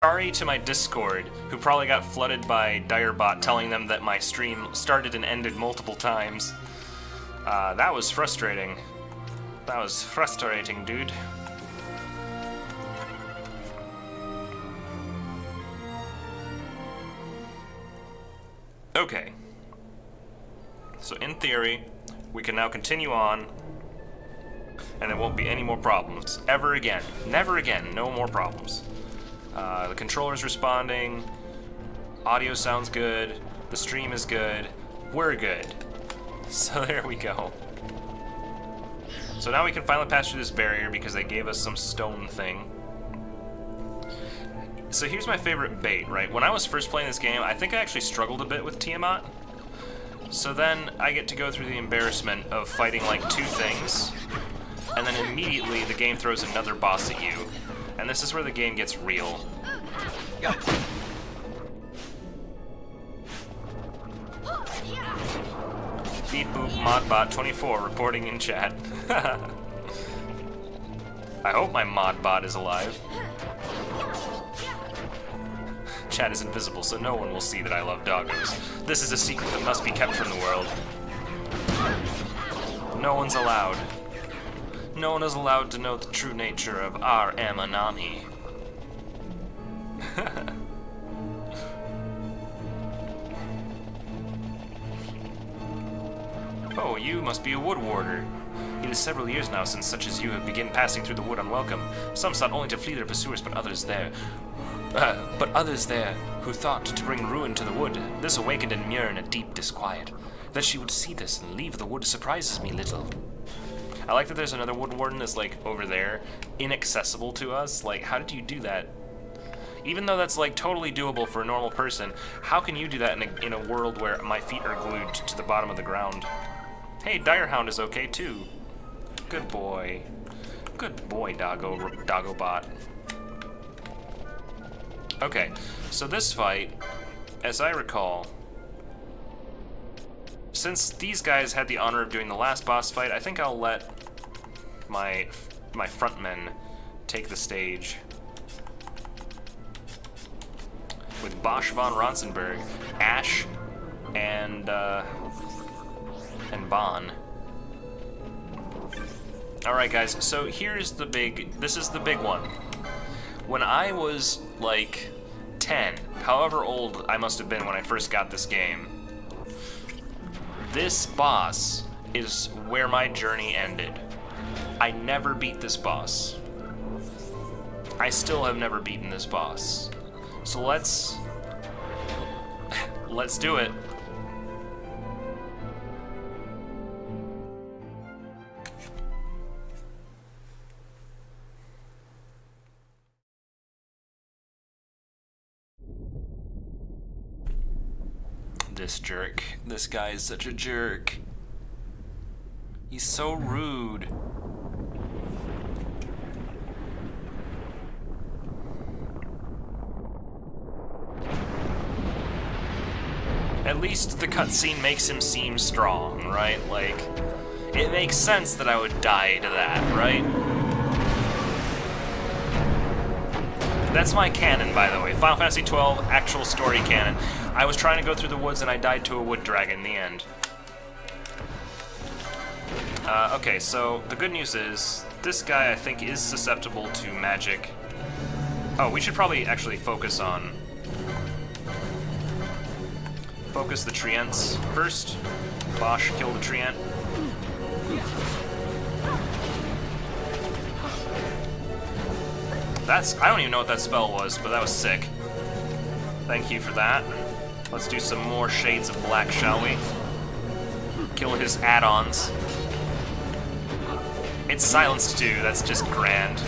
Sorry to my Discord, who probably got flooded by Direbot telling them that my stream started and ended multiple times. That was frustrating. That was frustrating, dude. Okay. So in theory, we can now continue on, and there won't be any more problems. Ever again. Never again. No more problems. The controller's responding, audio sounds good, the stream is good, we're good. So there we go. So now we can finally pass through this barrier because they gave us some stone thing. So here's my favorite bait, right? When I was first playing this game, I think I actually struggled a bit with Tiamat. So then I get to go through the embarrassment of fighting like two things, and then immediately the game throws another boss at you. And this is where the game gets real. Beep boop modbot 24 reporting in chat. I hope my modbot is alive. Chat is invisible, so no one will see that I love doggos. This is a secret that must be kept from the world. No one's allowed. No one is allowed to know the true nature of our Amanami. Oh, you must be a wood warder. It is several years now since such as you have begun passing through the wood unwelcome. Some sought only to flee their pursuers, but others there who thought to bring ruin to the wood. This awakened in Mjörn a deep disquiet. That she would see this and leave the wood surprises me little. I like that there's another wood warden that's like over there, inaccessible to us. Like, how did you do that? Even though that's like totally doable for a normal person, how can you do that in a world where my feet are glued to the bottom of the ground? Hey, Direhound is okay too. Good boy. Good boy, Doggobot. Okay, so this fight, as I recall, since these guys had the honor of doing the last boss fight, I think I'll let my frontmen take the stage. With Bosch von Ronsenberg, Ash, and Bon. Alright guys, so this is the big one. When I was like 10, however old I must have been when I first got this game, this boss is where my journey ended. I never beat this boss. I still have never beaten this boss. So let's do it. This jerk. This guy is such a jerk. He's so rude. At least the cutscene makes him seem strong, right? Like, it makes sense that I would die to that, right? That's my canon, by the way. Final Fantasy XII, actual story canon. I was trying to go through the woods and I died to a wood dragon in the end. Okay, so the good news is, this guy I think is susceptible to magic. Oh, we should probably actually focus the treants first. Bosch, kill the treant. I don't even know what that spell was, but that was sick. Thank you for that. Let's do some more Shades of Black, shall we? Kill his add-ons. It's silenced too, that's just grand.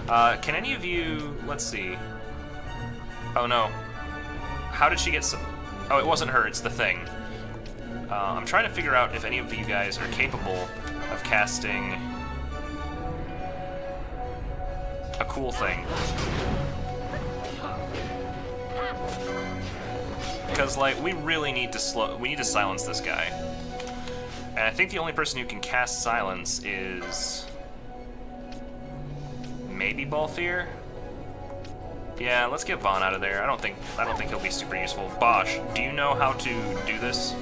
Can any of you... let's see. Oh no. How did she get some... oh, it wasn't her, it's the thing. I'm trying to figure out if any of you guys are capable of casting a cool thing. Because, like, we really need to we need to silence this guy. And I think the only person who can cast silence is maybe Balthier? Yeah, let's get Vaughn out of there. I don't think he'll be super useful. Bosch, do you know how to do this?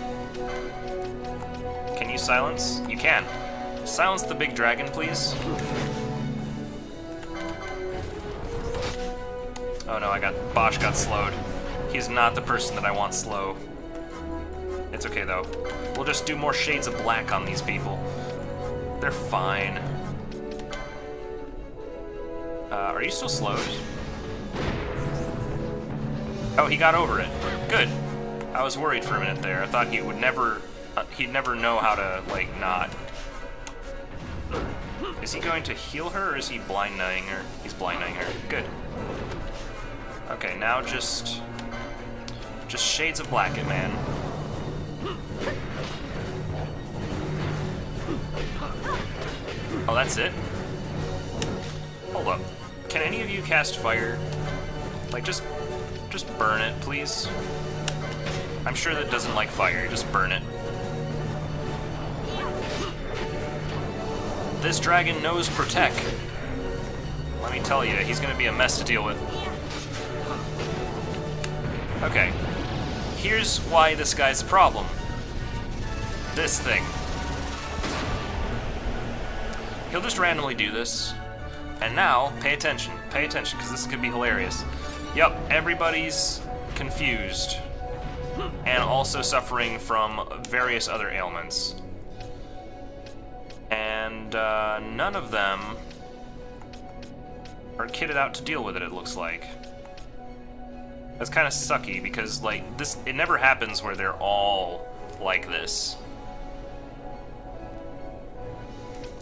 Can you silence? You can. Silence the big dragon, please. Oh no, Bosch got slowed. He's not the person that I want slow. It's okay though. We'll just do more shades of black on these people. They're fine. Are you still slowed? Oh, he got over it. Good. I was worried for a minute there. I thought he would never, he'd never know how to, like, not. Is he going to heal her, or is he blind-knowing her? He's blind-knowing her. Good. Okay, now just shades of black it, man. Oh, that's it? Hold up. Can any of you cast fire? Like, just burn it, please. I'm sure that doesn't like fire. Just burn it. This dragon knows Protect. Let me tell you, he's gonna be a mess to deal with. Okay. Here's why this guy's a problem. This thing. He'll just randomly do this. And now, pay attention, because this could be hilarious. Yep, everybody's confused. And also suffering from various other ailments. And none of them are kitted out to deal with it, it looks like. That's kind of sucky, because, like, this, it never happens where they're all like this.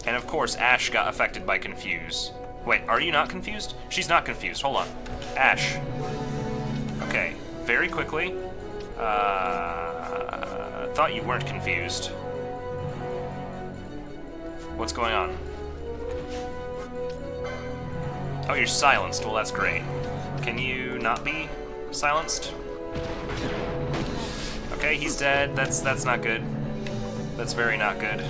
And of course, Ash got affected by Confuse. Wait, are you not confused? She's not confused. Hold on. Ash. Okay, very quickly. Thought you weren't confused. What's going on? Oh, you're silenced. Well, that's great. Can you not be silenced? Okay, he's dead. That's not good. That's very not good.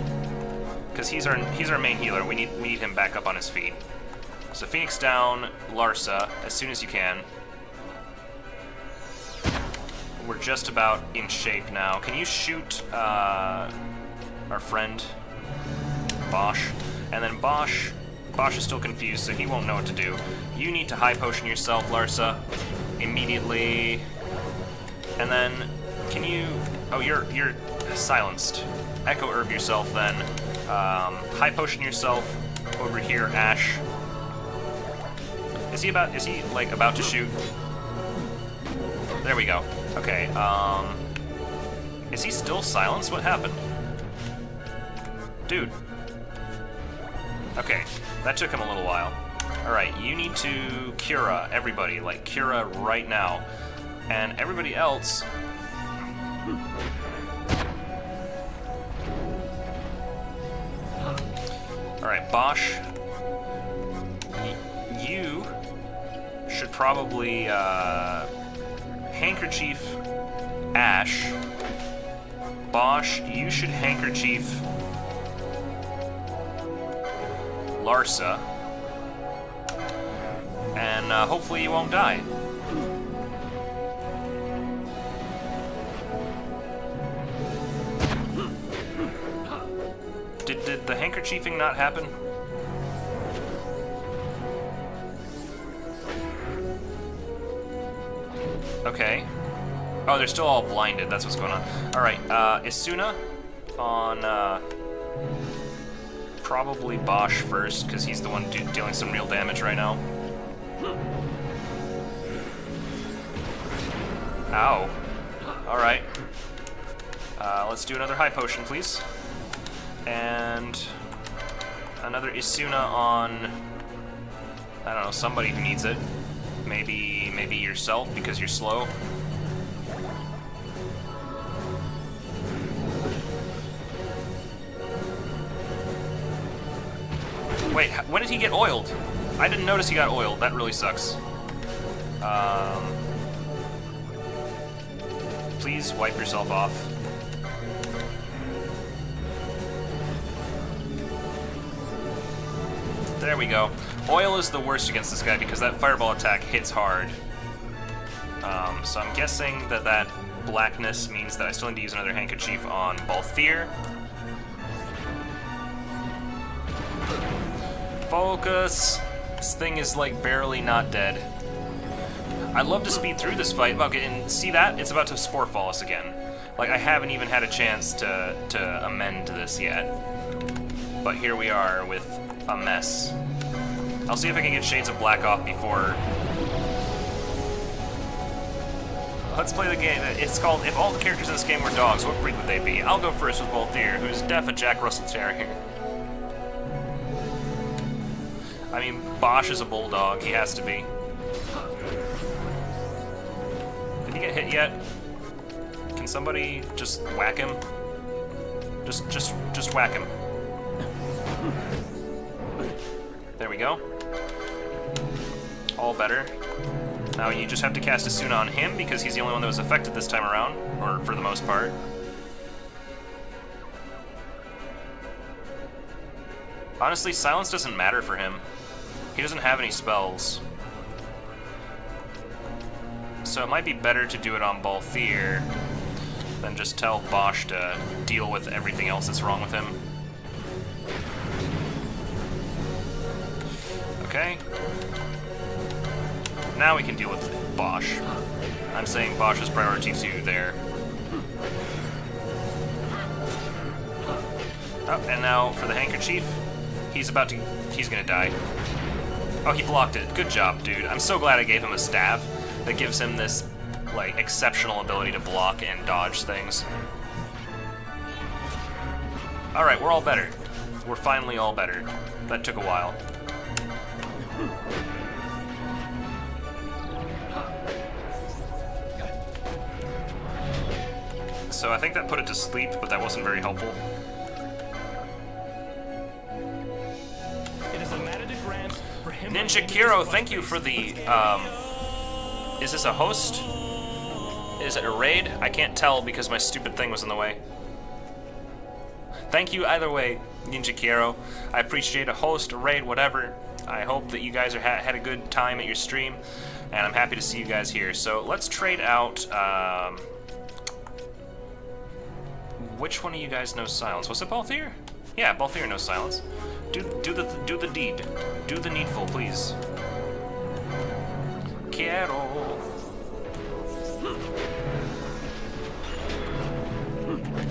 Because he's our main healer. We need him back up on his feet. So Phoenix down, Larsa, as soon as you can. We're just about in shape now. Can you shoot our friend Bosch? And then Bosch is still confused, so he won't know what to do. You need to high potion yourself, Larsa, immediately. And then, can you? Oh, you're silenced. Echo herb yourself then. High potion yourself over here, Ash. Is he like about to shoot? There we go. Okay, is he still silenced? What happened? Dude. Okay, that took him a little while. Alright, you need to Cura everybody, like Cura right now. And everybody else... Alright, Bosch. You should probably handkerchief Ash. Bosch, you should handkerchief Larsa. And hopefully you won't die. Did the handkerchiefing not happen? Okay. Oh, they're still all blinded. That's what's going on. Alright, Isuna on, probably Bosch first, because he's the one dealing some real damage right now. Ow. Alright. Let's do another high potion, please. And another Isuna on, I don't know, somebody who needs it. Maybe yourself, because you're slow. Wait, when did he get oiled? I didn't notice he got oiled. That really sucks. Please wipe yourself off. There we go. Oil is the worst against this guy because that fireball attack hits hard. So I'm guessing that that blackness means that I still need to use another handkerchief on Balthier. Focus! This thing is like barely not dead. I'd love to speed through this fight. Okay, and see that? It's about to Spore Fall us again. Like, I haven't even had a chance to amend this yet. But here we are with a mess. I'll see if I can get Shades of Black off before... Let's play the game. It's called If All the Characters in this Game Were Dogs, What Breed Would They Be? I'll go first with Balthier, who's def a Jack Russell Terrier. I mean, Bosch is a bulldog. He has to be. Did he get hit yet? Can somebody just whack him? Just whack him. There we go. All better. Now you just have to cast Asuna on him because he's the only one that was affected this time around, or for the most part. Honestly, silence doesn't matter for him. He doesn't have any spells. So it might be better to do it on Balthier than just tell Bosch to deal with everything else that's wrong with him. Okay. Now we can deal with Bosch. I'm saying Bosch is priority 2 there. Oh, and now for the handkerchief. He's gonna die. Oh, he blocked it. Good job, dude. I'm so glad I gave him a staff that gives him this, like, exceptional ability to block and dodge things. Alright, we're all better. We're finally all better. That took a while. So I think that put it to sleep, but that wasn't very helpful. Ninja Kiro, thank you for the, is this a host? Is it a raid? I can't tell because my stupid thing was in the way. Thank you either way, Ninja Kiro. I appreciate a host, a raid, whatever. I hope that you guys had a good time at your stream, and I'm happy to see you guys here. So let's trade out, which one of you guys knows silence? Was it Balthier? Yeah, Balthier knows silence. Do the deed. Do the needful, please. Quiero.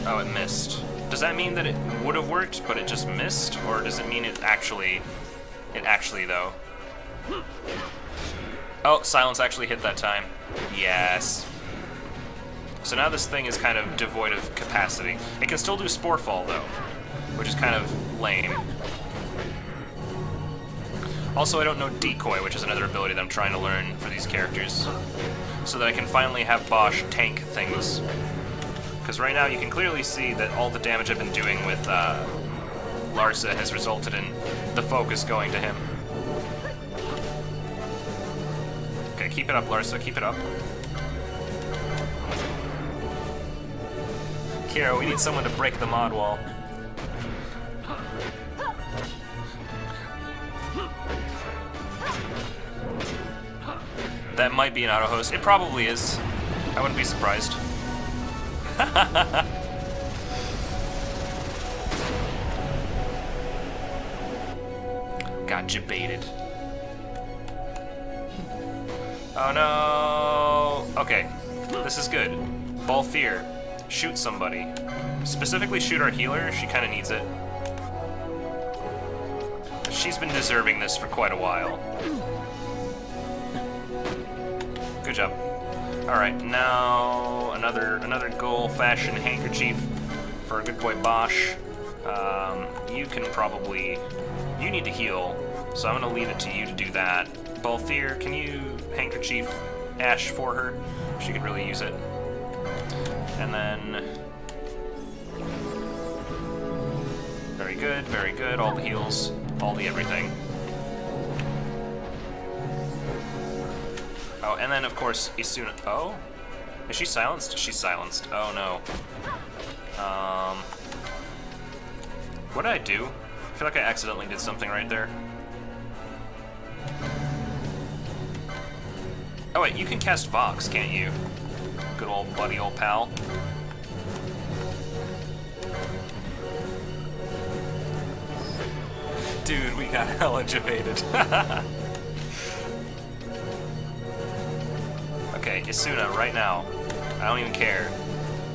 Oh, it missed. Does that mean that it would have worked, but it just missed, or does it mean it actually though? Oh, silence actually hit that time. Yes. So now this thing is kind of devoid of capacity. It can still do Spore Fall though, which is kind of lame. Also, I don't know Decoy, which is another ability that I'm trying to learn for these characters, so that I can finally have Bosch tank things. Because right now you can clearly see that all the damage I've been doing with Larsa has resulted in the focus going to him. Okay, keep it up, Larsa, keep it up. Kira, we need someone to break the mod wall. That might be an auto host. It probably is. I wouldn't be surprised. Got baited. Oh no. Okay, this is good. Balthier, shoot somebody. Specifically shoot our healer. She kind of needs it. She's been deserving this for quite a while. Good job. Alright, now another good old-fashioned handkerchief for a good boy Bosch. You can probably... You need to heal, so I'm gonna leave it to you to do that. Balthier, can you handkerchief Ash for her? She could really use it. And then... Very good, very good. All the heals, all the everything. Oh, and then, of course, Isuna... Oh? Is she silenced? She's silenced. Oh, no. What did I do? I feel like I accidentally did something right there. Oh wait, you can cast Vox, can't you? Good old buddy, old pal. Dude, we got hella debated. Okay, Isuna, right now. I don't even care.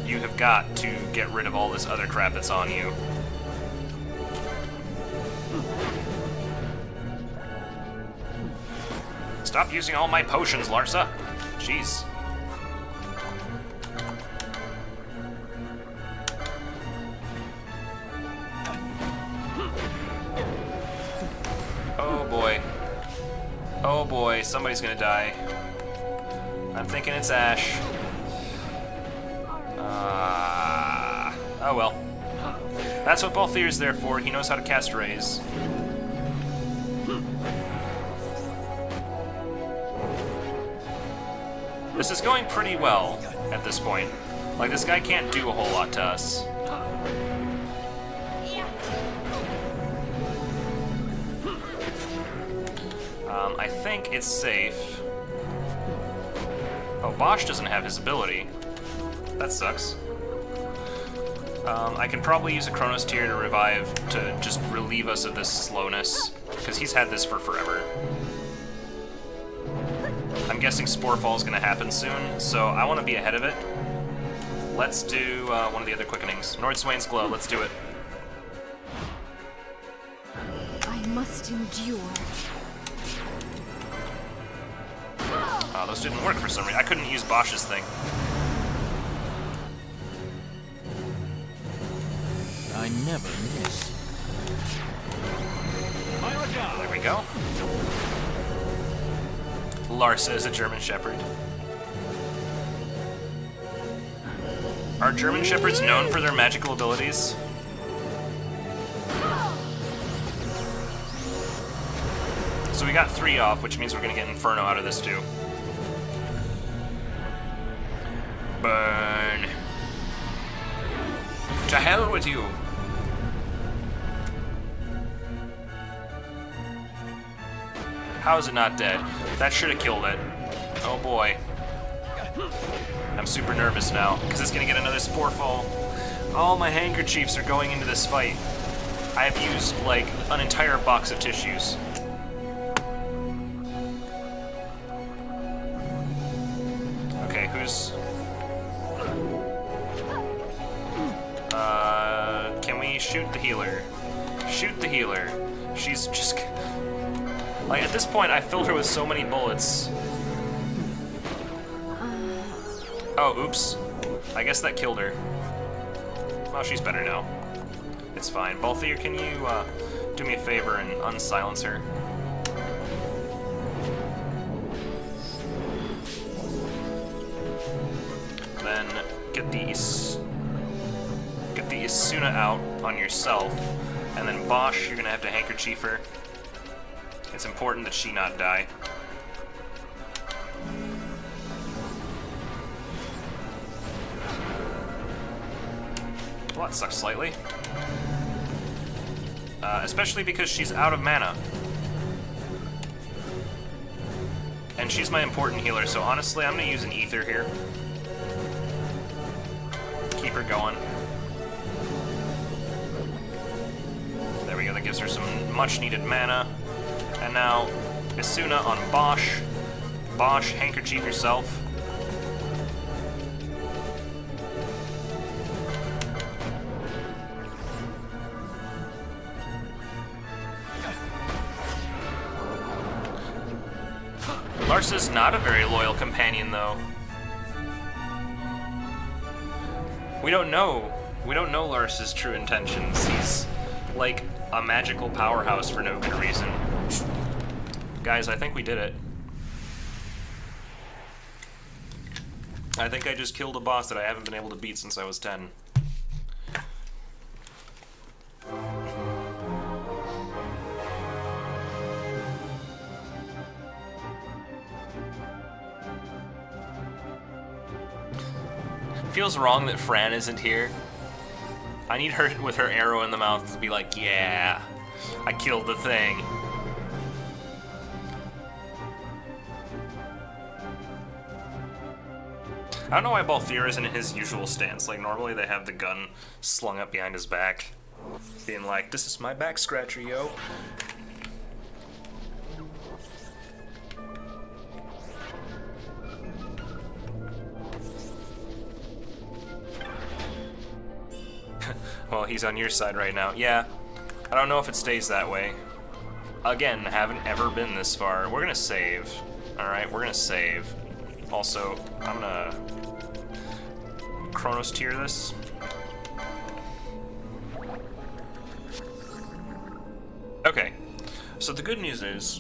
You have got to get rid of all this other crap that's on you. Stop using all my potions, Larsa. Jeez. Oh boy. Oh boy, somebody's gonna die. I'm thinking it's Ash. Oh well. That's what Balthier's there for. He knows how to cast Rays. This is going pretty well at this point. Like, this guy can't do a whole lot to us. I think it's safe. Oh, Bosch doesn't have his ability. That sucks. I can probably use a Chronos Tear to revive to just relieve us of this slowness, because he's had this for forever. I'm guessing Sporefall is going to happen soon, so I want to be ahead of it. Let's do one of the other quickenings. Nordswain's Glow, let's do it. I must endure. Oh, those didn't work for some reason. I couldn't use Bosch's thing. I never miss. There we go. Larsa is a German Shepherd. Are German Shepherds known for their magical abilities? So we got 3 off, which means we're gonna get Inferno out of this too. Burn. To hell with you. How is it not dead? That should have killed it. Oh boy. I'm super nervous now, because it's gonna get another Sporefall. All my handkerchiefs are going into this fight. I have used, like, an entire box of tissues. Okay, who's... Can we shoot the healer? Shoot the healer. She's just... Like, at this point, I filled her with so many bullets. Oh, oops. I guess that killed her. Well, she's better now. It's fine. Balthier, can you, do me a favor and unsilence her? Then get the Isuna out on yourself, and then Bosch, you're gonna have to handkerchief her. It's important that she not die. Well, that sucks slightly. Especially because she's out of mana. And she's my important healer, so honestly, I'm gonna use an Ether here. Keep her going. There we go, that gives her some much-needed mana. And now, Isuna on Bosch. Bosch, handkerchief yourself. Larsa's not a very loyal companion, though. We don't know Larsa's true intentions. He's like a magical powerhouse for no good reason. Guys, I think we did it. I think I just killed a boss that I haven't been able to beat since I was 10. Feels wrong that Fran isn't here. I need her with her arrow in the mouth to be like, yeah, I killed the thing. I don't know why Balthier isn't in his usual stance. Like, normally they have the gun slung up behind his back, being like, this is my back scratcher, yo. Well, he's on your side right now. Yeah, I don't know if it stays that way. Again, haven't ever been this far. We're gonna save. Alright, we're gonna save. Also, I'm gonna Chronos tier this. Okay, so the good news is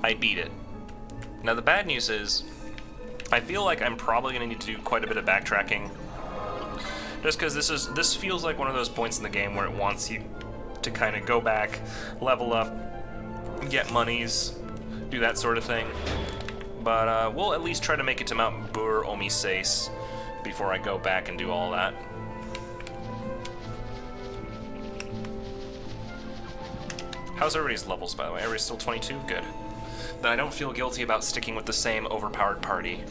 I beat it. Now the bad news is I feel like I'm probably gonna need to do quite a bit of backtracking, just because this feels like one of those points in the game where it wants you to kind of go back, level up, get monies, do that sort of thing. But we'll at least try to make it to Mount Bur Omi Seis before I go back and do all that. How's everybody's levels, by the way? Everybody's still 22? Good. Then I don't feel guilty about sticking with the same overpowered party.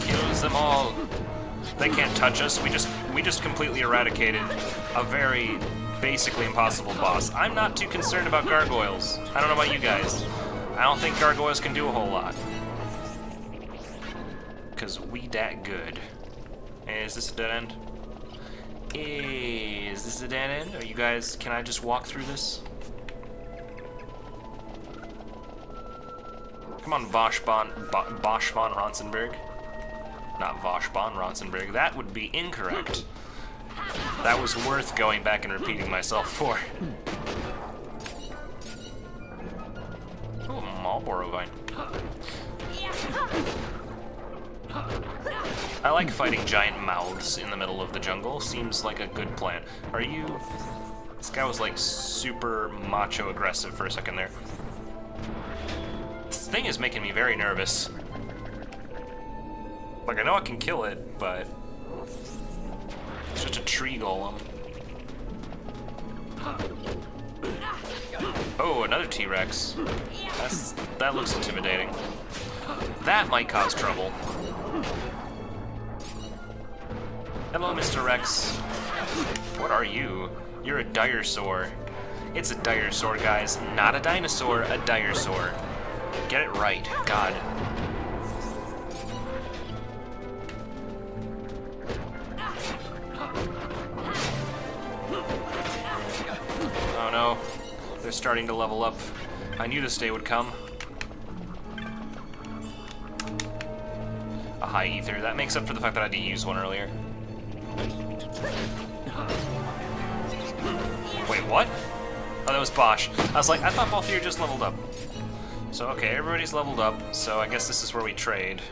Kills them all. They can't touch us. We just completely eradicated a very basically impossible boss. I'm not too concerned about gargoyles. I don't know about you guys. I don't think gargoyles can do a whole lot. Cause we that good. Is this a dead end? Is this a dead end? Are you guys, can I just walk through this? Come on, Bosch von Ronsenberg. Not Vosh von Ronsenberg. That would be incorrect. That was worth going back and repeating myself for. Ooh, Marlboro vine. I like fighting giant mouths in the middle of the jungle. Seems like a good plan. Are you... This guy was like super macho aggressive for a second there. This thing is making me very nervous. Like, I know I can kill it, but it's just a tree golem. Oh, another T-Rex. That looks intimidating. That might cause trouble. Hello, Mr. Rex. What are you? You're a Diresaur. It's a Diresaur, guys. Not a dinosaur, a Diresaur. Get it right. God. Oh no. They're starting to level up. I knew this day would come. A high ether. That makes up for the fact that I had to use one earlier. Wait, what? Oh, that was Bosch. I was like, I thought Balthier just leveled up. So, okay, everybody's leveled up, so I guess this is where we trade.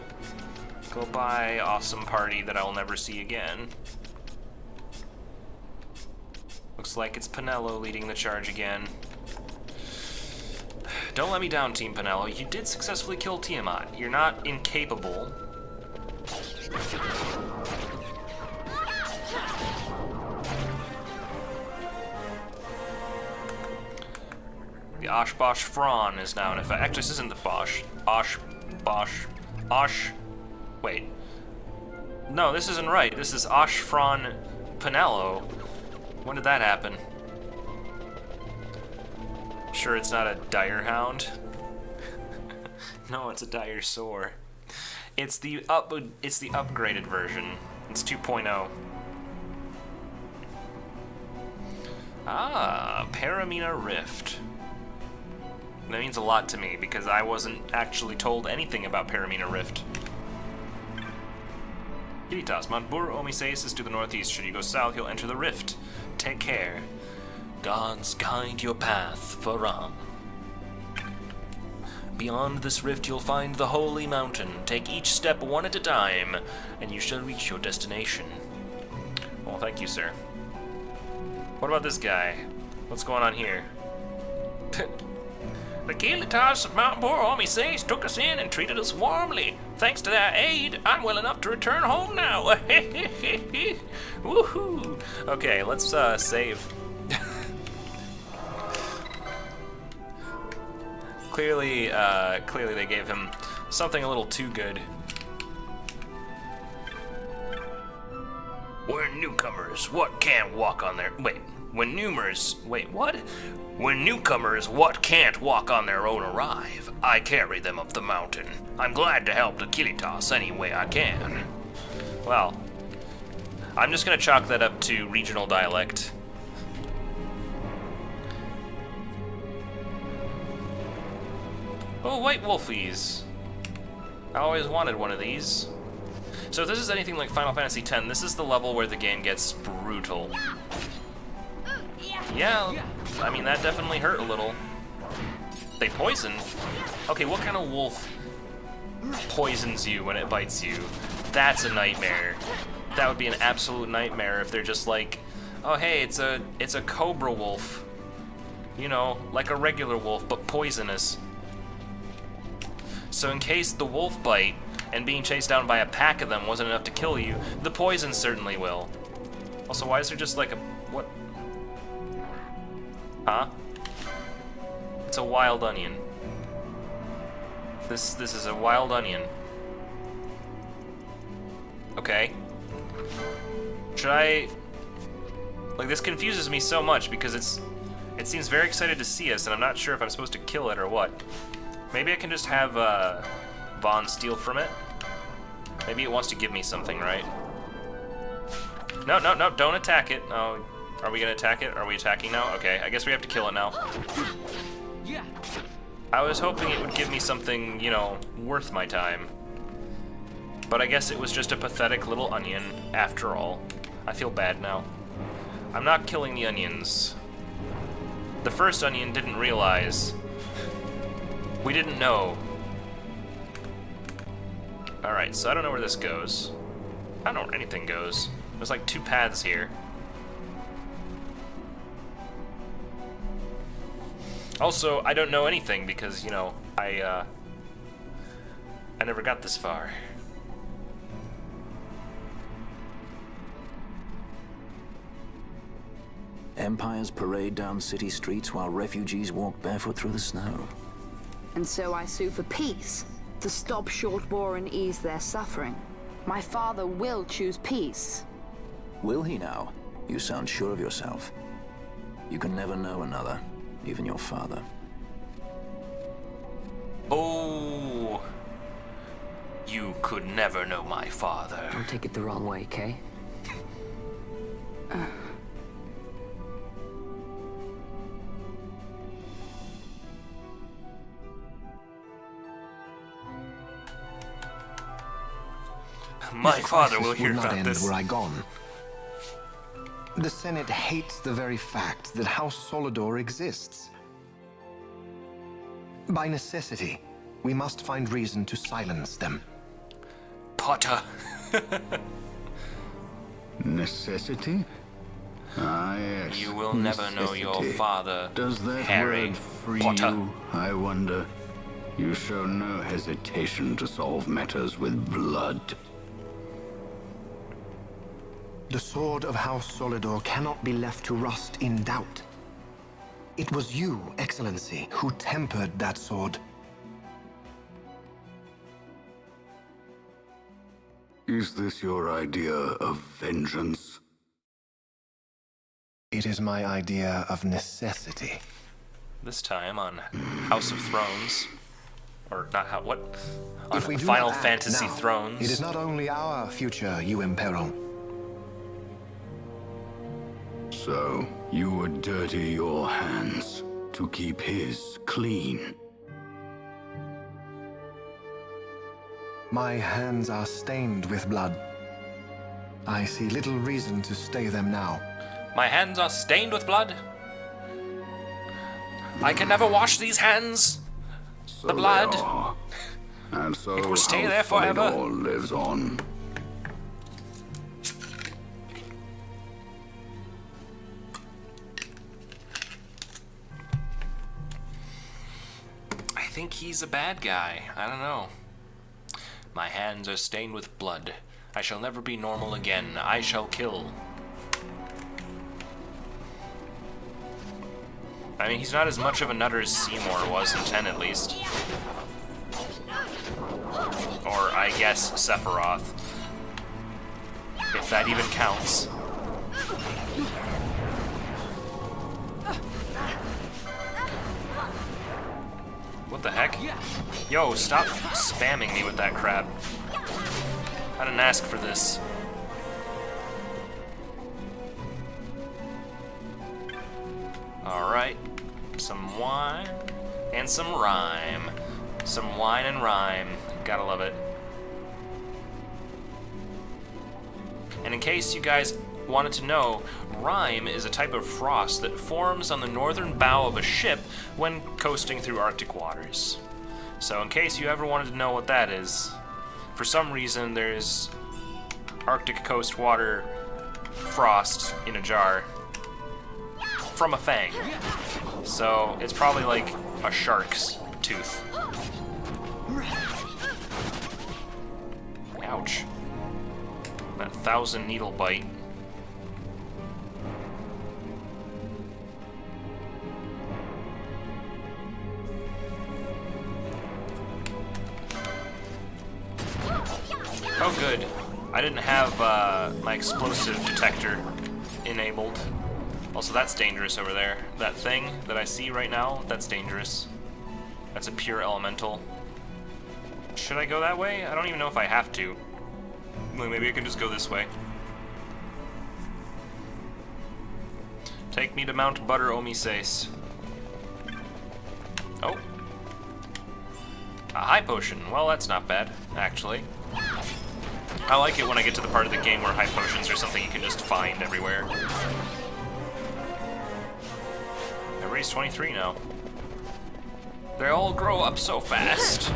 Goodbye, awesome party that I will never see again. Looks like it's Pinello leading the charge again. Don't let me down, Team Pinello. You did successfully kill Tiamat. You're not incapable. The Oshbosh Fron is now in effect. Actually, this isn't the Bosch. Wait. No, this isn't right. This is Oshfron Pinello. When did that happen? Sure it's not a dire hound? No, it's a dire sore. It's the upgraded version. It's 2.0. Ah, Paramina Rift. That means a lot to me because I wasn't actually told anything about Paramina Rift. Kiritas, Mount Bur Omi Seis is to the northeast. Should you go south, you'll enter the rift. Take care. Gods guide your path, Faram. Beyond this rift you'll find the holy mountain. Take each step one at a time, and you shall reach your destination. Well, thank you, sir. What about this guy? What's going on here? The Kilitas of Mount Bur Omi Seis took us in and treated us warmly. Thanks to their aid, I'm well enough to return home now. Woohoo! Okay, let's save. Clearly, clearly they gave him something a little too good. We're newcomers. What can't walk on their... Wait. When what? When newcomers, what can't walk on their own arrive, I carry them up the mountain. I'm glad to help the Kilitas any way I can. Well, I'm just gonna chalk that up to regional dialect. Oh, white wolfies. I always wanted one of these. So if this is anything like Final Fantasy X, this is the level where the game gets brutal. Yeah, I mean, that definitely hurt a little. They poison? Okay, what kind of wolf poisons you when it bites you? That's a nightmare. That would be an absolute nightmare if they're just like, oh hey, it's a cobra wolf. You know, like a regular wolf, but poisonous. So in case the wolf bite and being chased down by a pack of them wasn't enough to kill you, the poison certainly will. Also, why is there just like a... what? Huh? It's a wild onion. This is a wild onion. Okay. Should I... Like, this confuses me so much because it seems very excited to see us, and I'm not sure if I'm supposed to kill it or what. Maybe I can just have Vaughn steal from it? Maybe it wants to give me something, right? No, no, no, don't attack it. Oh, are we gonna attack it? Are we attacking now? Okay, I guess we have to kill it now. Yeah. I was hoping it would give me something, you know, worth my time. But I guess it was just a pathetic little onion, after all. I feel bad now. I'm not killing the onions. The first onion didn't realize. We didn't know. Alright, so I don't know where this goes. I don't know where anything goes. There's like two paths here. Also, I don't know anything because, you know, I never got this far. Empires parade down city streets while refugees walk barefoot through the snow. And so I sue for peace, to stop short war and ease their suffering. My father will choose peace. Will he now? You sound sure of yourself. You can never know another, even your father. Oh, you could never know my father. Don't take it the wrong way, Kay. My father will crisis hear not about end this. Were I gone. The Senate hates the very fact that House Solidor exists. By necessity, we must find reason to silence them. Potter. Necessity? Ah, yes. You will never know your necessity. father, Does that Harry word free Potter. you, I wonder? You show no hesitation to solve matters with blood. The sword of House Solidor cannot be left to rust in doubt. It was you, Excellency, who tempered that sword. Is this your idea of vengeance? It is my idea of necessity. This time on House of Thrones. Or not how, what? On If we do Final not act Fantasy now, Thrones. it is not only our future you imperil. So, you would dirty your hands to keep his clean. My hands are stained with blood. I see little reason to stay them now. My hands are stained with blood. I can never wash these hands. So The blood. they are. And so It will stay House there forever. Solidor lives on. I think he's a bad guy. I don't know. My hands are stained with blood. I shall never be normal again. I shall kill. I mean, he's not as much of a nutter as Seymour was in 10, at least. Or, I guess, Sephiroth. If that even counts. What the heck? Yo, stop spamming me with that crap. I didn't ask for this. Alright. Some wine and some rhyme. Some wine and rhyme. Gotta love it. And in case you guys wanted to know, rime is a type of frost that forms on the northern bow of a ship when coasting through Arctic waters. So in case you ever wanted to know what that is, for some reason there's Arctic coast water frost in a jar from a fang. So it's probably like a shark's tooth. Ouch. That 1,000 needle bite. Oh good. I didn't have my explosive detector enabled. Also, that's dangerous over there. That thing that I see right now, that's dangerous. That's a pure elemental. Should I go that way? I don't even know if I have to. Well, maybe I can just go this way. Take me to Mount Butter Omises. Oh. A high potion. Well, that's not bad, actually. I like it when I get to the part of the game where high potions are something you can just find everywhere. Everybody's 23 now. They all grow up so fast.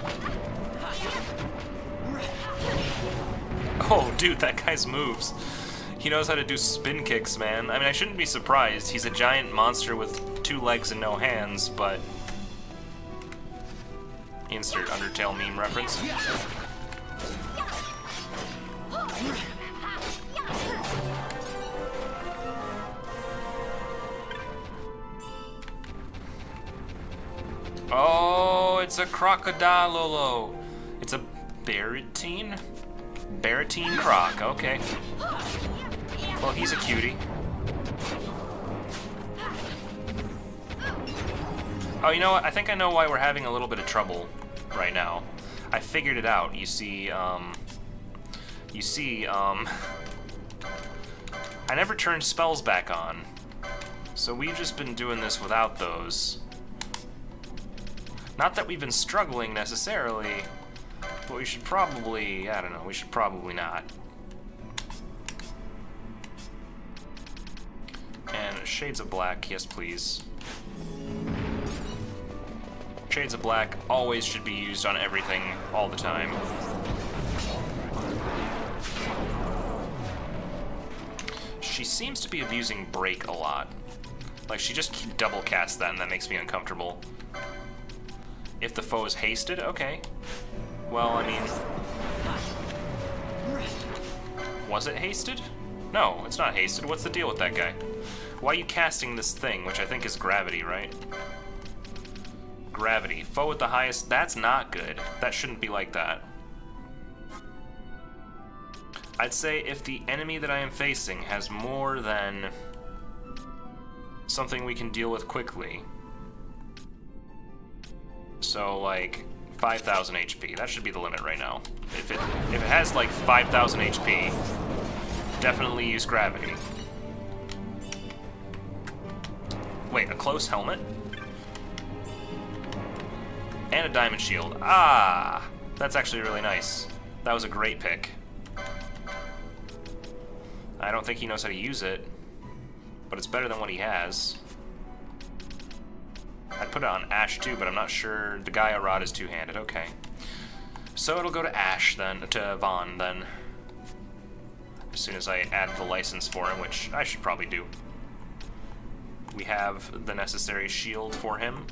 Oh, dude, that guy's moves. He knows how to do spin kicks, man. I mean, I shouldn't be surprised. He's a giant monster with 2 legs and no hands, but... Insert Undertale meme reference. Oh, it's a crocodile. It's a Baritine? Baritine croc, okay. Well, he's a cutie. Oh, you know what? I think I know why we're having a little bit of trouble right now. I figured it out. You see, I never turned spells back on. So we've just been doing this without those. Not that we've been struggling necessarily, but we should probably, I don't know, we should probably not. And Shades of Black, yes please. Shades of Black always should be used on everything, all the time. She seems to be abusing Break a lot. Like, she just double casts that and that makes me uncomfortable. If the foe is hasted, okay. Well, I mean... Was it hasted? No, it's not hasted. What's the deal with that guy? Why are you casting this thing, which I think is gravity, right? Gravity. Foe with the highest... That's not good. That shouldn't be like that. I'd say if the enemy that I am facing has more than something we can deal with quickly. So, like, 5,000 HP. That should be the limit right now. If it has, like, 5,000 HP, definitely use gravity. Wait, a close helmet? And a diamond shield. Ah! That's actually really nice. That was a great pick. I don't think he knows how to use it, but it's better than what he has. I'd put it on Ash too, but I'm not sure. The Gaia Rod is two-handed. Okay. So it'll go to Ash then, to Vaughn then. As soon as I add the license for him, which I should probably do. We have the necessary shield for him.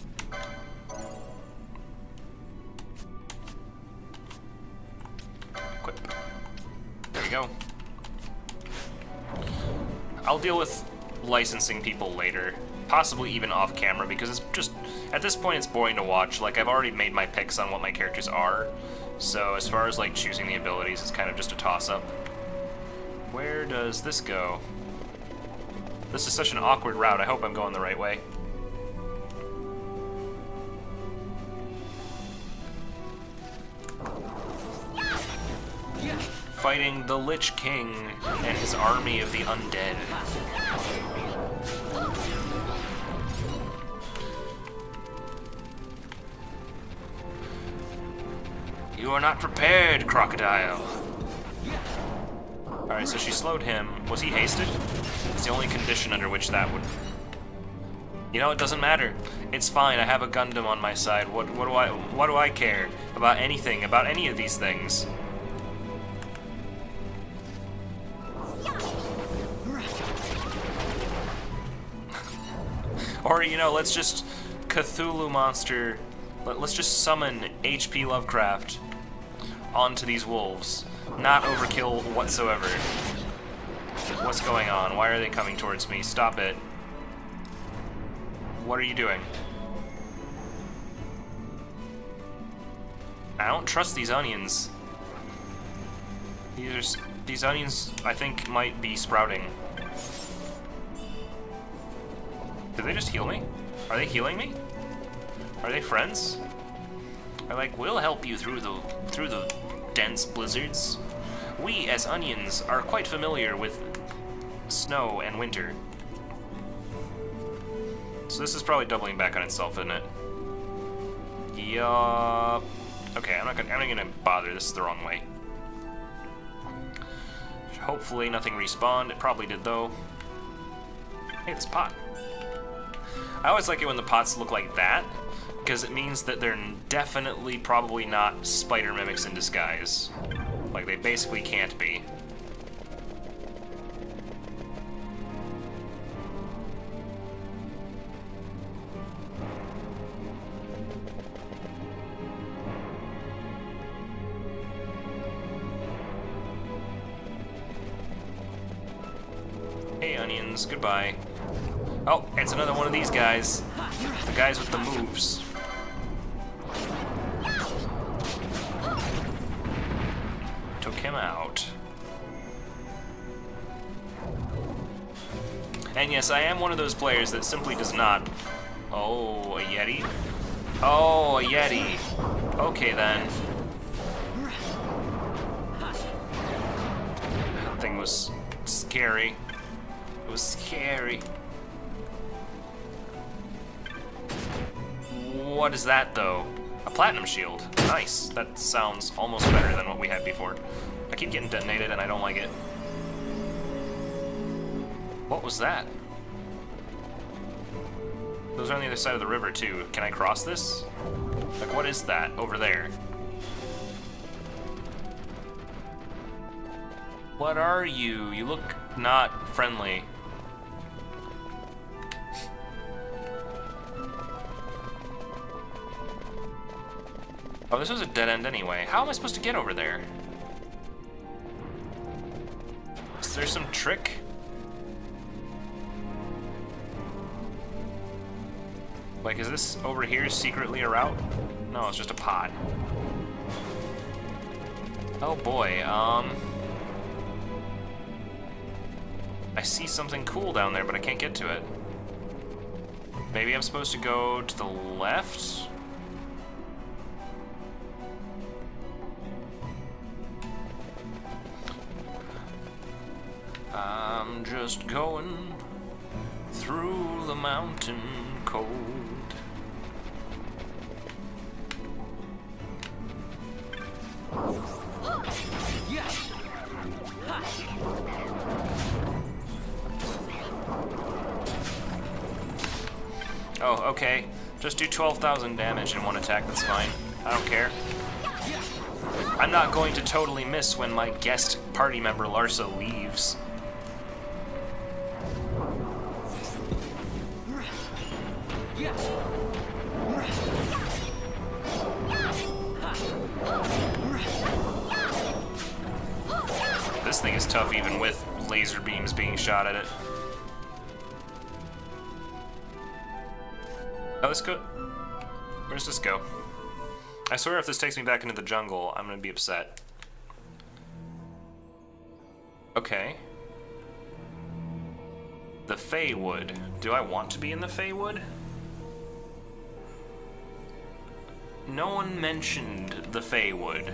Equip. There we go. I'll deal with licensing people later. possibly even off camera, because it's just, at this point it's boring to watch. Like, I've already made my picks on what my characters are, so as far as like choosing the abilities, it's kind of just a toss-up. Where does this go? This is such an awkward route. I hope I'm going the right way. Fighting the Lich King and his army of the undead. You are not prepared, Crocodile. Alright, so she slowed him. Was he hasted? It's the only condition under which that would... You know, it doesn't matter. It's fine, I have a Gundam on my side. What do I care about anything, about any of these things? Or, you know, let's just Cthulhu monster... Let's just summon H.P. Lovecraft onto these wolves. Not overkill whatsoever. What's going on? Why are they coming towards me? Stop it. What are you doing? I don't trust these onions. These onions, I think, might be sprouting. Did they just heal me? Are they healing me? Are they friends? Are like, we'll help you through the dense blizzards. We, as onions, are quite familiar with snow and winter. So this is probably doubling back on itself, isn't it? Yup. Okay, I'm not gonna bother. This is the wrong way. Hopefully nothing respawned. It probably did though. Hey, this pot. I always like it when the pots look like that, because it means that they're definitely probably not spider mimics in disguise. Like, they basically can't be. Hey, onions, goodbye. Oh, it's another one of these guys. The guys with the moves. Took him out. And yes, I am one of those players that simply does not... Oh, a Yeti? Oh, a Yeti. Okay, then. That thing was scary. It was scary. What is that, though? A platinum shield. Nice. That sounds almost better than what we had before. I keep getting detonated and I don't like it. What was that? Those are on the other side of the river, too. Can I cross this? Like, what is that over there? What are you? You look not friendly. Oh, this was a dead end anyway. How am I supposed to get over there? Is there some trick? Like, is this over here secretly a route? No, it's just a pot. Oh boy, I see something cool down there, but I can't get to it. Maybe I'm supposed to go to the left? I'm just going through the mountain cold. Oh, okay. Just do 12,000 damage in one attack, that's fine. I don't care. I'm not going to totally miss when my guest party member Larsa leaves. This thing is tough even with laser beams being shot at it. Oh, let's go. Where's this go? I swear if this takes me back into the jungle, I'm gonna be upset. Okay. The Feywood. Do I want to be in the Feywood? No one mentioned the Feywood.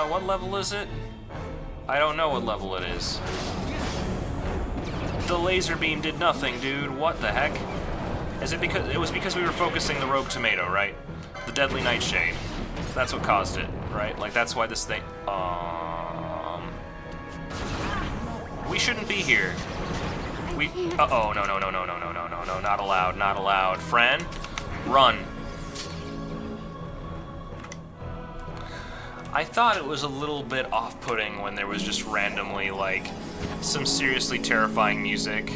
What level is it? I don't know what level it is. The laser beam did nothing, dude. What the heck? Is it because it was because we were focusing the rogue tomato, right? The deadly nightshade. That's what caused it, right? Like that's why this thing. We shouldn't be here. We. Uh-oh, no, no, no, no, no, no, no, no, no, not allowed, not allowed. Fran, run. I thought it was a little bit off-putting when there was just randomly, like, some seriously terrifying music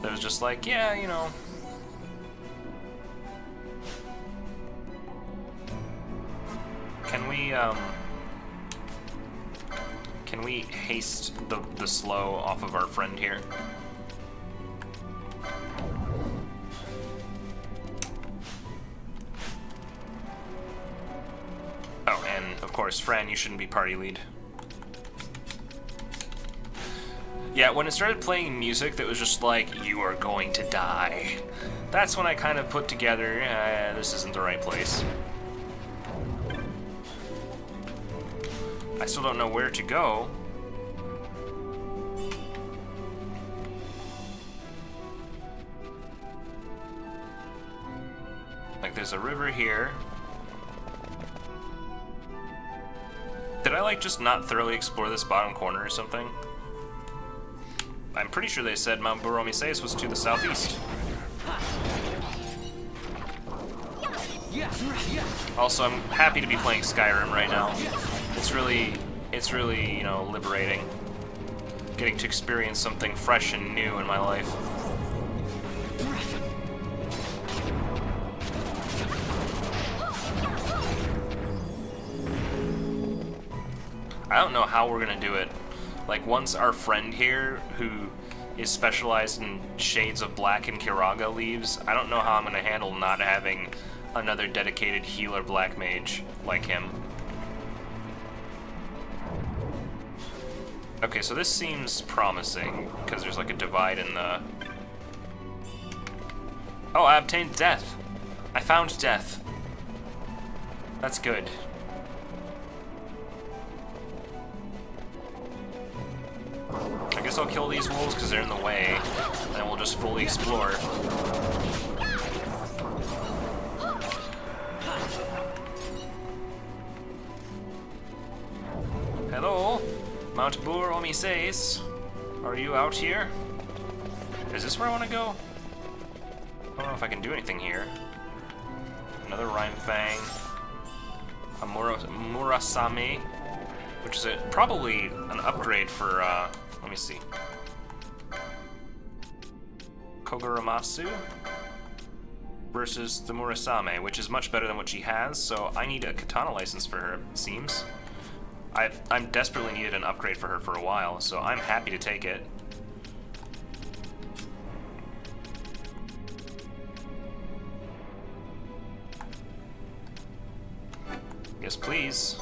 that was just like, yeah, you know. Can we haste the slow off of our friend here? Oh, and of course, Fran, you shouldn't be party lead. Yeah, when it started playing music that was just like, you are going to die, that's when I kind of put together, this isn't the right place. I still don't know where to go. Like, there's a river here. Did I, like, just not thoroughly explore this bottom corner or something? I'm pretty sure they said Mount Boromises was to the southeast. Also, I'm happy to be playing Skyrim right now. It's really, you know, liberating. Getting to experience something fresh and new in my life. I don't know how we're gonna do it. Like, once our friend here, who is specialized in shades of black and Kiraga leaves, I don't know how I'm gonna handle not having another dedicated healer black mage like him. Okay, so this seems promising, because there's like a divide in the... Oh, I obtained death. I found death. That's good. I guess I'll kill these wolves because they're in the way, and then we'll just fully explore. Hello, Mount Boromises. Are you out here? Is this where I want to go? I don't know if I can do anything here. Another Rhyme Fang. A Murasame, which is probably an upgrade for, let me see. Koguramasu versus the Murasame, which is much better than what she has, so I need a katana license for her, it seems. I'm desperately needed an upgrade for her for a while, so I'm happy to take it. Yes, please.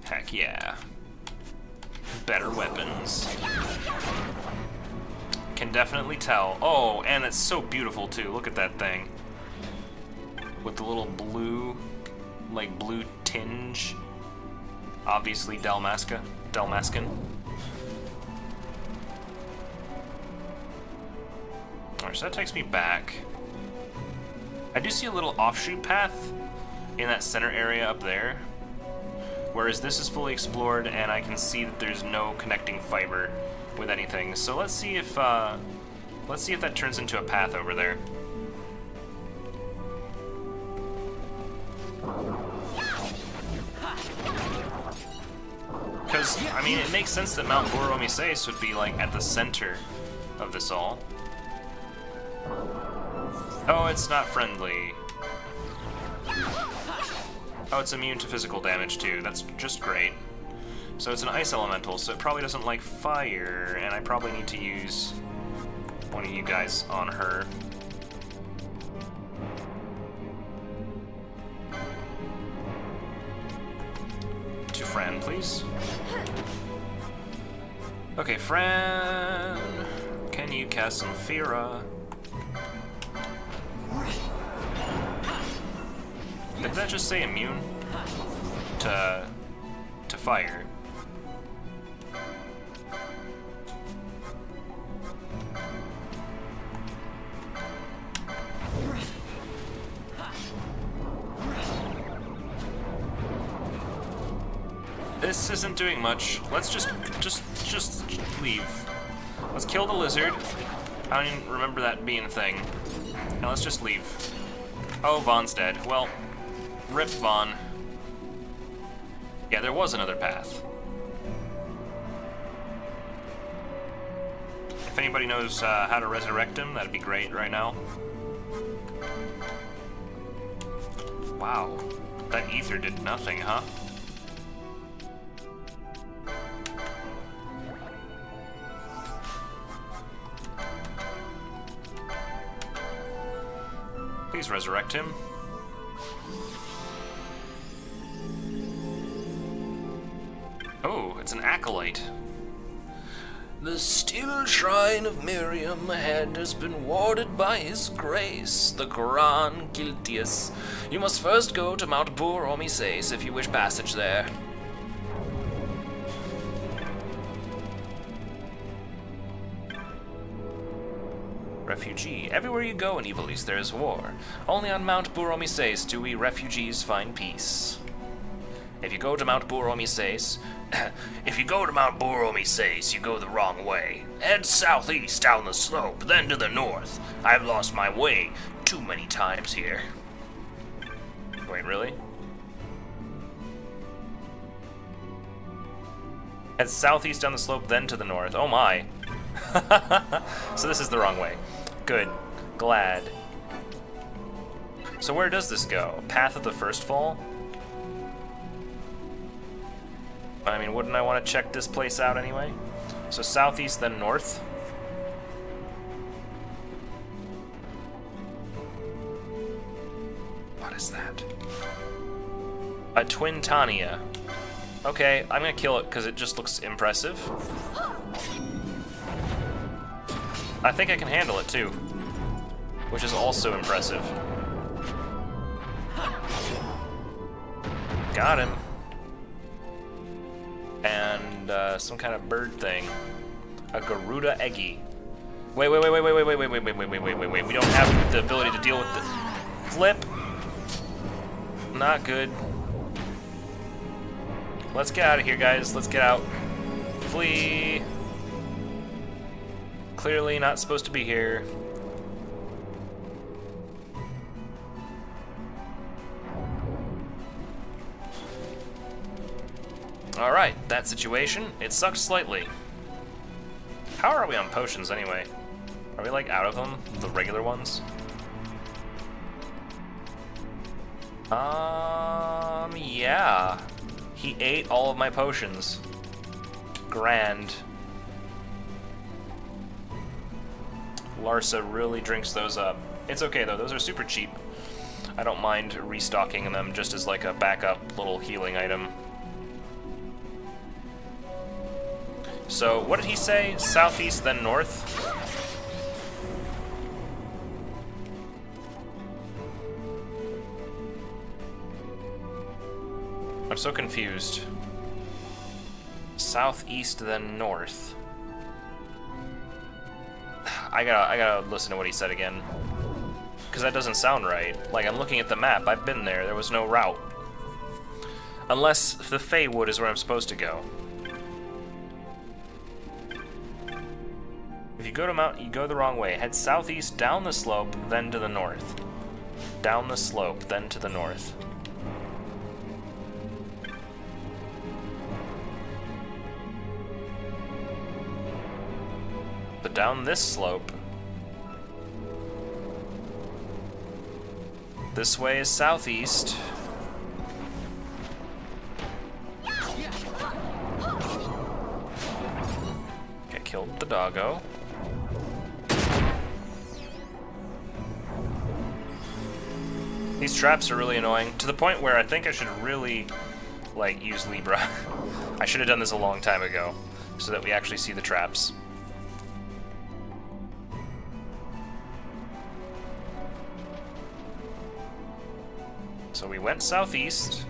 Heck yeah. Better weapons. Can definitely tell. Oh, and it's so beautiful too. Look at that thing. With the little blue, like blue tinge. Obviously Dalmascan. Alright, so that takes me back. I do see a little offshoot path in that center area up there. Whereas this is fully explored, and I can see that there's no connecting fiber with anything. So let's see if that turns into a path over there. Because, I mean, it makes sense that Mount Boromises would be, like, at the center of this all. Oh, it's not friendly. Oh, it's immune to physical damage, too. That's just great. So it's an ice elemental, so it probably doesn't like fire, and I probably need to use one of you guys on her. To Fran, please. Okay, Fran, can you cast some Fira? Did that just say immune to fire? This isn't doing much. Let's just leave. Let's kill the lizard. I don't even remember that being a thing. Now let's just leave. Oh, Vaughn's dead. Well, rip Vaughn. Yeah, there was another path. If anybody knows how to resurrect him, that'd be great right now. Wow, that ether did nothing, huh? Please resurrect him. Oh, it's an acolyte. The still shrine of Miriam ahead has been warded by his grace, the Grand Guiltius. You must first go to Mount Boromises if you wish passage there. Refugee. Everywhere you go in Evil East there is war. Only on Mount Boromises do we refugees find peace. If you go to Mount Boromises, you go the wrong way. Head southeast down the slope, then to the north. I've lost my way too many times here. Wait, really? Head southeast down the slope, then to the north. Oh my. So this is the wrong way. Good. Glad. So where does this go? Path of the First Fall? I mean, wouldn't I want to check this place out anyway? So southeast, then north. What is that? A Twin Tania. Okay, I'm gonna kill it because it just looks impressive. I think I can handle it too, which is also impressive. Got him. And some kind of bird thing. A Garuda Eggy. Wait. We don't have the ability to deal with the flip. Not good. Let's get out of here, guys. Let's get out. Flee. Clearly not supposed to be here. Alright, that situation. It sucks slightly. How are we on potions anyway? Are we like out of them? The regular ones? Yeah. He ate all of my potions. Grand. Larsa really drinks those up. It's okay though, those are super cheap. I don't mind restocking them just as like a backup little healing item. So, what did he say? Southeast, then north? I'm so confused. Southeast, then north. I gotta listen to what he said again. Because that doesn't sound right. Like, I'm looking at the map. I've been there. There was no route. Unless the Feywood is where I'm supposed to go. If you go to Mount, you go the wrong way. Head southeast, down the slope, then to the north. Down the slope, then to the north. But down this slope... This way is southeast. Okay, killed the doggo. These traps are really annoying, to the point where I think I should really, like, use Libra. I should have done this a long time ago, so that we actually see the traps. So we went southeast,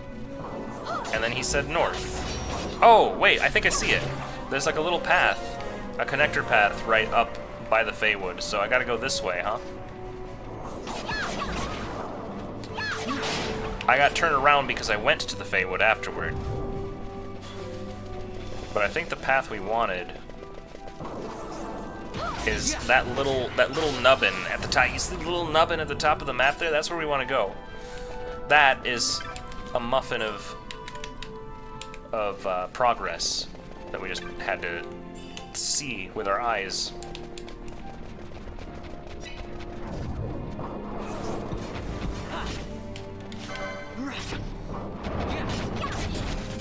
and then he said north. Oh, wait, I think I see it. There's like a little path, a connector path right up by the Feywood, so I gotta go this way, huh? I got turned around because I went to the Feywood afterward. But I think the path we wanted is that little nubbin at the top. You see the little nubbin at the top of the map there? That's where we want to go. That is a muffin of progress that we just had to see with our eyes.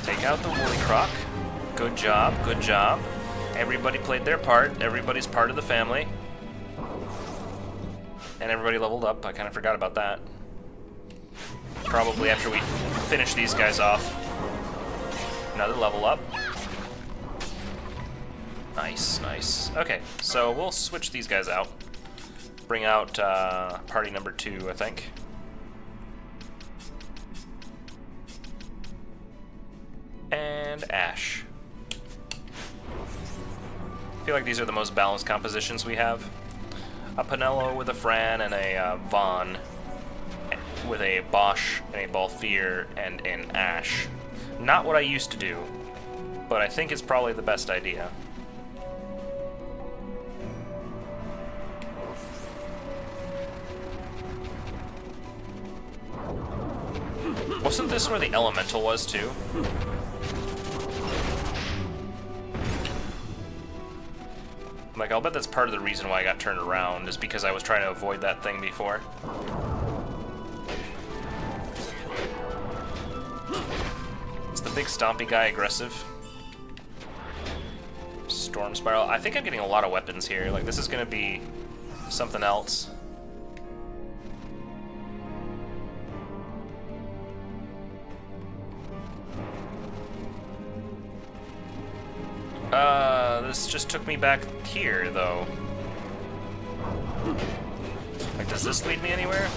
Take out the woolly croc. Good job, good job. Everybody played their part. Everybody's part of the family. And everybody leveled up. I kind of forgot about that. Probably after we finish these guys off. Another level up. Nice, nice. Okay, so we'll switch these guys out. Bring out party number 2, I think. And Ash. I feel like these are the most balanced compositions we have. A Pinello with a Fran and a Vaughn with a Bosch and a Balthier and an Ash. Not what I used to do, but I think it's probably the best idea. Wasn't this where the Elemental was too? Like, I'll bet that's part of the reason why I got turned around, is because I was trying to avoid that thing before. Is the big stompy guy aggressive? Storm Spiral. I think I'm getting a lot of weapons here. Like, this is gonna be something else. This just took me back here, though. Like, does this lead me anywhere?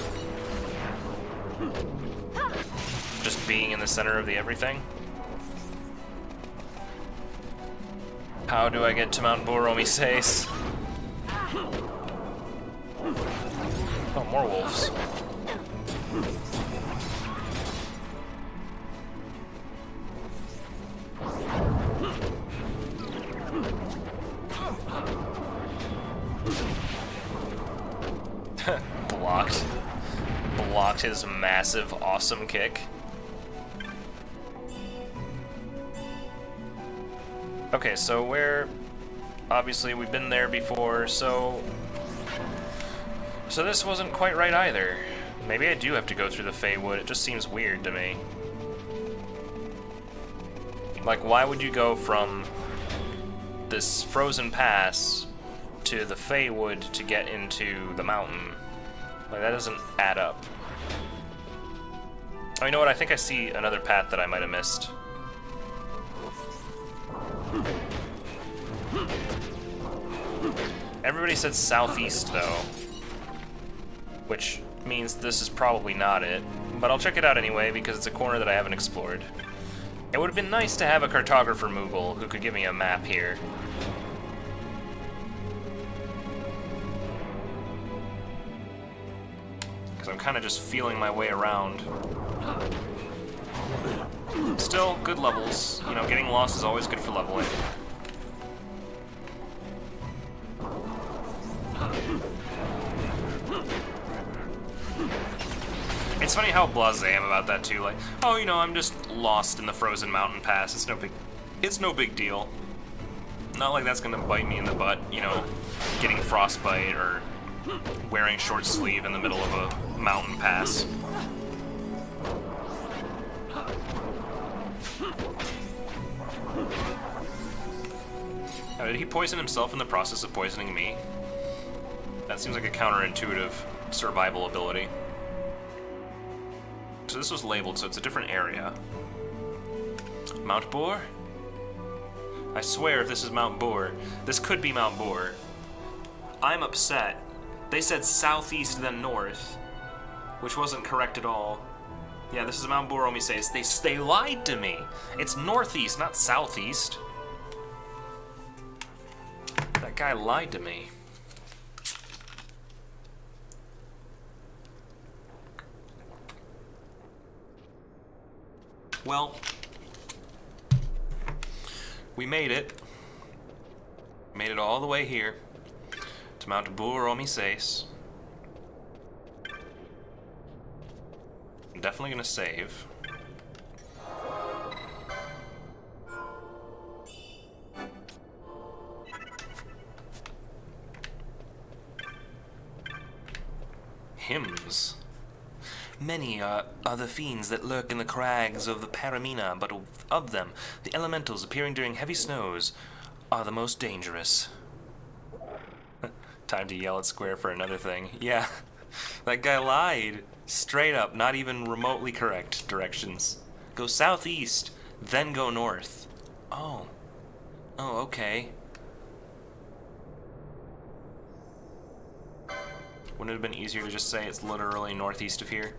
Just being in the center of the everything? How do I get to Mount Boromises? Oh, more wolves. Blocked his massive, awesome kick. Okay, so obviously we've been there before, so this wasn't quite right either. Maybe I do have to go through the Feywood. It just seems weird to me. Like, why would you go from this frozen pass to the Feywood to get into the mountain? Like, that doesn't add up. Oh, you know what? I think I see another path that I might have missed. Everybody said southeast, though. Which means this is probably not it. But I'll check it out anyway, because it's a corner that I haven't explored. It would have been nice to have a cartographer Moogle who could give me a map here. I'm kind of just feeling my way around. Still, good levels. You know, getting lost is always good for leveling. It's funny how blasé I am about that too. Like, oh, you know, I'm just lost in the frozen mountain pass. It's no big deal. Not like that's gonna bite me in the butt, you know, getting frostbite or wearing short sleeve in the middle of a mountain pass. Now, did he poison himself in the process of poisoning me? That seems like a counterintuitive survival ability. So this was labeled, so it's a different area. Mount Boar? I swear if this is Mount Boar, this could be Mount Boar. I'm upset. They said southeast then north, which wasn't correct at all. Yeah, this is Mount Boar, Omi says. They lied to me. It's northeast, not southeast. That guy lied to me. Well, we made it. Made it all the way here to Mount Boar Omi says. I'm definitely gonna save. Hymns. Many are the fiends that lurk in the crags of the Paramina, but of them, the elementals appearing during heavy snows are the most dangerous. Time to yell at Square for another thing. Yeah, that guy lied. Straight up, not even remotely correct directions. Go southeast, then go north. Oh. Oh, okay. Wouldn't it have been easier to just say it's literally northeast of here?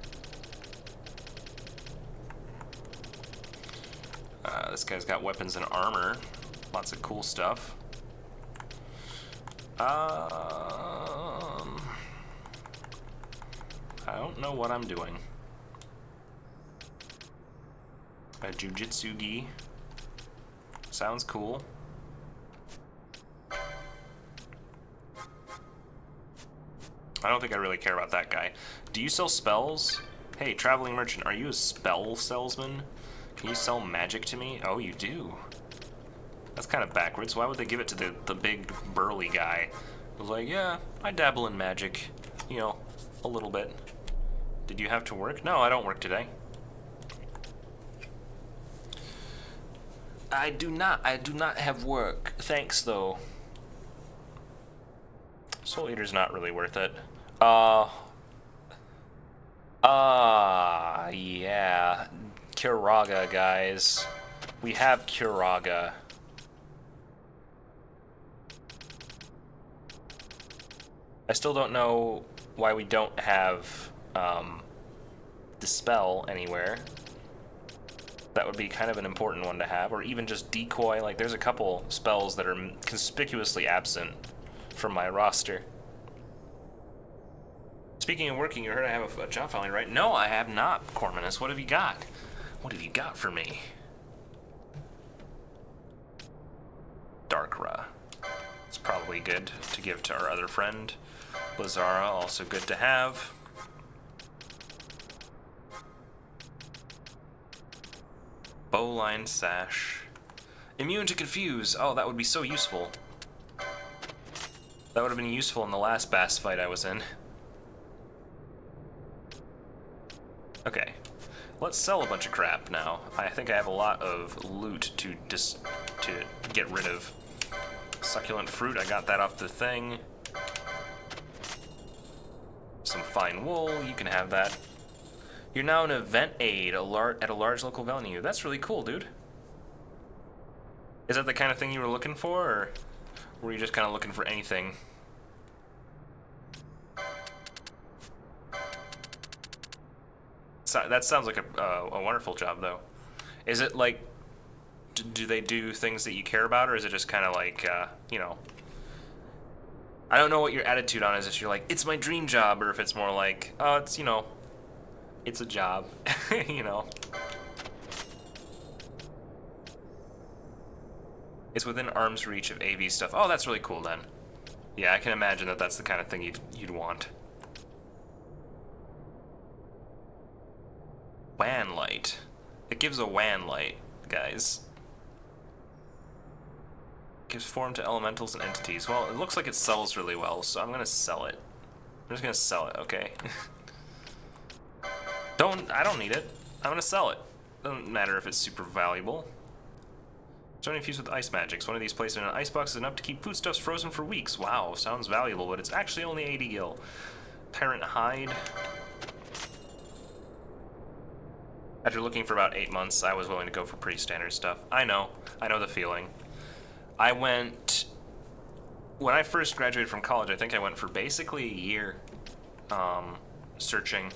This guy's got weapons and armor. Lots of cool stuff. I don't know what I'm doing. A jujitsu gi. Sounds cool. I don't think I really care about that guy. Do you sell spells? Hey, traveling merchant, are you a spell salesman? Can you sell magic to me? Oh, you do. That's kind of backwards. Why would they give it to the big burly guy? I was like, yeah, I dabble in magic. You know, a little bit. Did you have to work? No, I don't work today. I do not have work. Thanks, though. Soul Eater's not really worth it. Yeah. Kiraga, guys. We have Kiraga. I still don't know why we don't have, Dispel anywhere. That would be kind of an important one to have, or even just Decoy. Like, there's a couple spells that are conspicuously absent from my roster. Speaking of working, you heard I have a job filing, right? No, I have not, Cormanus. What have you got? What have you got for me? Darkra. It's probably good to give to our other friend. Lazara, also good to have. Bowline Sash. Immune to Confuse. Oh, that would be so useful. That would have been useful in the last Bass fight I was in. Okay. Let's sell a bunch of crap now. I think I have a lot of loot to get rid of. Succulent fruit, I got that off the thing. Some fine wool, you can have that. You're now an event aide at a large local venue. That's really cool, dude. Is that the kind of thing you were looking for, or were you just kind of looking for anything? So, that sounds like a wonderful job, though. Is it like, do they do things that you care about, or is it just kind of like, you know, I don't know what your attitude on is, if you're like, it's my dream job, or if it's more like, oh, it's, you know, it's a job, you know. It's within arm's reach of AV stuff. Oh, that's really cool then. Yeah, I can imagine that that's the kind of thing you'd want. WAN light. It gives a WAN light, guys. Gives form to elementals and entities. Well, it looks like it sells really well, so I'm gonna sell it. I'm just gonna sell it, okay? I don't need it. I'm gonna sell it. Doesn't matter if it's super valuable. It's only infused with ice magics. One of these placed in an icebox is enough to keep foodstuffs frozen for weeks. Wow, sounds valuable, but it's actually only 80 gil. Parent hide. After looking for about 8 months, I was willing to go for pretty standard stuff. I know the feeling. When I first graduated from college, I think I went for basically a year searching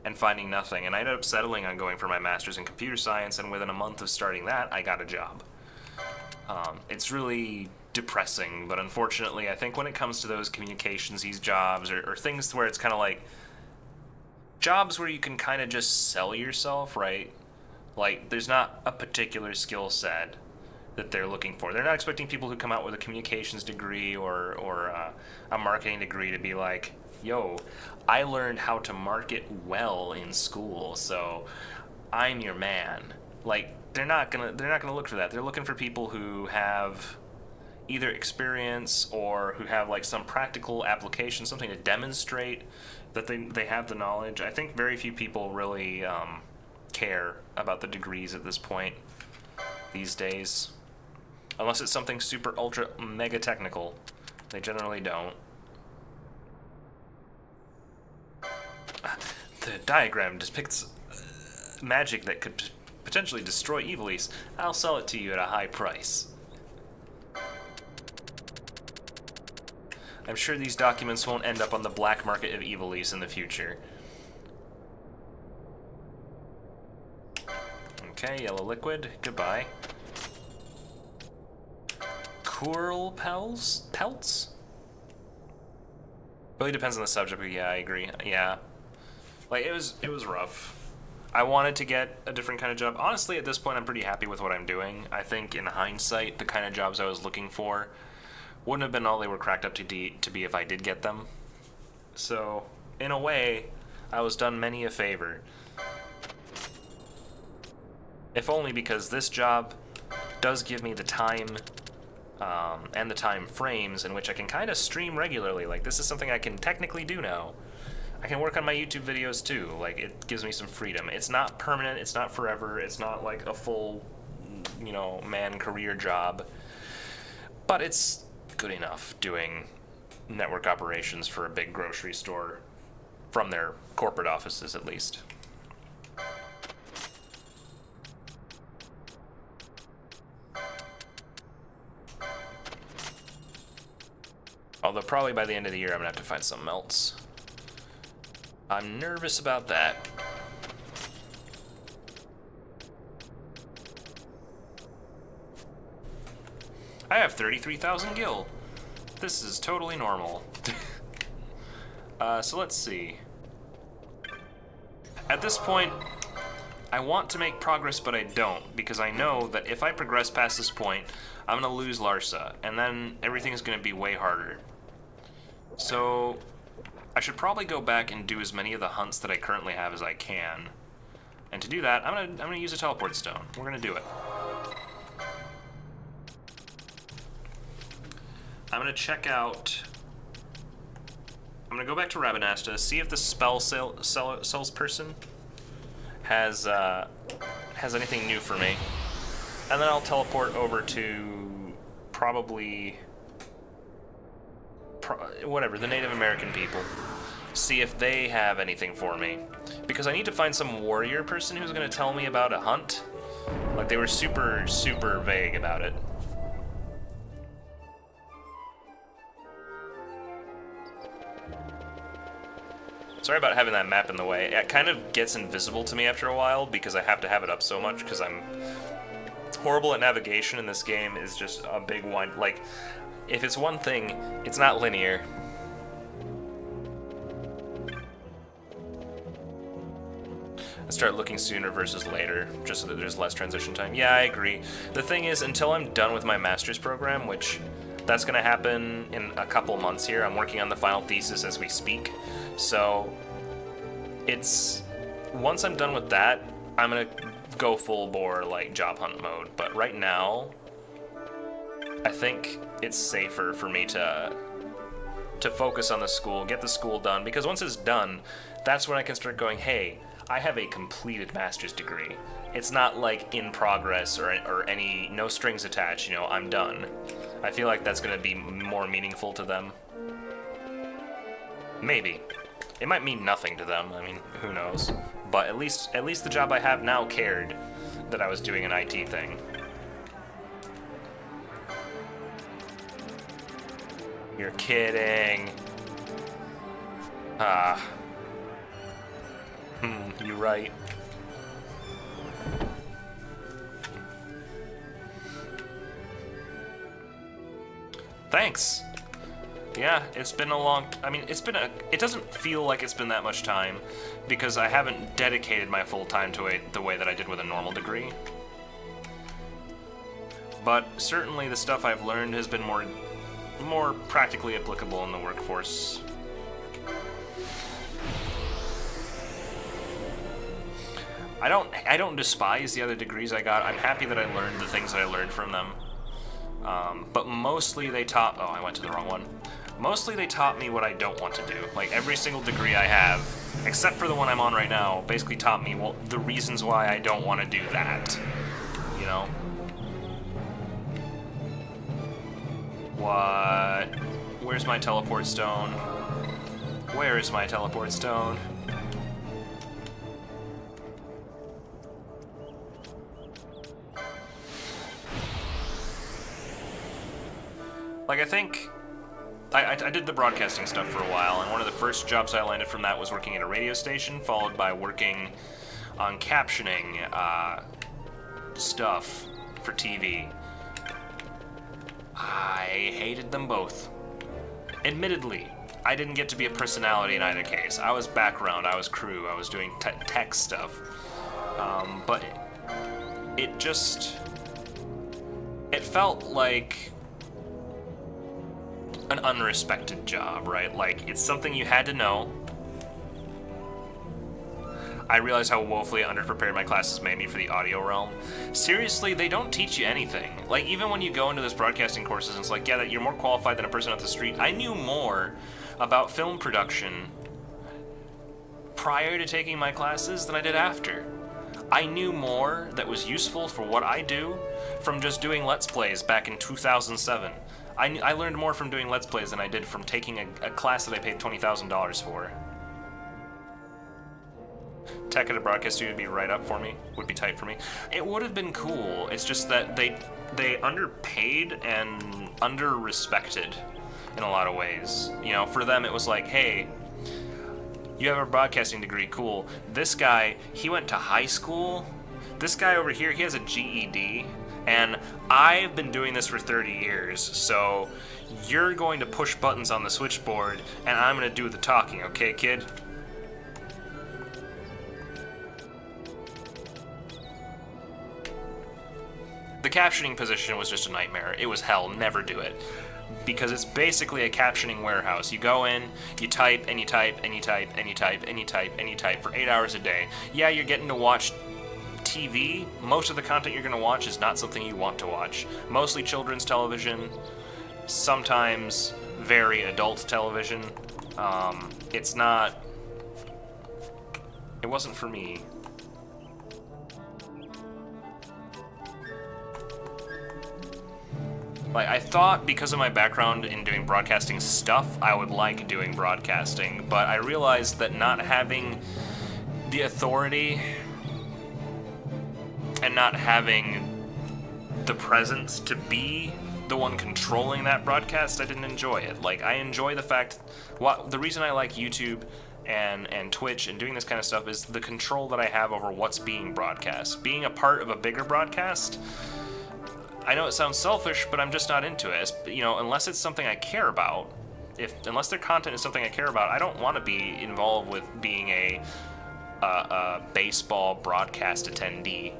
and finding nothing. And I ended up settling on going for my master's in computer science, and within a month of starting that, I got a job. It's really depressing, but unfortunately, I think when it comes to those communications, these jobs, or things where it's kind of like jobs where you can kind of just sell yourself, right? Like, there's not a particular skill set that they're looking for. They're not expecting people who come out with a communications degree or a marketing degree to be like, yo, I learned how to market well in school, so I'm your man. Like, they're not gonna look for that. They're looking for people who have either experience or who have like some practical application, something to demonstrate that they have the knowledge. I think very few people really care about the degrees at this point these days. Unless it's something super ultra mega technical. They generally don't. The diagram depicts magic that could potentially destroy Evilise. I'll sell it to you at a high price. I'm sure these documents won't end up on the black market of Evilise in the future. Okay, yellow liquid. Goodbye. Coral pelts? Really depends on the subject, but yeah, I agree. Yeah. Like, it was rough. I wanted to get a different kind of job. Honestly, at this point, I'm pretty happy with what I'm doing. I think, in hindsight, the kind of jobs I was looking for wouldn't have been all they were cracked up to be if I did get them. So, in a way, I was done many a favor. If only because this job does give me the time and the time frames in which I can kind of stream regularly. Like, this is something I can technically do now. I can work on my YouTube videos too. Like, it gives me some freedom. It's not permanent, it's not forever, it's not like a full, man career job. But it's good enough doing network operations for a big grocery store from their corporate offices, at least. Although probably by the end of the year I'm gonna have to find something else. I'm nervous about that. I have 33,000 gil. This is totally normal. So let's see. At this point, I want to make progress, but I don't, because I know that if I progress past this point, I'm gonna lose Larsa, and then everything's gonna be way harder. So I should probably go back and do as many of the hunts that I currently have as I can. And to do that, I'm gonna use a teleport stone. We're gonna do it. I'm gonna check out. I'm gonna go back to Rabanasta, see if the spell salesperson has anything new for me, and then I'll teleport over to probably whatever, the Native American people. See if they have anything for me. Because I need to find some warrior person who's going to tell me about a hunt. Like, they were super, super vague about it. Sorry about having that map in the way. It kind of gets invisible to me after a while because I have to have it up so much because I'm horrible at navigation, and this game is just a big one. Like, if it's one thing, it's not linear. I start looking sooner versus later, just so that there's less transition time. Yeah, I agree. The thing is, until I'm done with my master's program, which that's going to happen in a couple months here, I'm working on the final thesis as we speak. So, once I'm done with that, I'm going to go full bore, like, job hunt mode. But right now, I think it's safer for me to focus on the school, get the school done, because once it's done, that's when I can start going, hey, I have a completed master's degree. It's not like in progress or any, no strings attached, you know, I'm done. I feel like that's going to be more meaningful to them. Maybe. It might mean nothing to them, I mean, who knows. But at least the job I have now cared that I was doing an IT thing. You're kidding. You're right. Thanks. Yeah, it's been a long... I mean, it doesn't feel like it's been that much time, because I haven't dedicated my full time to it the way that I did with a normal degree. But certainly the stuff I've learned has been more practically applicable in the workforce. I don't despise the other degrees I got. I'm happy that I learned the things that I learned from them. But mostly they taught... Oh, I went to the wrong one. Mostly they taught me what I don't want to do. Like, every single degree I have, except for the one I'm on right now, basically taught me, well, the reasons why I don't want to do that. You know? What? Where's my teleport stone? Where is my teleport stone? Like, I think... I did the broadcasting stuff for a while, and one of the first jobs I landed from that was working at a radio station, followed by working on captioning stuff for TV. I hated them both. Admittedly, I didn't get to be a personality in either case. I was background, I was crew, I was doing tech stuff. But it felt like an unrespected job, right? Like, it's something you had to know. I realize how woefully underprepared my classes made me for the audio realm. Seriously, they don't teach you anything. Like, even when you go into this broadcasting courses, and it's like, yeah, that you're more qualified than a person off the street. I knew more about film production prior to taking my classes than I did after. I knew more that was useful for what I do from just doing Let's Plays back in 2007. I learned more from doing Let's Plays than I did from taking a class that I paid $20,000 for. Tech at a broadcast studio would be right up for me, would be tight for me. It would have been cool, it's just that they underpaid and under-respected in a lot of ways. You know, for them it was like, hey, you have a broadcasting degree, cool. This guy, he went to high school. This guy over here, he has a GED. And I've been doing this for 30 years, so you're going to push buttons on the switchboard, and I'm going to do the talking, okay, kid? The captioning position was just a nightmare. It was hell, never do it. Because it's basically a captioning warehouse. You go in, you type, and you type, and you type, and you type, and you type, and you type for 8 hours a day. Yeah, you're getting to watch TV. Most of the content you're going to watch is not something you want to watch. Mostly children's television, sometimes very adult television. It wasn't for me. Like, I thought because of my background in doing broadcasting stuff, I would like doing broadcasting, but I realized that not having the authority and not having the presence to be the one controlling that broadcast, I didn't enjoy it. Like, I enjoy the fact, the reason I like YouTube and Twitch and doing this kind of stuff is the control that I have over what's being broadcast. Being a part of a bigger broadcast, I know it sounds selfish, but I'm just not into it. You know, unless it's something I care about, unless their content is something I care about, I don't want to be involved with being a baseball broadcast attendee.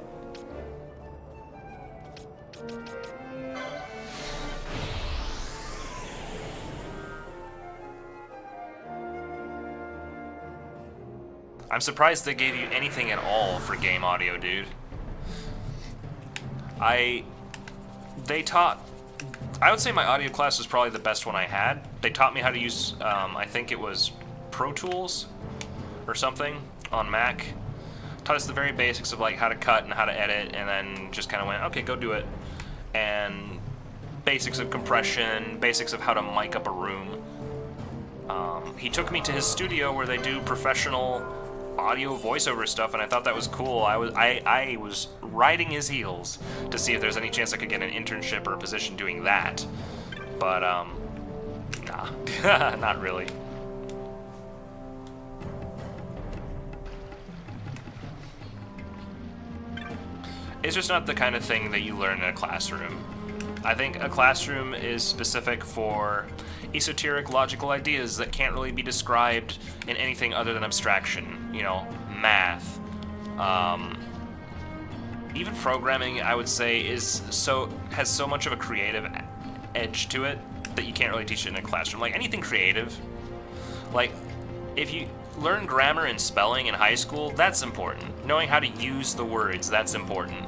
I'm surprised they gave you anything at all for game audio, dude. They taught I would say my audio class was probably the best one I had. They taught me how to use, I think it was Pro Tools or something on Mac. Taught us the very basics of like how to cut and how to edit, and then just kind of went, okay, go do it. And basics of compression, basics of how to mic up a room. He took me to his studio where they do professional audio voiceover stuff, and I thought that was cool. I was riding his heels to see if there's any chance I could get an internship or a position doing that. But, nah, not really. It's just not the kind of thing that you learn in a classroom. I think a classroom is specific for esoteric logical ideas that can't really be described in anything other than abstraction. You know, math. Even programming, I would say, has so much of a creative edge to it that you can't really teach it in a classroom. Like anything creative, like if you learn grammar and spelling in high school, that's important. Knowing how to use the words, that's important.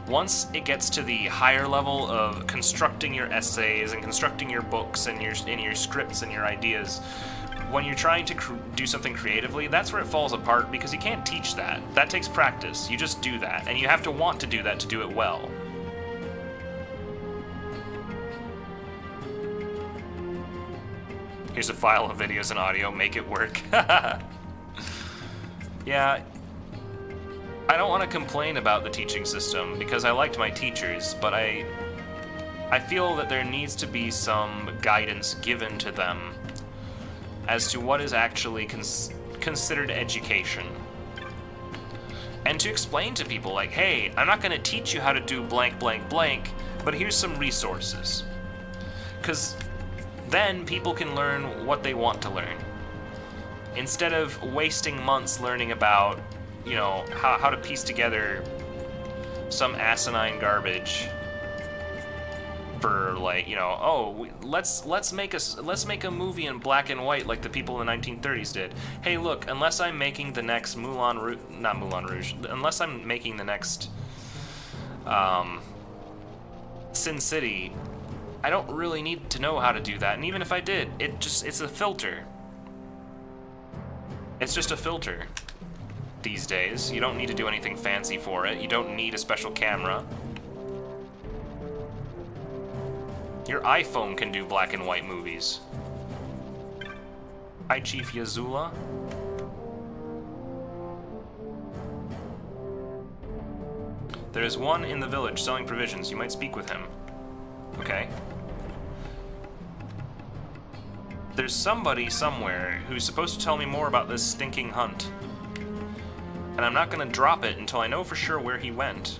Once it gets to the higher level of constructing your essays and constructing your books and your scripts and your ideas, when you're trying to do something creatively, that's where it falls apart, because you can't teach that. That takes practice. You just do that, and you have to want to do that to do it well. Here's a file of videos and audio, make it work. Yeah, I don't want to complain about the teaching system, because I liked my teachers, but I feel that there needs to be some guidance given to them as to what is actually considered education. And to explain to people, like, hey, I'm not going to teach you how to do blank, blank, blank, but here's some resources. Because then people can learn what they want to learn. Instead of wasting months learning about, you know, how to piece together some asinine garbage for, like, you know, oh, let's make a movie in black and white like the people in the 1930s did. Hey, look, unless I'm making the next unless I'm making the next Sin City, I don't really need to know how to do that. And even if I did, it's a filter. It's just a filter these days. You don't need to do anything fancy for it. You don't need a special camera. Your iPhone can do black and white movies. Hi, Chief Yazula. There is one in the village selling provisions. You might speak with him. Okay. There's somebody somewhere who's supposed to tell me more about this stinking hunt. And I'm not gonna drop it until I know for sure where he went.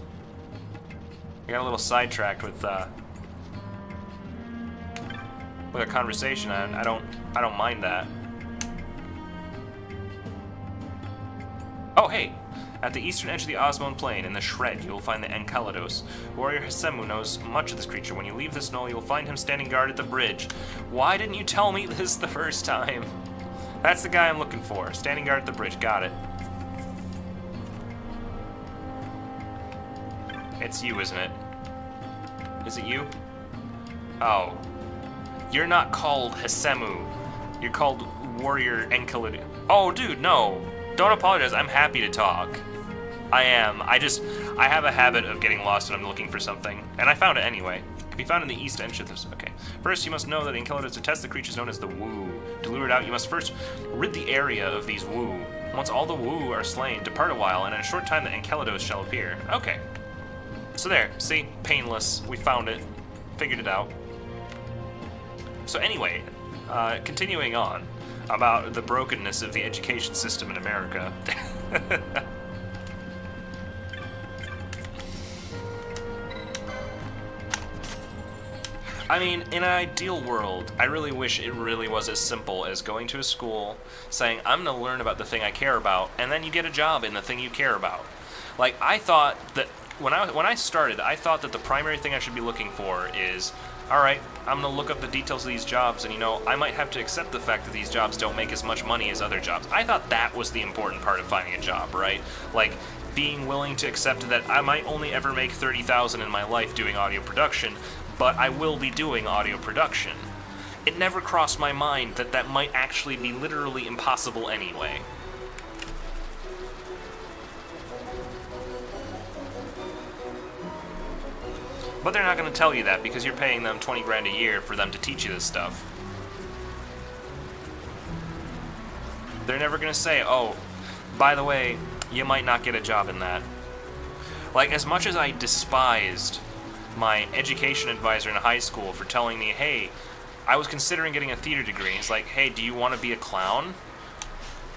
I got a little sidetracked with a conversation. I don't mind that. Oh, hey! At the eastern edge of the Osmond Plain, in the Shred, you will find the Enceladus. Warrior Hisemu knows much of this creature. When you leave this knoll, you will find him standing guard at the bridge. Why didn't you tell me this the first time? That's the guy I'm looking for. Standing guard at the bridge. Got it. It's you, isn't it? Is it you? Oh. You're not called Hisemu. You're called Warrior Enceladus. Oh, dude, no. Don't apologize. I'm happy to talk. I am. I have a habit of getting lost when I'm looking for something. And I found it anyway. It can be found in the east edge of this. Okay. First, you must know that Enceladus detests the creatures known as the Wu. To lure it out, you must first rid the area of these Wu. Once all the Wu are slain, depart a while, and in a short time the Enceladus shall appear. Okay. So there. See? Painless. We found it. Figured it out. So anyway, continuing on about the brokenness of the education system in America. I mean, in an ideal world, I really wish it really was as simple as going to a school, saying, I'm going to learn about the thing I care about, and then you get a job in the thing you care about. Like, I thought that, when I started, I thought that the primary thing I should be looking for is, alright, I'm going to look up the details of these jobs, and, you know, I might have to accept the fact that these jobs don't make as much money as other jobs. I thought that was the important part of finding a job, right? Like, being willing to accept that I might only ever make $30,000 in my life doing audio production, but I will be doing audio production. It never crossed my mind that that might actually be literally impossible anyway. But they're not going to tell you that because you're paying them 20 grand a year for them to teach you this stuff. They're never going to say, oh, by the way, you might not get a job in that. Like, as much as I despised my education advisor in high school for telling me, hey, I was considering getting a theater degree. He's like, hey, do you want to be a clown?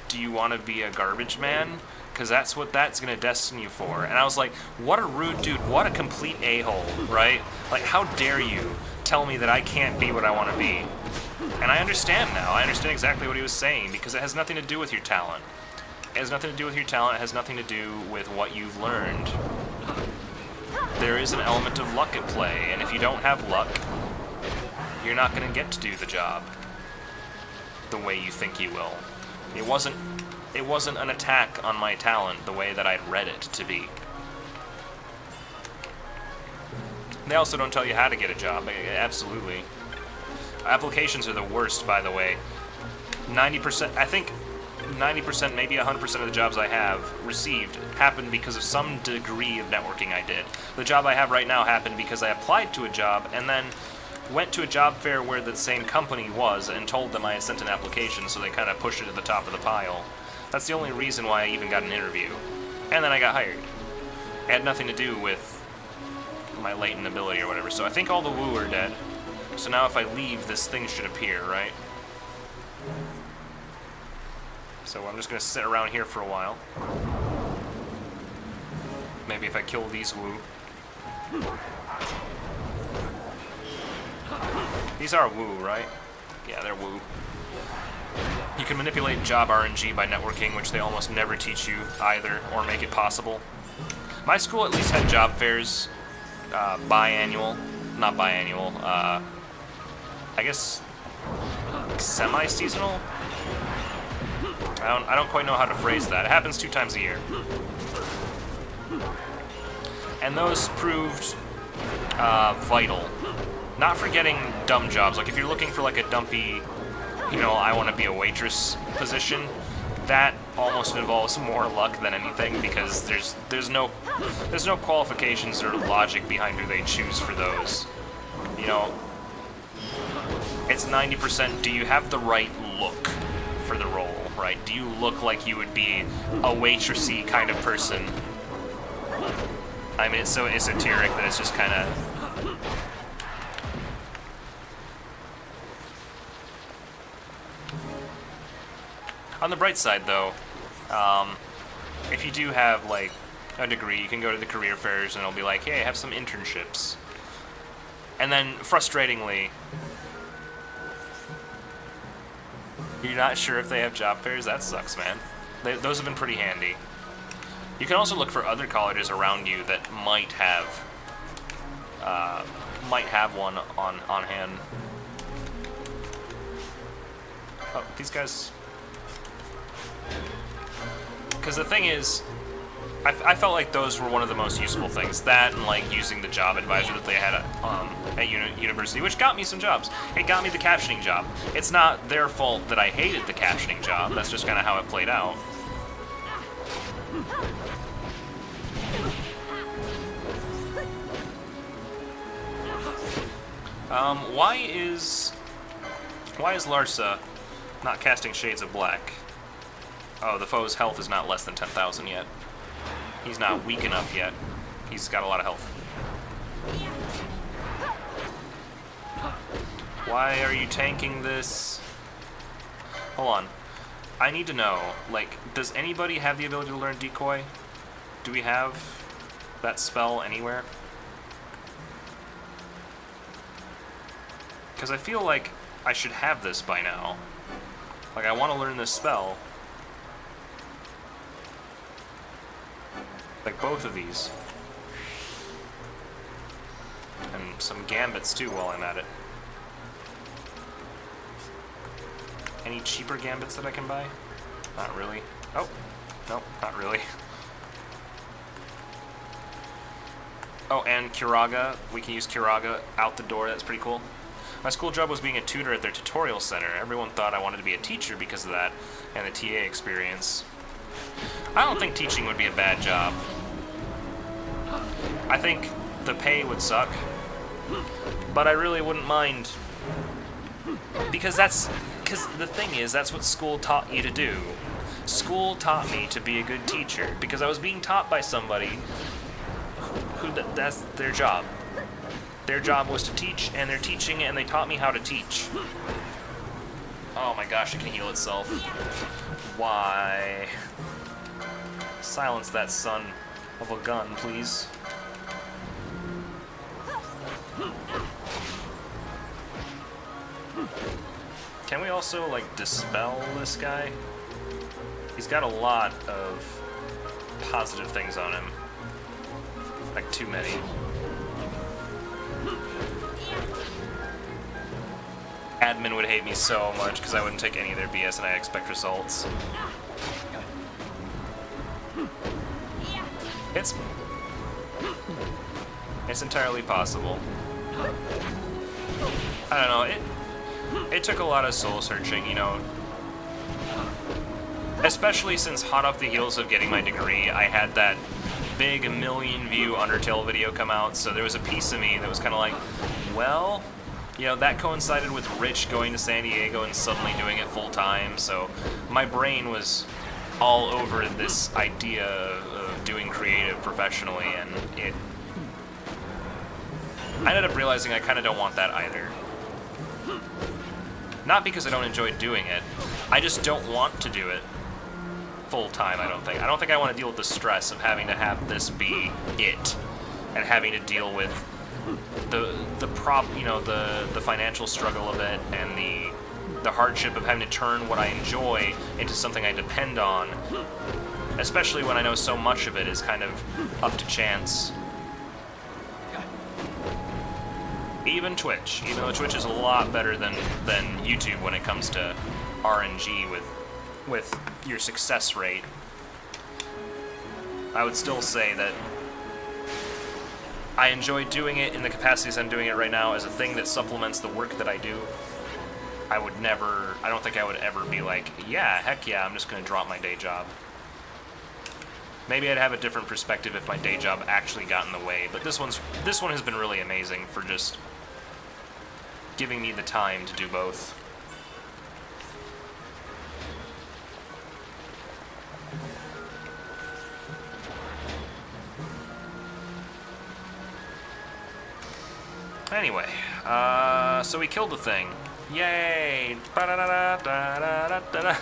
Do you want to be a garbage man? Because that's what that's going to destine you for. And I was like, what a rude dude, what a complete a-hole, right? Like, how dare you tell me that I can't be what I want to be? And I understand now. I understand exactly what he was saying, because it has nothing to do with your talent. It has nothing to do with your talent. It has nothing to do with what you've learned. There is an element of luck at play, and if you don't have luck, you're not going to get to do the job the way you think you will. It wasn't an attack on my talent the way that I'd read it to be. They also don't tell you how to get a job. Absolutely. Applications are the worst, by the way. 90%, I think 90%, maybe 100% of the jobs I have received happened because of some degree of networking I did. The job I have right now happened because I applied to a job and then went to a job fair where the same company was and told them I had sent an application, so they kind of pushed it to the top of the pile. That's the only reason why I even got an interview. And then I got hired. It had nothing to do with my latent ability or whatever. So I think all the woo are dead. So now if I leave, this thing should appear, right? So I'm just going to sit around here for a while. Maybe if I kill these woo. These are woo, right? Yeah, they're woo. You can manipulate job RNG by networking, which they almost never teach you either, or make it possible. My school at least had job fairs, biannual, not biannual, I guess semi-seasonal? I don't quite know how to phrase that. It happens 2 times a year. And those proved vital. Not for getting dumb jobs. Like if you're looking for like a dumpy, you know, I want to be a waitress position, that almost involves more luck than anything because there's no qualifications or logic behind who they choose for those. You know, it's 90%. Do you have the right look for the role? Right? Do you look like you would be a waitressy kind of person? I mean, it's so esoteric that it's just kind of. On the bright side, though, if you do have, like, a degree, you can go to the career fairs and it'll be like, hey, I have some internships. And then, frustratingly, you're not sure if they have job fairs? That sucks, man. Those have been pretty handy. You can also look for other colleges around you that might have one on hand. Oh, these guys. Because the thing is, I felt like those were one of the most useful things. That and like using the job advisor that they had at university, which got me some jobs. It got me the captioning job. It's not their fault that I hated the captioning job. That's just kind of how it played out. Why is Larsa not casting Shades of Black? Oh, the foe's health is not less than 10,000 yet. He's not weak enough yet. He's got a lot of health. Why are you tanking this? Hold on. I need to know, like, does anybody have the ability to learn Decoy? Do we have that spell anywhere? Because I feel like I should have this by now. Like, I want to learn this spell. Like both of these. And some gambits too while I'm at it. Any cheaper gambits that I can buy? Not really. Oh, no, not really. Oh, and Kiraga. We can use Kiraga out the door. That's pretty cool. My school job was being a tutor at their tutorial center. Everyone thought I wanted to be a teacher because of that and the TA experience. I don't think teaching would be a bad job. I think the pay would suck, but I really wouldn't mind. Because the thing is, that's what school taught you to do. School taught me to be a good teacher because I was being taught by somebody who that's their job. Their job was to teach, and they're teaching, and they taught me how to teach. Oh my gosh, it can heal itself. Why? Silence that son of a gun, please. Can we also, like, dispel this guy? He's got a lot of positive things on him. Like, too many. Admin would hate me so much because I wouldn't take any of their BS and I expect results. It's entirely possible. I don't know, it took a lot of soul searching, you know. Especially since hot off the heels of getting my degree, I had that big million-view Undertale video come out, so there was a piece of me that was kind of like, well, you know, that coincided with Rich going to San Diego and suddenly doing it full-time, so my brain was all over this idea of doing creative professionally, and I ended up realizing I kind of don't want that either. Not because I don't enjoy doing it, I just don't want to do it full-time, I don't think. I don't think I want to deal with the stress of having to have this be it, and having to deal with the financial struggle of it, and the hardship of having to turn what I enjoy into something I depend on, especially when I know so much of it is kind of up to chance. Even Twitch, even though Twitch is a lot better than YouTube when it comes to RNG with your success rate, I would still say that I enjoy doing it in the capacities I'm doing it right now as a thing that supplements the work that I do. I don't think I would ever be like, yeah, heck yeah, I'm just going to drop my day job. Maybe I'd have a different perspective if my day job actually got in the way, but this one has been really amazing for just giving me the time to do both. Anyway, so we killed the thing. Yay! Ba-da-da-da-da-da-da-da.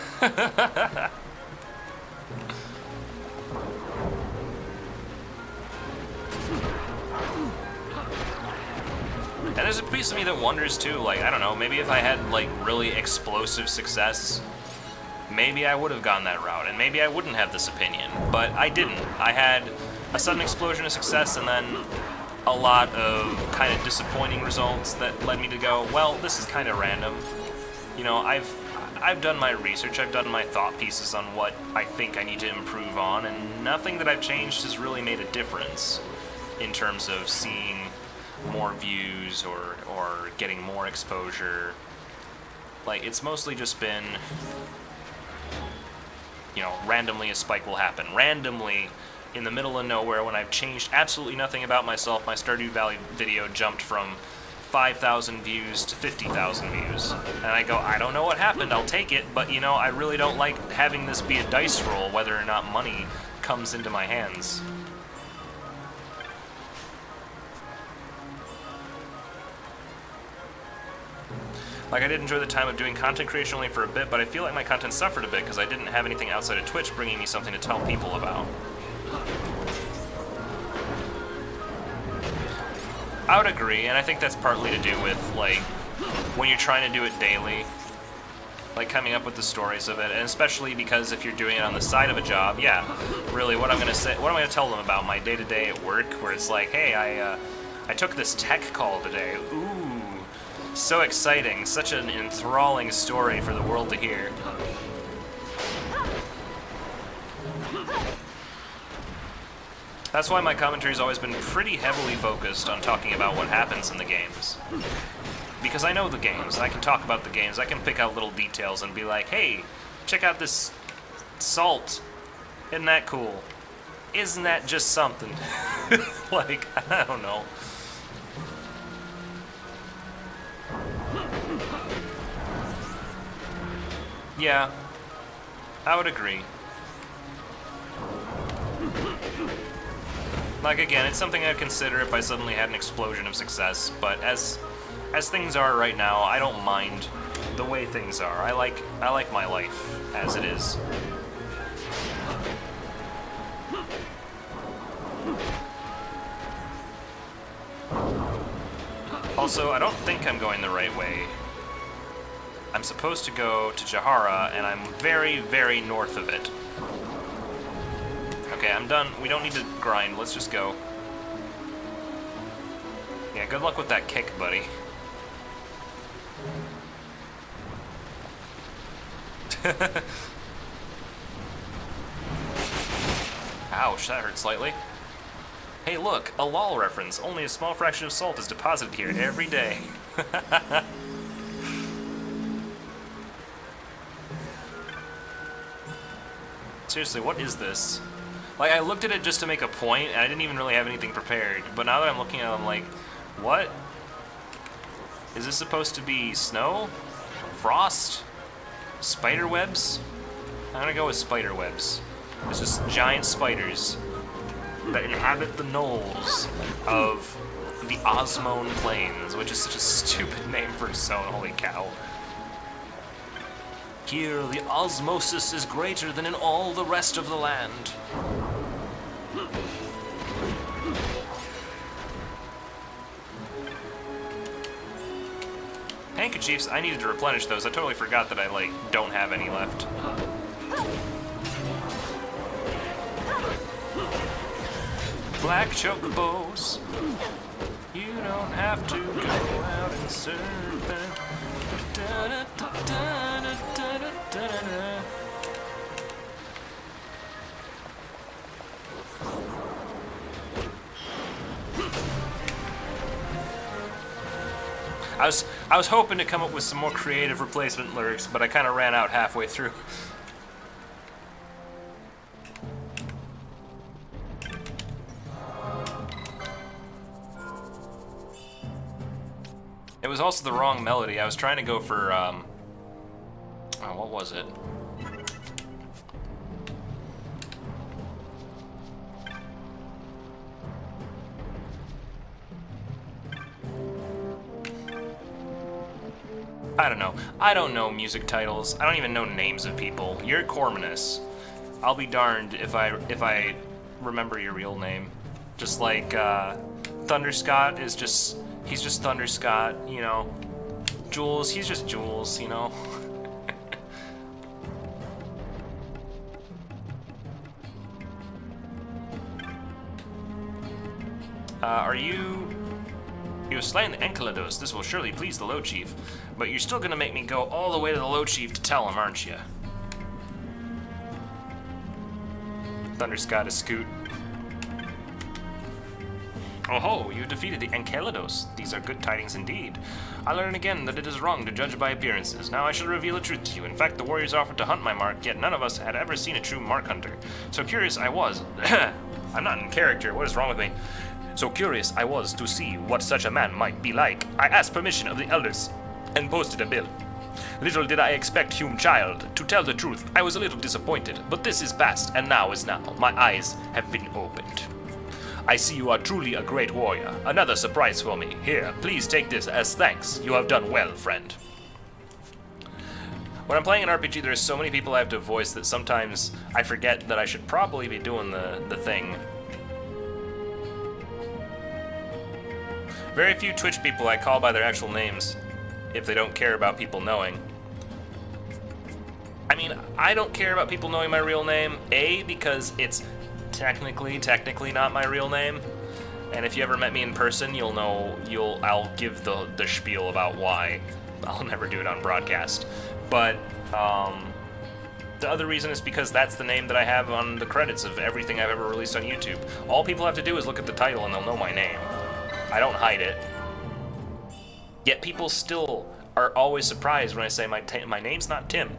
And there's a piece of me that wonders too, like, I don't know, maybe if I had, like, really explosive success, maybe I would have gone that route, and maybe I wouldn't have this opinion. But I didn't. I had a sudden explosion of success, and then a lot of kind of disappointing results that led me to go, well, this is kind of random. You know, I've done my research, I've done my thought pieces on what I think I need to improve on, and nothing that I've changed has really made a difference in terms of seeing more views or getting more exposure. Like, it's mostly just been, you know, randomly a spike will happen. Randomly, in the middle of nowhere, when I've changed absolutely nothing about myself, my Stardew Valley video jumped from 5,000 views to 50,000 views. And I go, I don't know what happened, I'll take it, but, you know, I really don't like having this be a dice roll whether or not money comes into my hands. Like, I did enjoy the time of doing content creation only for a bit, but I feel like my content suffered a bit because I didn't have anything outside of Twitch bringing me something to tell people about. I would agree, and I think that's partly to do with, like, when you're trying to do it daily, like, coming up with the stories of it, and especially because if you're doing it on the side of a job, yeah, really, what am I gonna tell them about my day-to-day at work, where it's like, hey, I took this tech call today, ooh, so exciting, such an enthralling story for the world to hear. That's why my commentary's always been pretty heavily focused on talking about what happens in the games. Because I know the games, and I can talk about the games, I can pick out little details and be like, hey, check out this salt. Isn't that cool? Isn't that just something? Like, I don't know. Yeah, I would agree. Like, again, it's something I'd consider if I suddenly had an explosion of success, but as things are right now, I don't mind the way things are. I like my life as it is. Also, I don't think I'm going the right way. I'm supposed to go to Jahara, and I'm very, very north of it. Okay, I'm done. We don't need to grind. Let's just go. Yeah, good luck with that kick, buddy. Ouch, that hurt slightly. Hey, look, a LOL reference. Only a small fraction of salt is deposited here every day. Seriously, what is this? Like, I looked at it just to make a point, and I didn't even really have anything prepared. But now that I'm looking at it, I'm like, what? Is this supposed to be snow? Frost? Spider webs? I'm gonna go with spider webs. It's just giant spiders that inhabit the knolls of the Osmone Plains, which is such a stupid name for a zone, holy cow. Here, the osmosis is greater than in all the rest of the land. Handkerchiefs, I needed to replenish those. I totally forgot that I, like, don't have any left. Black chocobos, you don't have to go out and serve them. I was hoping to come up with some more creative replacement lyrics, but I kind of ran out halfway through. It was also the wrong melody. I was trying to go for, oh, what was it? I don't know. I don't know music titles. I don't even know names of people. You're Cormanus. I'll be darned if I remember your real name. Just like Thunder Scott is just he's just Thunder Scott, you know. Jules, he's just Jules, you know. Are you... You have slain the Enceladus. This will surely please the Low Chief. But you're still gonna make me go all the way to the Low Chief to tell him, aren't you? Thunder Scott is Scoot. Oh ho, you defeated the Enceladus. These are good tidings indeed. I learn again that it is wrong to judge by appearances. Now I shall reveal the truth to you. In fact, the warriors offered to hunt my mark, yet none of us had ever seen a true mark hunter. So curious I was. I'm not in character. What is wrong with me? So curious I was to see what such a man might be like. I asked permission of the elders and posted a bill. Little did I expect, Hume child. To tell the truth, I was a little disappointed, but this is past, and now is now. My eyes have been opened. I see you are truly a great warrior. Another surprise for me. Here, please take this as thanks. You have done well, friend. When I'm playing an RPG, there are so many people I have to voice that sometimes I forget that I should probably be doing the thing. Very few Twitch people I call by their actual names, if they don't care about people knowing. I mean, I don't care about people knowing my real name, A, because it's technically not my real name, and if you ever met me in person, you'll know, I'll give the spiel about why. I'll never do it on broadcast. But, The other reason is because that's the name that I have on the credits of everything I've ever released on YouTube. All people have to do is look at the title and they'll know my name. I don't hide it. Yet people still are always surprised when I say my name's not Tim.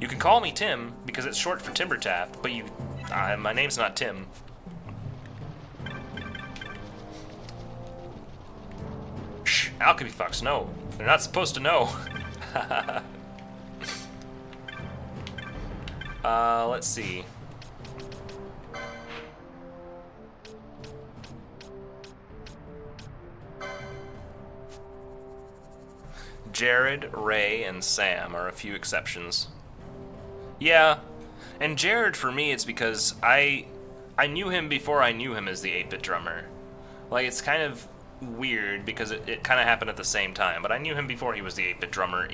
You can call me Tim because it's short for Timbertaft, but my name's not Tim. Shh, alchemy fucks, no. They're not supposed to know. Let's see. Jared, Ray, and Sam are a few exceptions. Yeah, and Jared for me, it's because I knew him before I knew him as the 8-bit drummer. Like, it's kind of weird because it kind of happened at the same time, but I knew him before he was the 8-bit drummer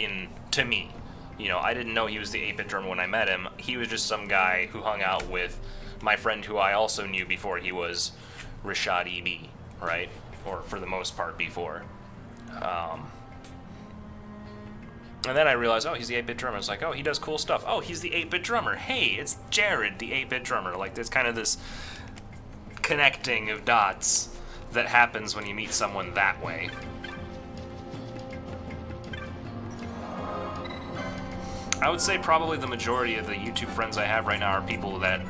to me. You know, I didn't know he was the 8-bit drummer when I met him. He was just some guy who hung out with my friend who I also knew before he was Rashad EB, right? Or for the most part before. And then I realized, oh, he's the 8-bit drummer. I was like, oh, he does cool stuff. Oh, he's the 8-bit drummer. Hey, it's Jared, the 8-bit drummer. Like, there's kind of this connecting of dots that happens when you meet someone that way. I would say probably the majority of the YouTube friends I have right now are people that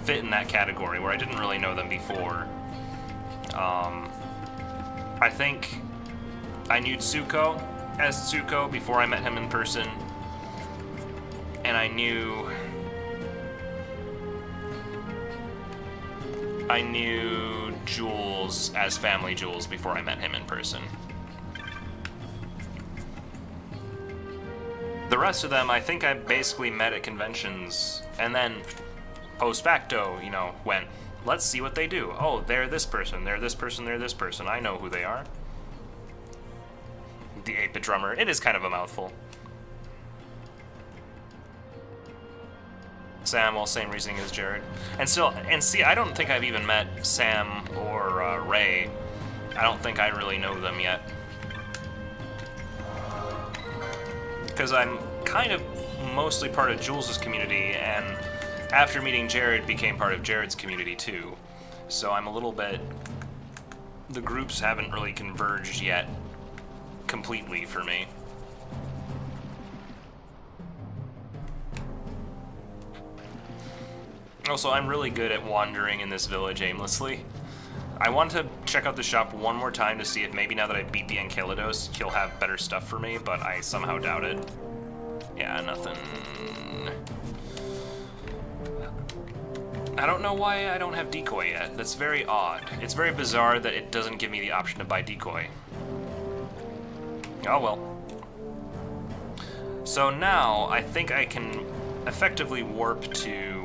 fit in that category, where I didn't really know them before. I think I knew Tsuko as Tsuko before I met him in person, and I knew Jules as Family Jules before I met him in person. The rest of them, I think I basically met at conventions, and then post facto, you know, went, let's see what they do. Oh, they're this person, they're this person, they're this person. I know who they are. The 8-bit drummer. It is kind of a mouthful. Sam, well, same reasoning as Jared. And see, I don't think I've even met Sam or Ray. I don't think I really know them yet. Because I'm kind of mostly part of Jules' community, and after meeting Jared, became part of Jared's community too. So I'm a little bit... The groups haven't really converged yet completely for me. Also, I'm really good at wandering in this village aimlessly. I want to check out the shop one more time to see if maybe now that I beat the Enceladus, he'll have better stuff for me, but I somehow doubt it. Yeah, nothing. I don't know why I don't have decoy yet. That's very odd. It's very bizarre that it doesn't give me the option to buy decoy. Oh well. So now, I think I can effectively warp to,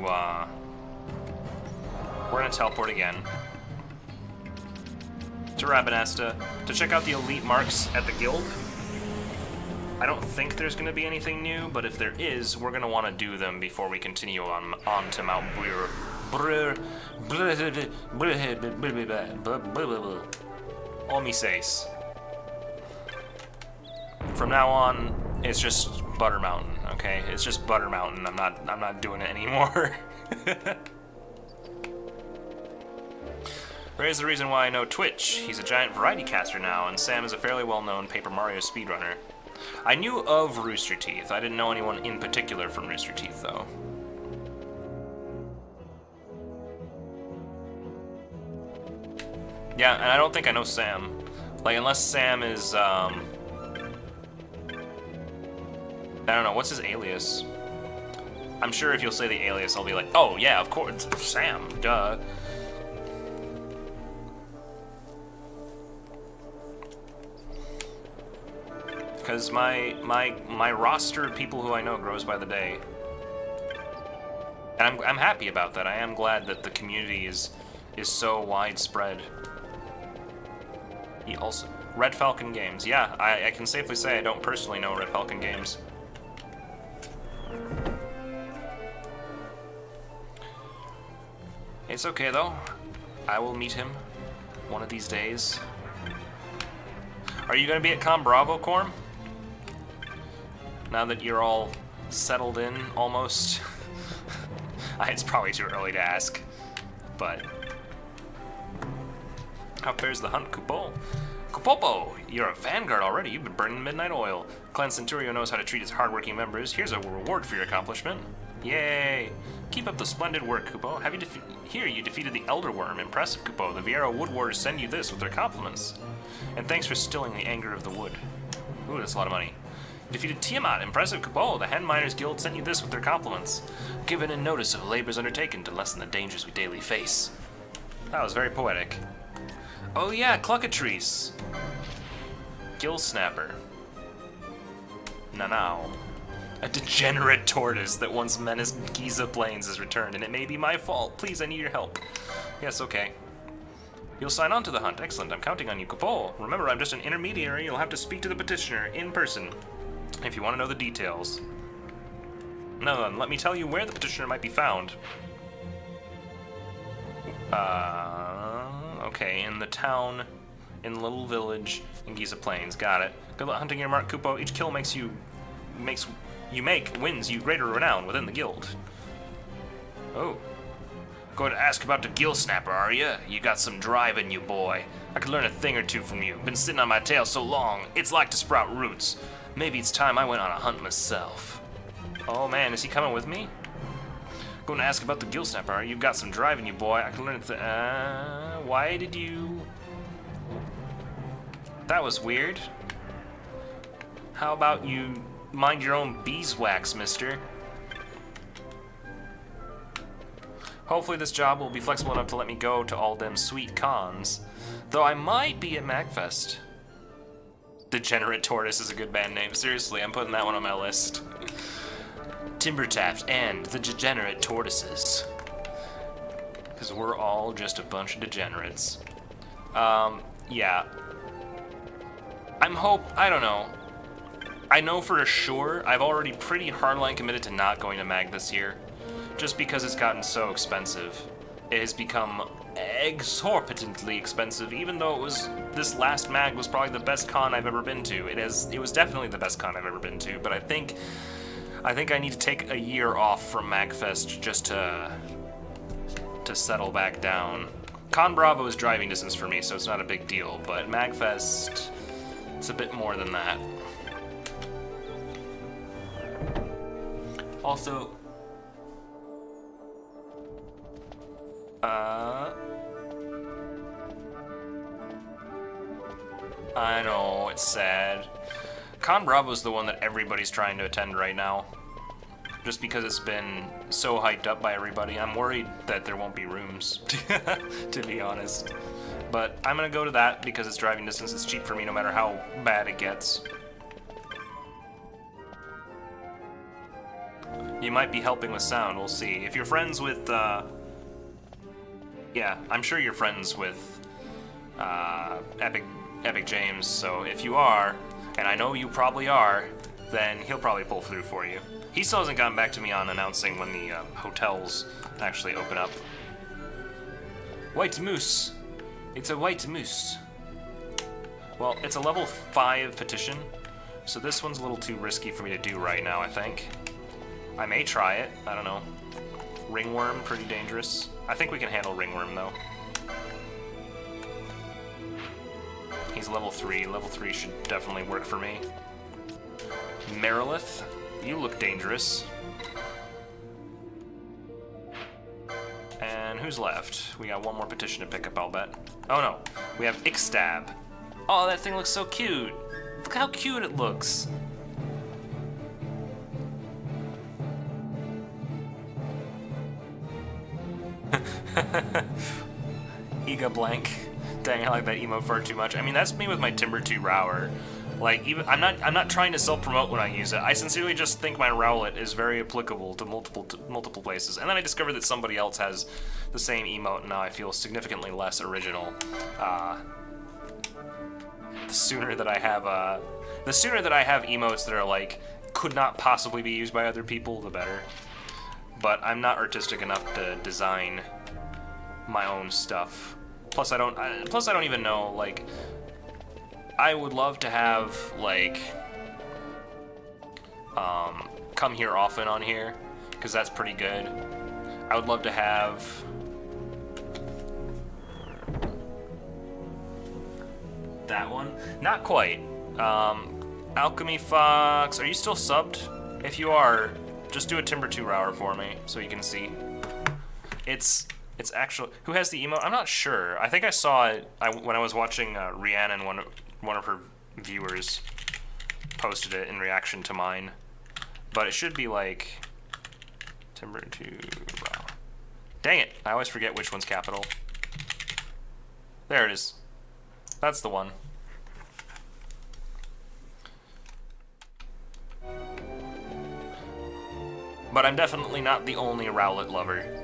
we're gonna teleport again to Rabanasta to check out the elite marks at the guild. I don't think there's gonna be anything new, but if there is, we're gonna want to do them before we continue on to Mount Omises. From now on, it's just Butter Mountain, okay? It's just Butter Mountain. I'm not doing it anymore. Ray's the reason why I know Twitch. He's a giant variety caster now, and Sam is a fairly well-known Paper Mario speedrunner. I knew of Rooster Teeth. I didn't know anyone in particular from Rooster Teeth, though. Yeah, and I don't think I know Sam. Like, unless Sam is, I don't know, what's his alias? I'm sure if you'll say the alias, I'll be like, oh yeah, of course, Sam, duh. Because my roster of people who I know grows by the day. And I'm happy about that. I am glad that the community is so widespread. He also... Red Falcon Games. Yeah, I can safely say I don't personally know Red Falcon Games. It's okay, though. I will meet him one of these days. Are you going to be at Com Bravo, Corm? Now that you're all settled in, almost. It's probably too early to ask, but... How fares the hunt, Kupo? Kupopo, you're a vanguard already. You've been burning midnight oil. Clan Centurio knows how to treat its hardworking members. Here's a reward for your accomplishment. Yay! Keep up the splendid work, Kupo. Here, you defeated the Elder Worm. Impressive, Kupo. The Viero Wood Warders send you this with their compliments. And thanks for stilling the anger of the wood. Ooh, that's a lot of money. Defeated Tiamat. Impressive, Kupo. The Hen Miners Guild sent you this with their compliments. Given in notice of labors undertaken to lessen the dangers we daily face. That was very poetic. Oh yeah, Cluckatrice. Gill Snapper. Now. A degenerate tortoise that once menaced Giza Plains has returned, and it may be my fault. Please, I need your help. Yes, okay. You'll sign on to the hunt. Excellent, I'm counting on you, Kupo. Remember, I'm just an intermediary. You'll have to speak to the petitioner in person if you want to know the details. Now then, let me tell you where the petitioner might be found. Okay, in the town, in the little village, in Giza Plains. Got it. Good luck hunting your mark, Kupo. Each kill wins you greater renown within the guild. Oh. Going to ask about the Gill Snapper, are you? You got some drive in you, boy. I could learn a thing or two from you. Been sitting on my tail so long, it's like to sprout roots. Maybe it's time I went on a hunt myself. Oh man, is he coming with me? Going to ask about the Gill Snapper. You've got some drive in you, boy. I can learn why did you... That was weird. How about you mind your own beeswax, mister? Hopefully this job will be flexible enough to let me go to all them sweet cons. Though I might be at MagFest. Degenerate Tortoise is a good band name. Seriously, I'm putting that one on my list. Timbertaft and the Degenerate Tortoises. Because we're all just a bunch of degenerates. Yeah. I don't know. I know for sure, I've already pretty hardline committed to not going to MAG this year. Just because it's gotten so expensive. It has become exorbitantly expensive, even though this last MAG was probably the best con I've ever been to. It was definitely the best con I've ever been to, but I think I need to take a year off from MagFest just to settle back down. Con Bravo is driving distance for me, so it's not a big deal, but MagFest, it's a bit more than that. Also, I know, it's sad. Con Bravo's the one that everybody's trying to attend right now. Just because it's been so hyped up by everybody. I'm worried that there won't be rooms, to be honest. But I'm gonna go to that because it's driving distance. It's cheap for me no matter how bad it gets. You might be helping with sound, we'll see. If you're friends with, yeah, I'm sure you're friends with Epic James, so if you are, and I know you probably are, then he'll probably pull through for you. He still hasn't gotten back to me on announcing when the hotels actually open up. White moose. It's a white moose. Well, it's a level 5 petition, so this one's a little too risky for me to do right now, I think. I may try it, I don't know. Ringworm, pretty dangerous. I think we can handle Ringworm, though. He's level 3. Level 3 should definitely work for me. Merilith, you look dangerous. And who's left? We got one more petition to pick up, I'll bet. Oh no, we have Ixstab. Oh, that thing looks so cute. Look how cute it looks. Ega blank. Dang, I like that emote far too much. I mean, that's me with my Timber 2 Rower. Like, even I'm not trying to self-promote when I use it. I sincerely just think my Rowlet is very applicable to multiple places. And then I discovered that somebody else has the same emote, and now I feel significantly less original. The sooner that I have emotes that are like could not possibly be used by other people, the better. But I'm not artistic enough to design my own stuff. Plus I don't even know, like, I would love to have, like, come here often on here, because that's pretty good. I would love to have... that one? Not quite. Alchemy Fox, are you still subbed? If you are, just do a Timber 2 rower for me, so you can see. It's actual. Who has the emote? I'm not sure. I think I saw it when I was watching Rhiannon. One of her viewers posted it in reaction to mine, but it should be like Timber 2. Wow. Dang it! I always forget which one's capital. There it is. That's the one. But I'm definitely not the only Rowlet lover.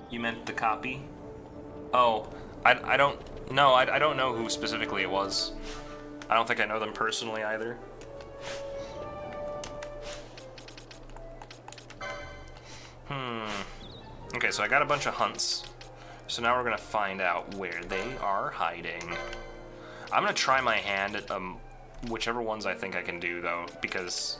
You meant the copy? Oh, I don't know. I don't know who specifically it was. I don't think I know them personally either. Okay, so I got a bunch of hunts. So now we're gonna find out where they are hiding. I'm gonna try my hand at whichever ones I think I can do though, because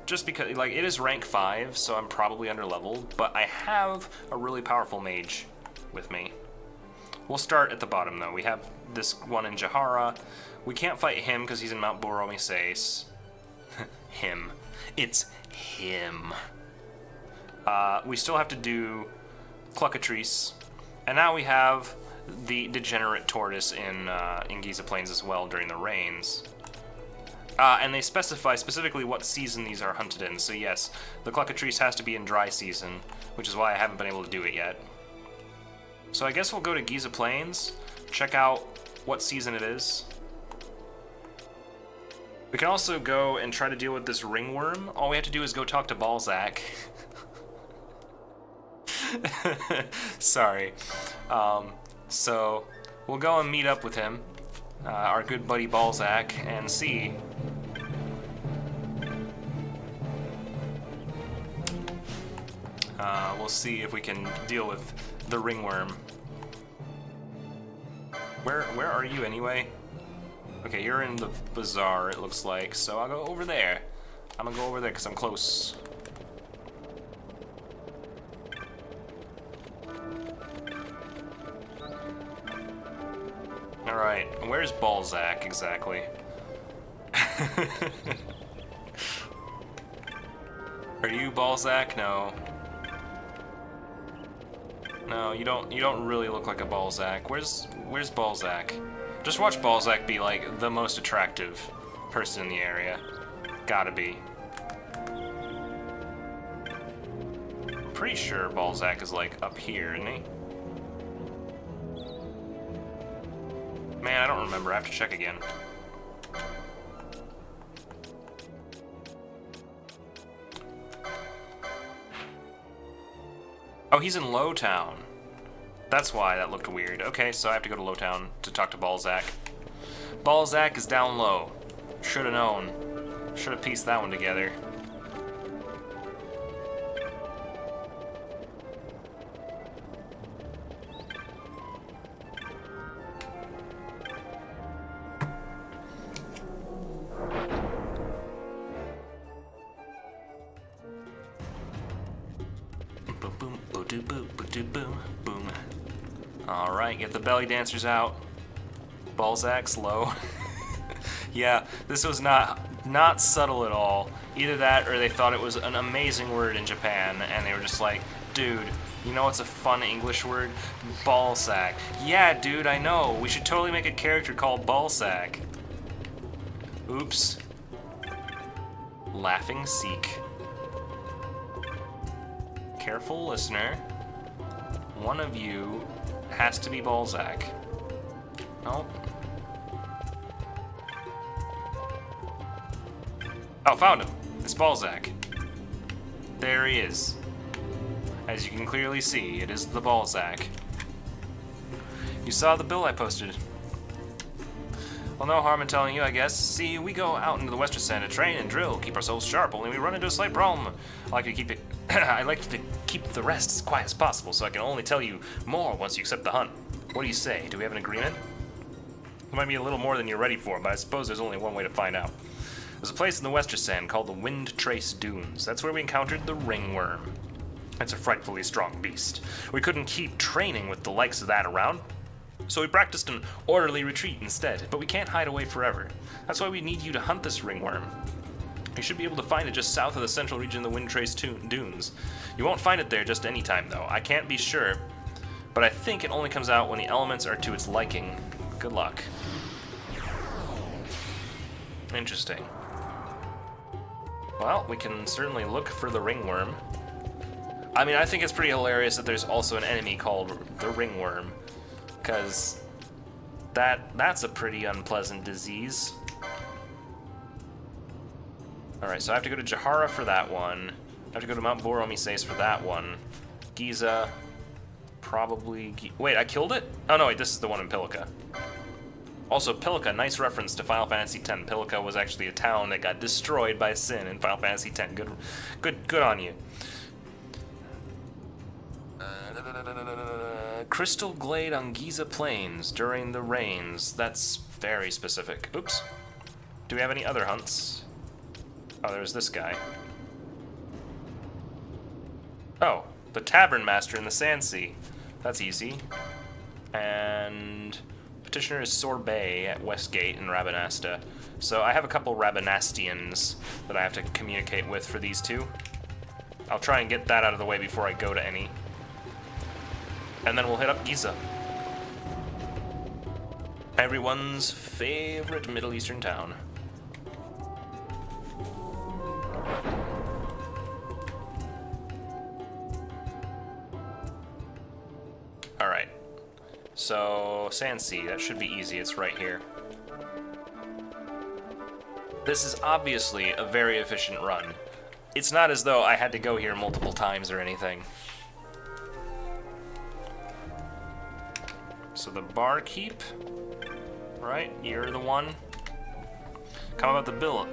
just because, like, it is rank 5, so I'm probably underleveled, but I have a really powerful mage with me. We'll start at the bottom, though. We have this one in Jahara. We can't fight him because he's in Mount Boromises. Him. It's him. We still have to do Cluckatrice. And now we have the Degenerate Tortoise in Giza Plains as well during the rains. And they specify specifically what season these are hunted in. So yes, the Cluckatrice has to be in dry season, which is why I haven't been able to do it yet. So I guess we'll go to Giza Plains, check out what season it is. We can also go and try to deal with this ringworm. All we have to do is go talk to Balzac. Sorry. So we'll go and meet up with him, our good buddy Balzac, and see. We'll see if we can deal with the ringworm. Where are you anyway? Okay, you're in the bazaar, it looks like, so I'll go over there. I'm gonna go over there because I'm close. Alright, where's Balzac exactly? Are you Balzac? No. No, you don't really look like a Balzac. Where's Balzac? Just watch Balzac be like the most attractive person in the area. Gotta be. Pretty sure Balzac is like up here, isn't he? Man, I don't remember. I have to check again. Oh, he's in Lowtown. That's why that looked weird. Okay, so I have to go to Lowtown to talk to Balzac. Balzac is down low. Should've known. Should've pieced that one together. Alright, get the belly dancers out. Balzac's low. Yeah, this was not subtle at all. Either that or they thought it was an amazing word in Japan and they were just like, dude, you know what's a fun English word? Ballsack. Yeah, dude, I know. We should totally make a character called Ballsack. Oops. Laughing Seek. Careful listener. One of you has to be Balzac. Nope. Oh, found him. It's Balzac. There he is. As you can clearly see, it is the Balzac. You saw the bill I posted. Well, no harm in telling you, I guess. See, we go out into the western sand to train and drill, keep ourselves sharp, only we run into a slight problem. I like to keep I like to keep the rest as quiet as possible, so I can only tell you more once you accept the hunt. What do you say? Do we have an agreement? It might be a little more than you're ready for, but I suppose there's only one way to find out. There's a place in the Westerstand called the Wind Trace Dunes. That's where we encountered the ringworm. It's a frightfully strong beast. We couldn't keep training with the likes of that around, so we practiced an orderly retreat instead, but we can't hide away forever. That's why we need you to hunt this ringworm. You should be able to find it just south of the central region of the Wind Trace Dunes. You won't find it there just any time, though. I can't be sure, but I think it only comes out when the elements are to its liking. Good luck. Interesting. Well, we can certainly look for the ringworm. I mean, I think it's pretty hilarious that there's also an enemy called the ringworm, because that's a pretty unpleasant disease. Alright, so I have to go to Jahara for that one. I have to go to Mount Boromises for that one. Giza, probably... Wait, I killed it? Oh no, wait, this is the one in Pilica. Also, Pilica, nice reference to Final Fantasy X. Pilica was actually a town that got destroyed by Sin in Final Fantasy X. Good on you. Crystal Glade on Giza Plains during the rains. That's very specific. Oops. Do we have any other hunts? Oh, there's this guy. Oh, the Tavern Master in the Sandsea. That's easy. And Petitioner is Sorbet at Westgate in Rabanasta. So I have a couple Rabanastians that I have to communicate with for these two. I'll try and get that out of the way before I go to any. And then we'll hit up Giza. Everyone's favorite Middle Eastern town. Alright. So, Sandsea, that should be easy. It's right here. This is obviously a very efficient run. It's not as though I had to go here multiple times or anything. So the barkeep, right? You're the one. Come about the bill.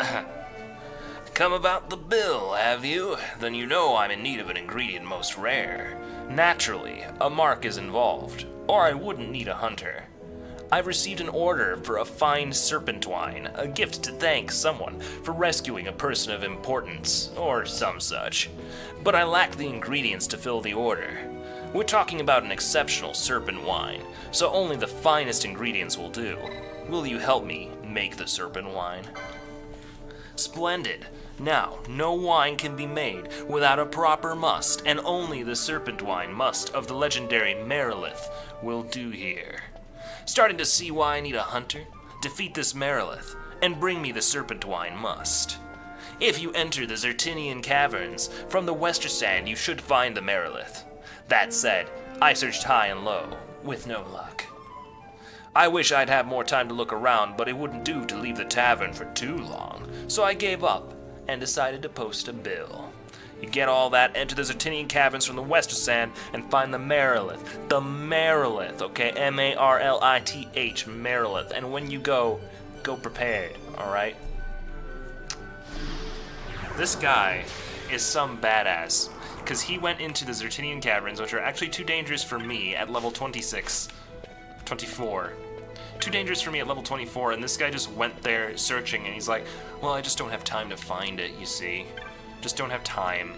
Come about the bill, have you? Then you know I'm in need of an ingredient most rare. Naturally, a mark is involved, or I wouldn't need a hunter. I've received an order for a fine serpent wine, a gift to thank someone for rescuing a person of importance, or some such. But I lack the ingredients to fill the order. We're talking about an exceptional serpent wine, so only the finest ingredients will do. Will you help me make the serpent wine? Splendid. Now, no wine can be made without a proper must, and only the serpent wine must of the legendary Merilith will do here. Starting to see why I need a hunter? Defeat this Merilith, and bring me the serpent wine must. If you enter the Zertinian caverns, from the Westerstand you should find the Merilith. That said, I searched high and low, with no luck. I wish I'd have more time to look around, but it wouldn't do to leave the tavern for too long, so I gave up and decided to post a bill. You get all that, enter the Zertinian caverns from the Westerstand, and find the Merilith. The Merilith, okay? M-A-R-L-I-T-H, Merilith. And when you go prepared, alright? This guy is some badass, because he went into the Zertinian caverns, which are actually too dangerous for me at level 24. Too dangerous for me at level 24, and this guy just went there searching, and he's like, well, I just don't have time to find it, you see. Just don't have time.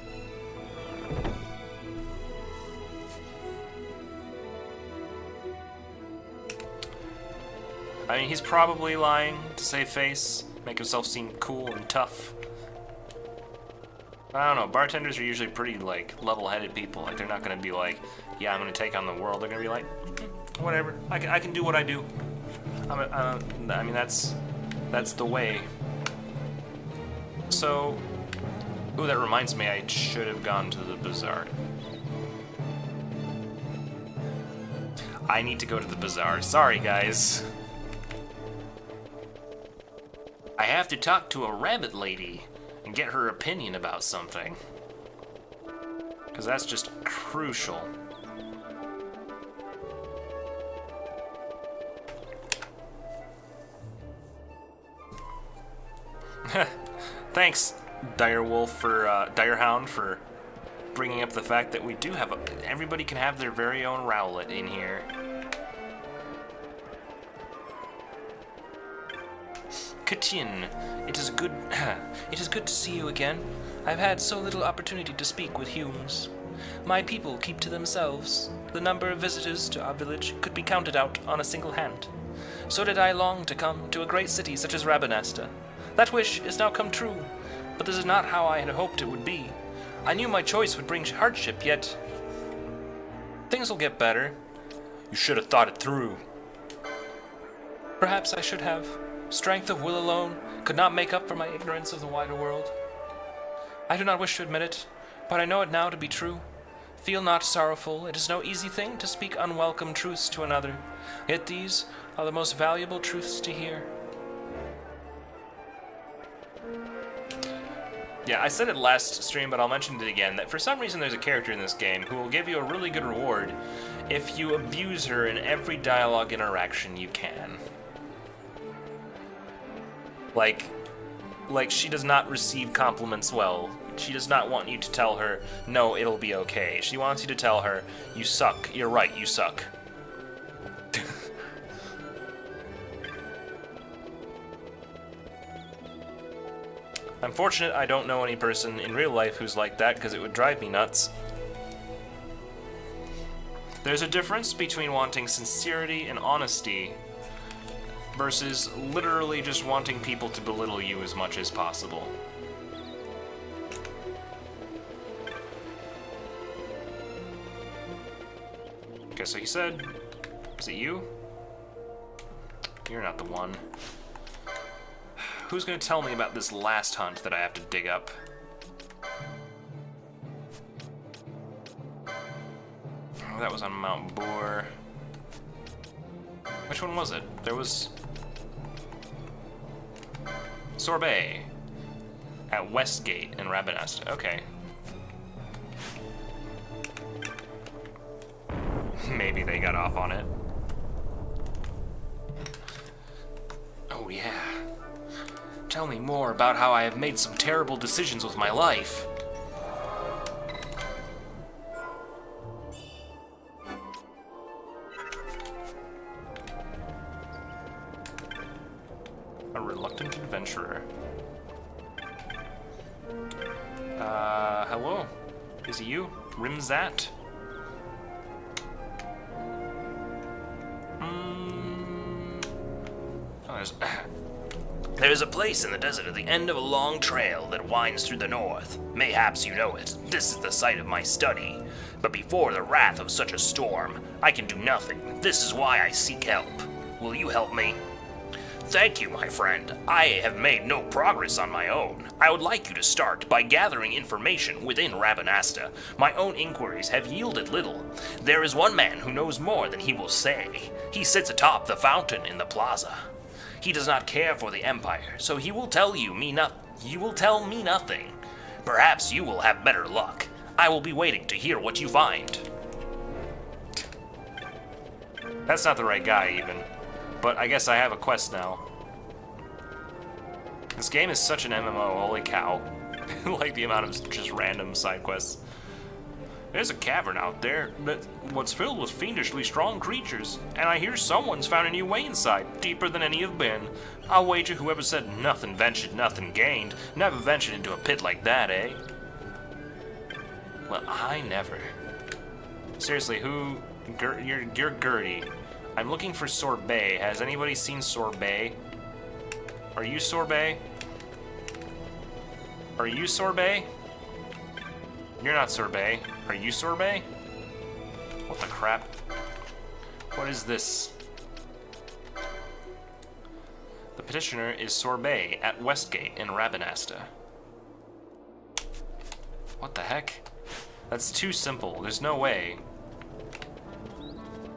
I mean, he's probably lying to save face, make himself seem cool and tough. I don't know, bartenders are usually pretty, like, level-headed people. Like, they're not gonna be like, yeah, I'm gonna take on the world. They're gonna be like, whatever, I can do what I do. I mean, that's the way. So, ooh, that reminds me, I should have gone to the bazaar. I need to go to the bazaar. Sorry, guys. I have to talk to a rabbit lady and get her opinion about something. Because that's just crucial. Thanks, Direwolf, for Direhound, for bringing up the fact that we do have everybody can have their very own Rowlet in here. Katin, it is good to see you again. I've had so little opportunity to speak with humans. My people keep to themselves. The number of visitors to our village could be counted out on a single hand. So did I long to come to a great city such as Rabanasta. That wish is now come true, but this is not how I had hoped it would be. I knew my choice would bring hardship, yet things will get better. You should have thought it through. Perhaps I should have. Strength of will alone could not make up for my ignorance of the wider world. I do not wish to admit it, but I know it now to be true. Feel not sorrowful. It is no easy thing to speak unwelcome truths to another. Yet these are the most valuable truths to hear. Yeah, I said it last stream, but I'll mention it again, that for some reason there's a character in this game who will give you a really good reward if you abuse her in every dialogue interaction you can. Like she does not receive compliments well. She does not want you to tell her, no, it'll be okay. She wants you to tell her, you suck. You're right, you suck. I'm fortunate I don't know any person in real life who's like that, because it would drive me nuts. There's a difference between wanting sincerity and honesty versus literally just wanting people to belittle you as much as possible. Okay, so he said, is it you? You're not the one. Who's gonna tell me about this last hunt that I have to dig up? Oh, that was on Mount Boar. Which one was it? There was Sorbet at Westgate in Rabanasta. Okay. Maybe they got off on it. Oh yeah. Tell me more about how I have made some terrible decisions with my life. A reluctant adventurer. Hello? Is it you? Rimzat? There's a place in the desert at the end of a long trail that winds through the north. Mayhaps you know it. This is the site of my study. But before the wrath of such a storm, I can do nothing. This is why I seek help. Will you help me? Thank you, my friend. I have made no progress on my own. I would like you to start by gathering information within Rabanasta. My own inquiries have yielded little. There is one man who knows more than he will say. He sits atop the fountain in the plaza. He does not care for the Empire, so he will tell me nothing. Perhaps you will have better luck. I will be waiting to hear what you find. That's not the right guy, even. But I guess I have a quest now. This game is such an MMO, holy cow. Like the amount of just random side quests. There's a cavern out there that's filled with fiendishly strong creatures, and I hear someone's found a new way inside, deeper than any have been. I'll wager whoever said nothing ventured, nothing gained, never ventured into a pit like that, eh? Well, I never. Seriously, who? You're Gertie. I'm looking for Sorbet. Has anybody seen Sorbet? Are you Sorbet? Are you Sorbet? You're not Sorbet. Are you Sorbet? What the crap? What is this? The petitioner is Sorbet at Westgate in Rabanasta. What the heck? That's too simple. There's no way.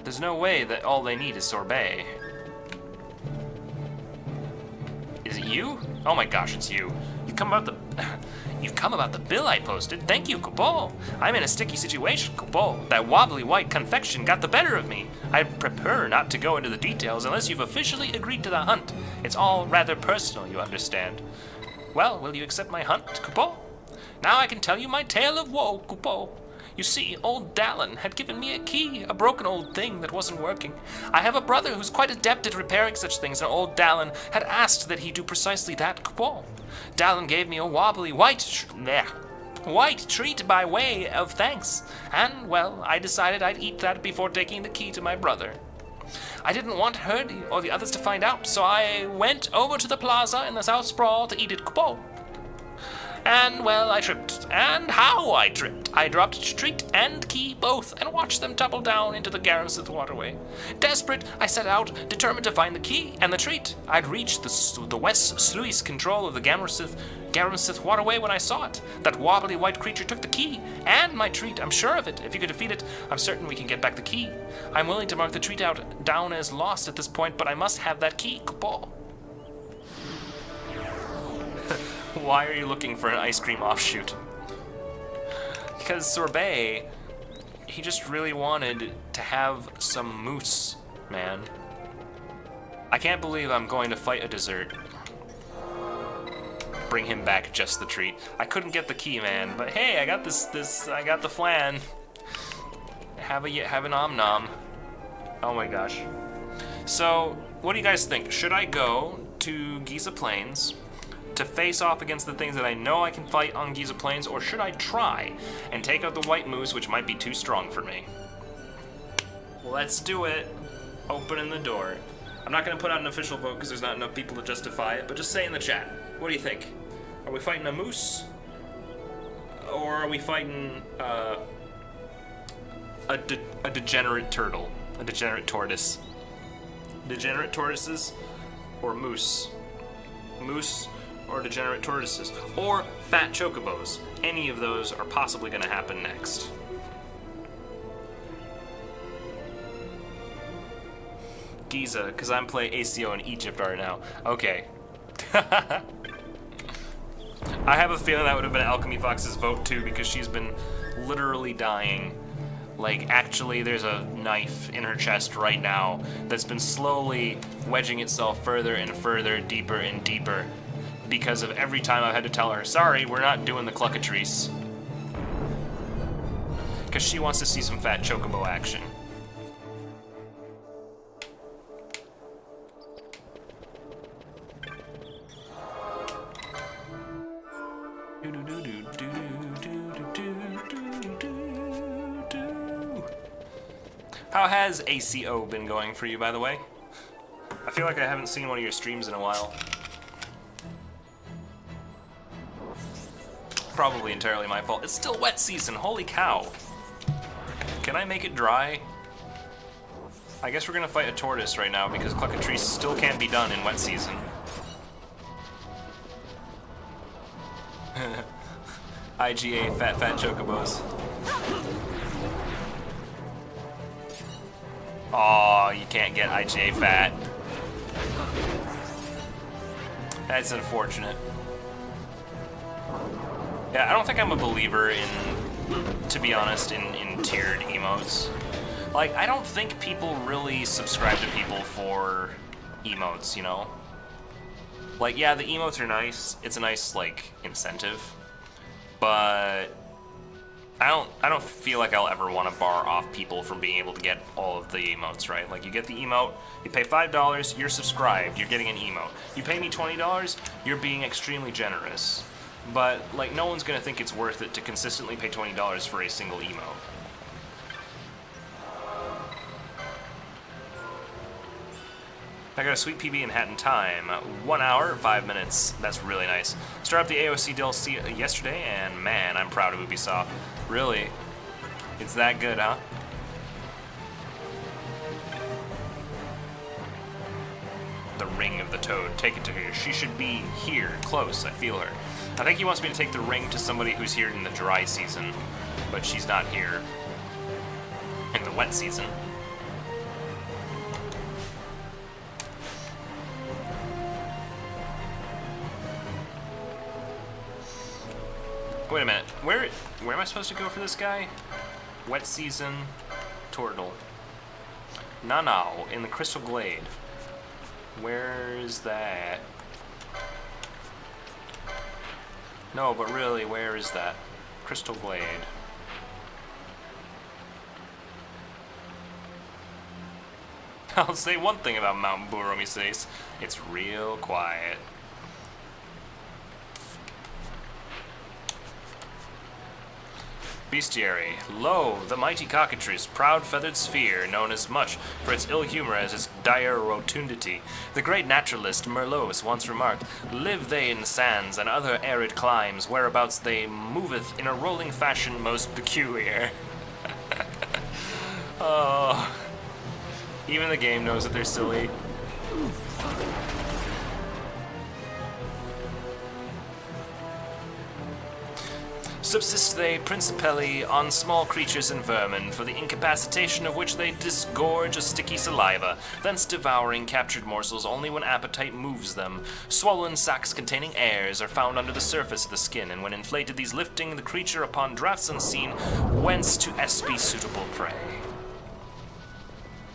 There's no way that all they need is Sorbet. Is it you? Oh my gosh, it's you. You've come about the bill I posted. Thank you, Coupeau. I'm in a sticky situation, Coupeau. That wobbly white confection got the better of me. I'd prefer not to go into the details unless you've officially agreed to the hunt. It's all rather personal, you understand. Well, will you accept my hunt, Coupeau? Now I can tell you my tale of woe, Coupeau. You see, old Dallin had given me a key, a broken old thing that wasn't working. I have a brother who's quite adept at repairing such things, and old Dallin had asked that he do precisely that, Cabal. Dallin gave me a wobbly white treat by way of thanks, and, well, I decided I'd eat that before taking the key to my brother. I didn't want Hurdy or the others to find out, so I went over to the plaza in the South Sprawl to eat it, Cabal. And, well, I tripped. And how I tripped. I dropped treat and key both and watched them tumble down into the Garemsith waterway. Desperate, I set out, determined to find the key and the treat. I'd reached the west sluice control of the Garemsith waterway when I saw it. That wobbly white creature took the key and my treat. I'm sure of it. If you could defeat it, I'm certain we can get back the key. I'm willing to mark the treat down as lost at this point, but I must have that key, Cabal. Why are you looking for an ice cream offshoot? Because Sorbet, he just really wanted to have some mousse, man. I can't believe I'm going to fight a dessert. Bring him back just the treat. I couldn't get the key, man, but hey, I got I got the flan. Have an om-nom. Oh my gosh. So, what do you guys think? Should I go to Giza Plains to face off against the things that I know I can fight on Giza Plains, or should I try and take out the white moose, which might be too strong for me? Let's do it. Opening the door. I'm not going to put out an official vote because there's not enough people to justify it, but just say in the chat, what do you think? Are we fighting a moose? Or are we fighting a degenerate turtle? A degenerate tortoise? Degenerate tortoises or moose? Moose or degenerate tortoises, or fat chocobos. Any of those are possibly going to happen next. Giza, because I'm playing ACO in Egypt right now. Okay. I have a feeling that would have been Alchemy Fox's vote too, because she's been literally dying. Like, actually, there's a knife in her chest right now that's been slowly wedging itself further and further, deeper and deeper, because of every time I've had to tell her, sorry, we're not doing the Cluckatrice. Because she wants to see some fat chocobo action. How has ACO been going for you, by the way? I feel like I haven't seen one of your streams in a while. Probably entirely my fault. It's still wet season, holy cow. Can I make it dry? I guess we're gonna fight a tortoise right now because Cluckatrice still can't be done in wet season. IGA fat chocobos. Aw, you can't get IGA fat. That's unfortunate. Yeah, I don't think I'm a believer in, to be honest, in tiered emotes. Like, I don't think people really subscribe to people for emotes, you know? Like, yeah, the emotes are nice. It's a nice, like, incentive. But I don't feel like I'll ever want to bar off people from being able to get all of the emotes, right? Like, you get the emote, you pay $5, you're subscribed, you're getting an emote. You pay me $20, you're being extremely generous. But, like, no one's gonna think it's worth it to consistently pay $20 for a single emote. I got a sweet PB in hat in time. 1 hour, 5 minutes. That's really nice. Started up the AOC DLC yesterday, and man, I'm proud of Ubisoft. Really? It's that good, huh? The ring of the toad. Take it to her. She should be here, close. I feel her. I think he wants me to take the ring to somebody who's here in the dry season, but she's not here in the wet season. Wait a minute. Where am I supposed to go for this guy? Wet season, turtle. Nanao in the Crystal Glade. Where's that? No, but really, where is that? Crystal Glade. I'll say one thing about Mount Buromises. It's real quiet. Bestiary. Lo, the mighty cockatrice, proud feathered sphere, known as much for its ill humor as its dire rotundity. The great naturalist Merlot once remarked, live they in sands and other arid climes, whereabouts they moveth in a rolling fashion most peculiar. Oh. Even the game knows that they're silly. Subsist they principally on small creatures and vermin, for the incapacitation of which they disgorge a sticky saliva, thence devouring captured morsels only when appetite moves them. Swollen sacs containing airs are found under the surface of the skin, and when inflated these lifting the creature upon draughts unseen, whence to espy suitable prey.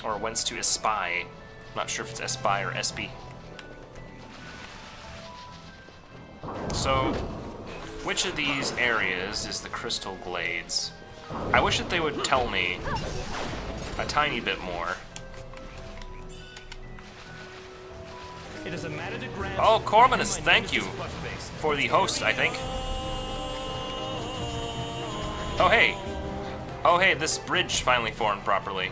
Or whence to espy. Not sure if it's espy or espy. So, which of these areas is the Crystal Glades? I wish that they would tell me a tiny bit more. It is a matter to grant. Oh, Corvinus, thank you for the host, I think. Oh, hey. Oh, hey, this bridge finally formed properly.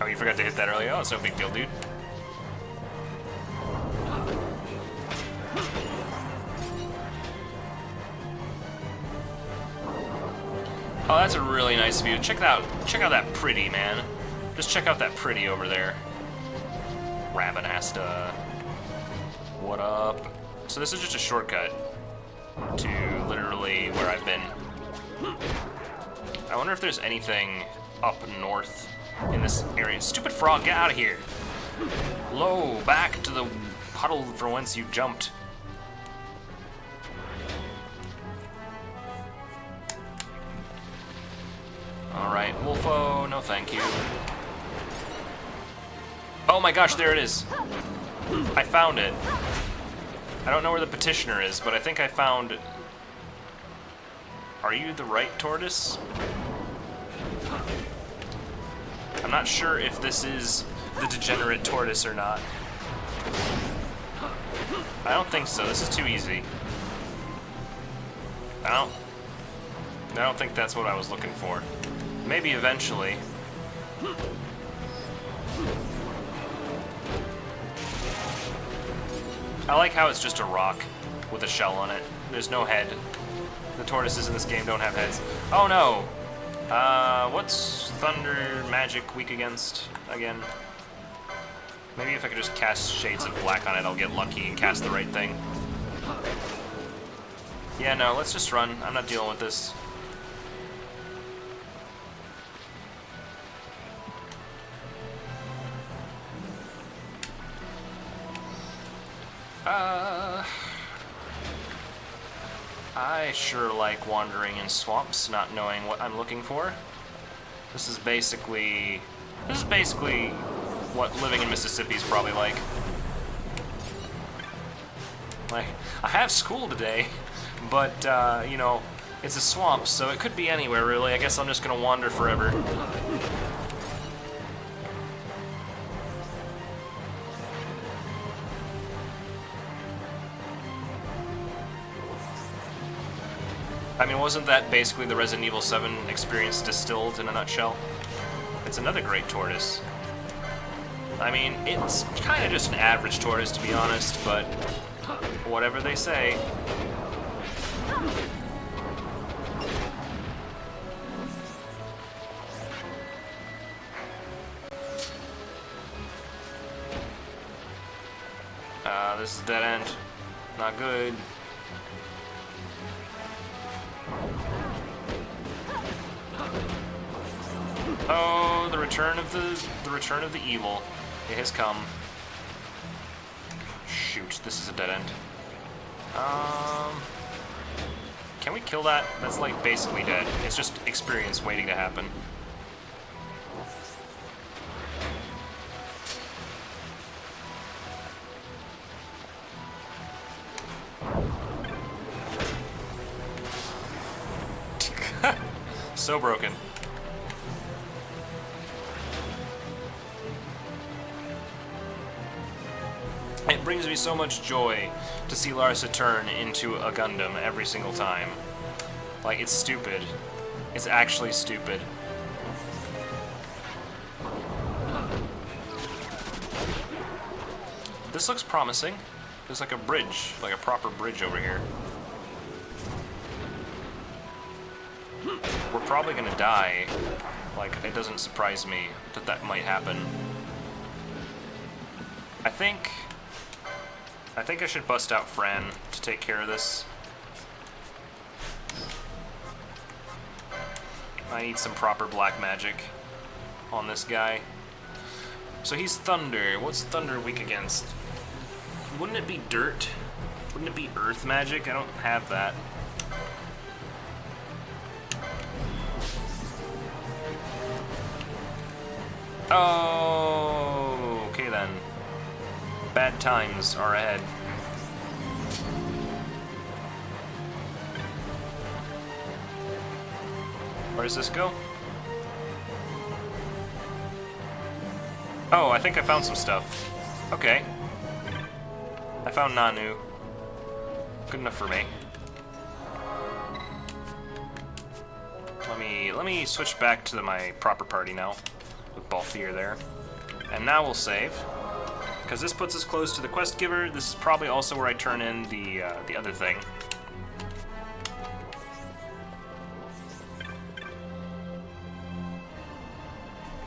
Oh, you forgot to hit that earlier? Oh, it's no big deal, dude. Oh, that's a really nice view. Check out that pretty, man. Just check out that pretty over there. Ravenasta. What up? So this is just a shortcut to literally where I've been. I wonder if there's anything up north in this area. Stupid frog, get out of here. Lo, back to the puddle from whence you jumped. Alright, Wolfo, no thank you. Oh my gosh, there it is. I found it. I don't know where the petitioner is, but I think I found... Are you the right tortoise? I'm not sure if this is the degenerate tortoise or not. I don't think so. This is too easy. I don't think that's what I was looking for. Maybe eventually. I like how it's just a rock with a shell on it. There's no head. The tortoises in this game don't have heads. Oh no! What's Thunder Magic weak against again? Maybe if I could just cast Shades of Black on it, I'll get lucky and cast the right thing. Yeah, no, let's just run. I'm not dealing with this. I sure like wandering in swamps, not knowing what I'm looking for. This is basically what living in Mississippi is probably like. Like, I have school today, but, you know, it's a swamp, so it could be anywhere, really. I guess I'm just gonna wander forever. I mean, wasn't that basically the Resident Evil 7 experience distilled in a nutshell? It's another great tortoise. I mean, it's kind of just an average tortoise, to be honest, but whatever they say. This is dead end. Not good. Oh, the return of the evil. It has come. Shoot, this is a dead end. Can we kill that? That's like basically dead. It's just experience waiting to happen. It brings me so much joy to see Larsa turn into a Gundam every single time. Like, it's stupid. It's actually stupid. This looks promising. There's like a bridge, like a proper bridge over here. We're probably gonna die. Like, it doesn't surprise me that that might happen. I think I should bust out Fran to take care of this. I need some proper black magic on this guy. So he's thunder. What's thunder weak against? Wouldn't it be dirt? Wouldn't it be earth magic? I don't have that. Oh, okay then. Bad times are ahead. Where does this go? Oh, I think I found some stuff. Okay. I found Nanu. Good enough for me. Let me switch back to my proper party now, with Balthier there. And now we'll save, because this puts us close to the quest giver. This is probably also where I turn in the other thing.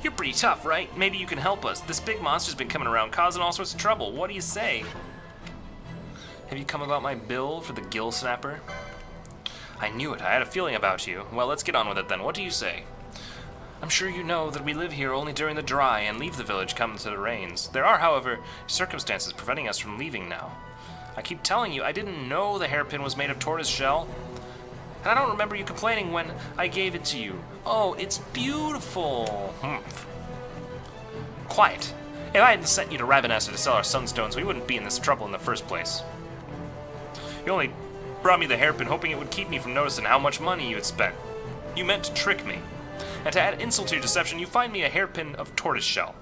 You're pretty tough, right? Maybe you can help us. This big monster's been coming around causing all sorts of trouble. What do you say? Have you come about my bill for the gill snapper? I knew it. I had a feeling about you. Well, let's get on with it then. What do you say? I'm sure you know that we live here only during the dry and leave the village come to the rains. There are, however, circumstances preventing us from leaving now. I keep telling you, I didn't know the hairpin was made of tortoise shell. And I don't remember you complaining when I gave it to you. Oh, it's beautiful. Quiet. If I hadn't sent you to Ravenassa to sell our sunstones, we wouldn't be in this trouble in the first place. You only brought me the hairpin hoping it would keep me from noticing how much money you had spent. You meant to trick me. And to add insult to your deception, you find me a hairpin of tortoiseshell.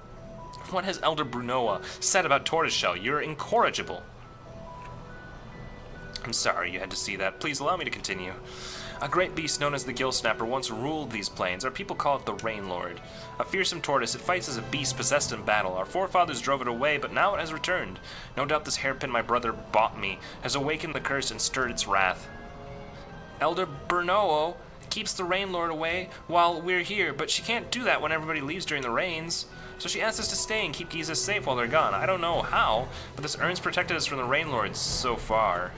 What has Elder Brunoa said about tortoiseshell? You're incorrigible. I'm sorry you had to see that. Please allow me to continue. A great beast known as the Gill Snapper once ruled these plains. Our people call it the Rain Lord. A fearsome tortoise, it fights as a beast possessed in battle. Our forefathers drove it away, but now it has returned. No doubt this hairpin my brother bought me has awakened the curse and stirred its wrath. Elder Bernoo keeps the Rain Lord away while we're here, but she can't do that when everybody leaves during the rains. So she asked us to stay and keep Giza safe while they're gone. I don't know how, but this urn's protected us from the Rain Lords so far.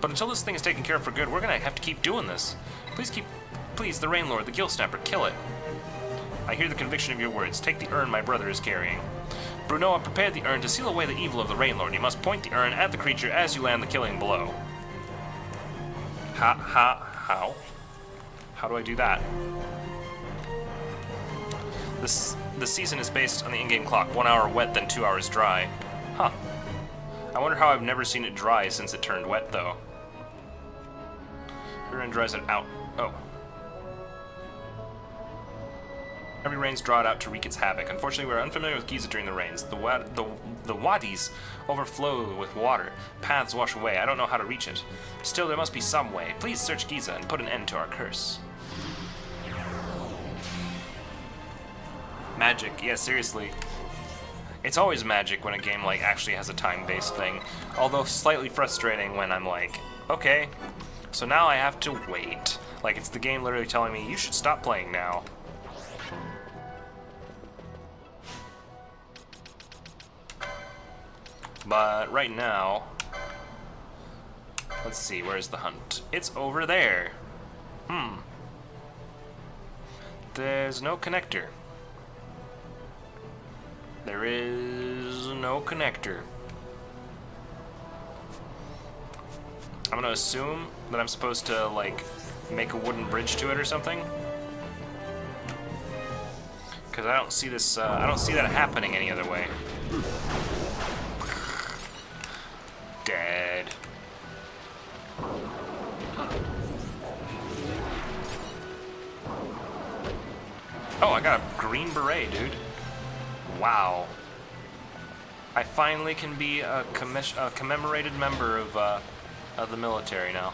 But until this thing is taken care of for good, we're gonna have to keep doing this. Please, the Rain Lord, the Gill Snapper, kill it. I hear the conviction of your words. Take the urn my brother is carrying. Bruno, prepared the urn to seal away the evil of the Rain Lord. You must point the urn at the creature as you land the killing blow. How? How do I do that? The season is based on the in-game clock. 1 hour wet, then 2 hours dry. Huh. I wonder how I've never seen it dry since it turned wet, though. Urn dries it out. Oh. Every rains draw it out to wreak its havoc. Unfortunately, we're unfamiliar with Giza during the rains. The wadis overflow with water. Paths wash away. I don't know how to reach it. Still, there must be some way. Please search Giza and put an end to our curse. Magic. Yeah, seriously. It's always magic when a game like actually has a time-based thing. Although slightly frustrating when I'm like, okay, so now I have to wait. Like it's the game literally telling me, you should stop playing now. But right now, let's see, where's the hunt? It's over there. There's no connector. There is no connector. I'm gonna assume that I'm supposed to, like, make a wooden bridge to it or something. Because I don't see this, I don't see that happening any other way. Dead. Oh, I got a green beret, dude. Wow. I finally can be a commemorated member of the military now.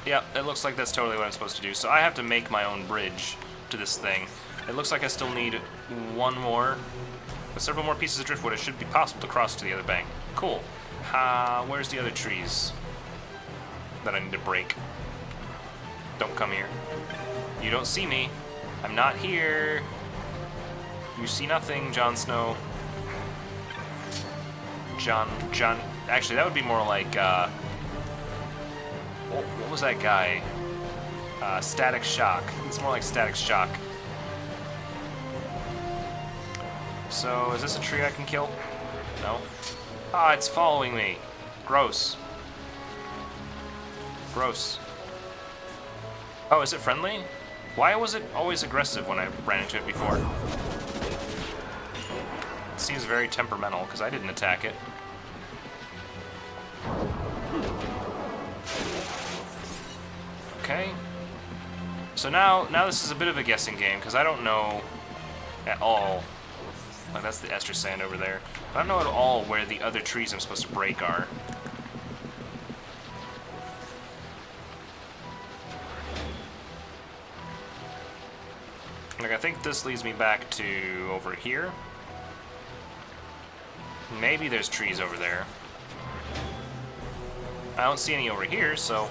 Yep, it looks like that's totally what I'm supposed to do. So I have to make my own bridge to this thing. It looks like I still need one more. With several more pieces of driftwood, it should be possible to cross to the other bank. Cool. Where's the other trees that I need to break? Don't come here. You don't see me. I'm not here. You see nothing, Jon Snow. John. Actually, that would be more like, what was that guy? Static Shock. It's more like Static Shock. So, is this a tree I can kill? No. Ah, it's following me. Gross. Gross. Oh, is it friendly? Why was it always aggressive when I ran into it before? It seems very temperamental, because I didn't attack it. Okay. So now this is a bit of a guessing game, because I don't know at all. Like, that's the Ester Sand over there. I don't know at all where the other trees I'm supposed to break are. Like, I think this leads me back to over here. Maybe there's trees over there. I don't see any over here, so...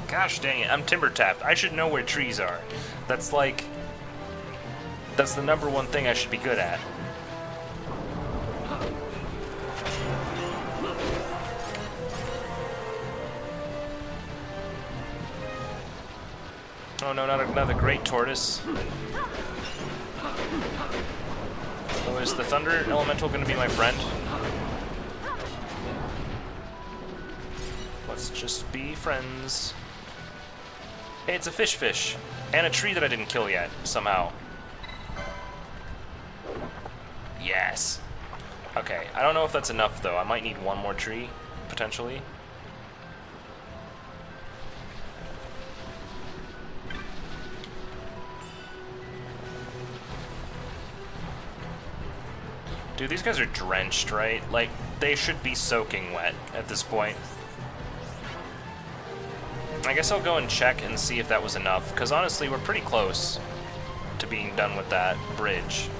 Gosh dang it, I'm Timbertaft. I should know where trees are. That's like... That's the #1 thing I should be good at. Oh no, not another great tortoise. Oh, is the thunder elemental going to be my friend? Let's just be friends. Hey, it's a fish. And a tree that I didn't kill yet, somehow. Yes. Okay, I don't know if that's enough, though. I might need one more tree, potentially. Dude, these guys are drenched, right? Like, they should be soaking wet at this point. I guess I'll go and check and see if that was enough, because honestly, we're pretty close to being done with that bridge.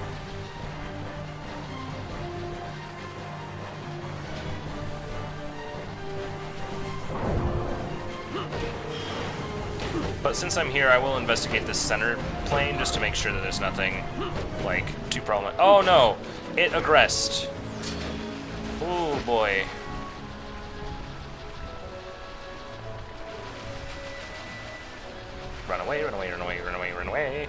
But since I'm here, I will investigate this center plane just to make sure that there's nothing, like, too problematic. Oh no! It aggressed. Oh boy. Run away, run away, run away, run away, run away.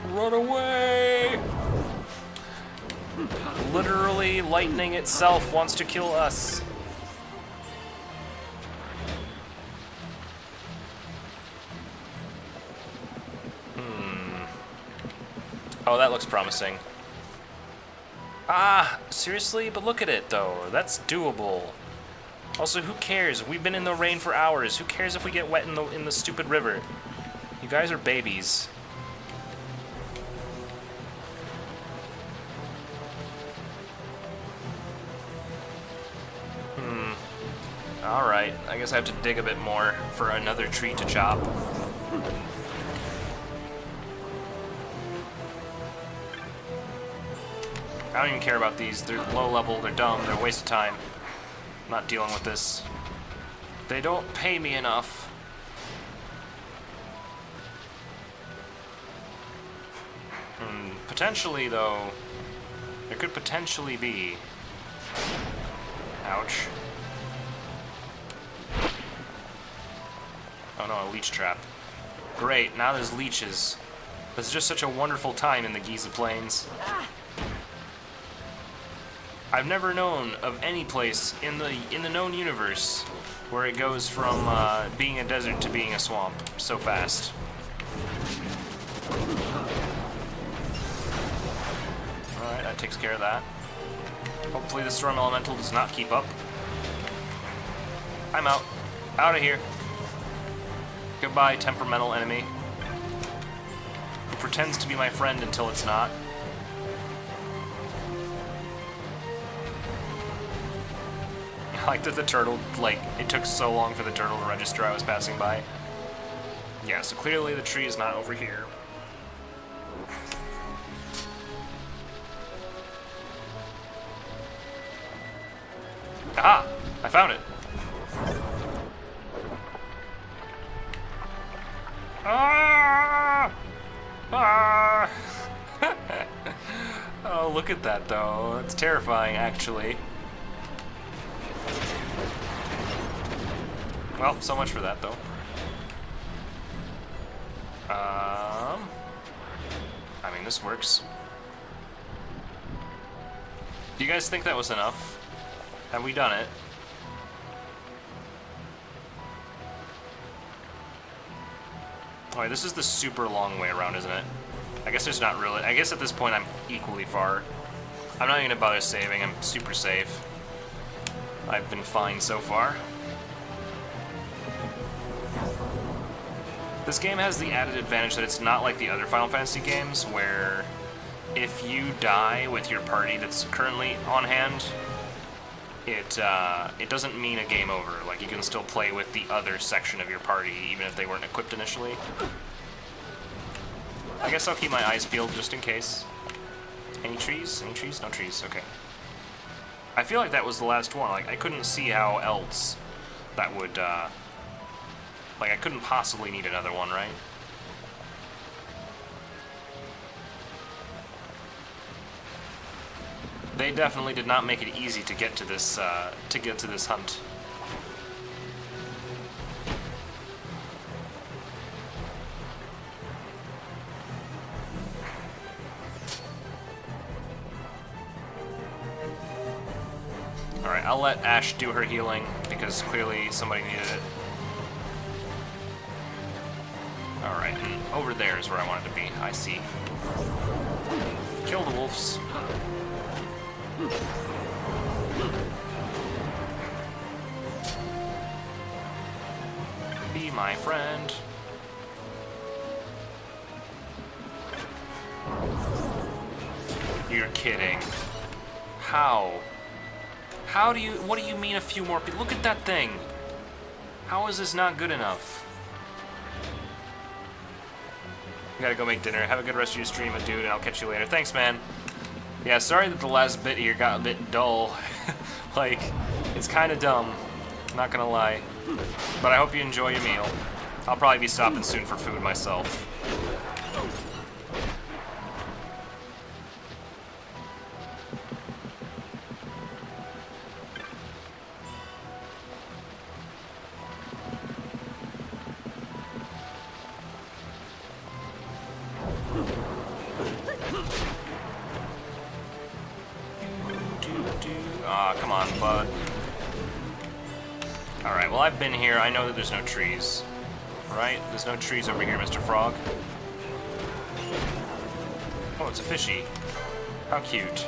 Run away! Literally, lightning itself wants to kill us. Oh, that looks promising. Ah, seriously? But look at it, though. That's doable. Also, who cares? We've been in the rain for hours. Who cares if we get wet in the stupid river? You guys are babies. Alright, I guess I have to dig a bit more for another tree to chop. I don't even care about these. They're low level, they're dumb, they're a waste of time. I'm not dealing with this. They don't pay me enough. Potentially, though, there could potentially be... Ouch. Oh no, a leech trap. Great, now there's leeches. This is just such a wonderful time in the Giza Plains. I've never known of any place in the known universe where it goes from being a desert to being a swamp so fast. Alright, that takes care of that. Hopefully the storm elemental does not keep up. I'm out. Out of here. Goodbye, temperamental enemy. Who pretends to be my friend until it's not. I like that the turtle, like, it took so long for the turtle to register I was passing by. Yeah, so clearly the tree is not over here. Aha! I found it. Ah! Ah! Oh, look at that, though. It's terrifying, actually. Well, so much for that, though. I mean, this works. Do you guys think that was enough? Have we done it? Alright, this is the super long way around, isn't it? I guess there's not really... I guess at this point I'm equally far. I'm not even gonna bother saving, I'm super safe. I've been fine so far. This game has the added advantage that it's not like the other Final Fantasy games, where if you die with your party that's currently on hand, it doesn't mean a game over. Like, you can still play with the other section of your party, even if they weren't equipped initially. I guess I'll keep my eyes peeled just in case. Any trees? Any trees? No trees. Okay. I feel like that was the last one. Like, I couldn't see how else that would, like, I couldn't possibly need another one, right? They definitely did not make it easy to get to this hunt. Alright, I'll let Ash do her healing, because clearly somebody needed it. Alright, and over there is where I wanted to be. I see. Kill the wolves. Be my friend. You're kidding. How? How do you... What do you mean a few more people? Look at that thing! How is this not good enough? I gotta go make dinner. Have a good rest of your stream, dude, and I'll catch you later. Thanks, man. Yeah, sorry that the last bit here got a bit dull. Like, it's kind of dumb. Not gonna lie. But I hope you enjoy your meal. I'll probably be stopping soon for food myself. Aw, come on, bud. Alright, well, I've been here. I know that there's no trees. Right? There's no trees over here, Mr. Frog. Oh, it's a fishy. How cute.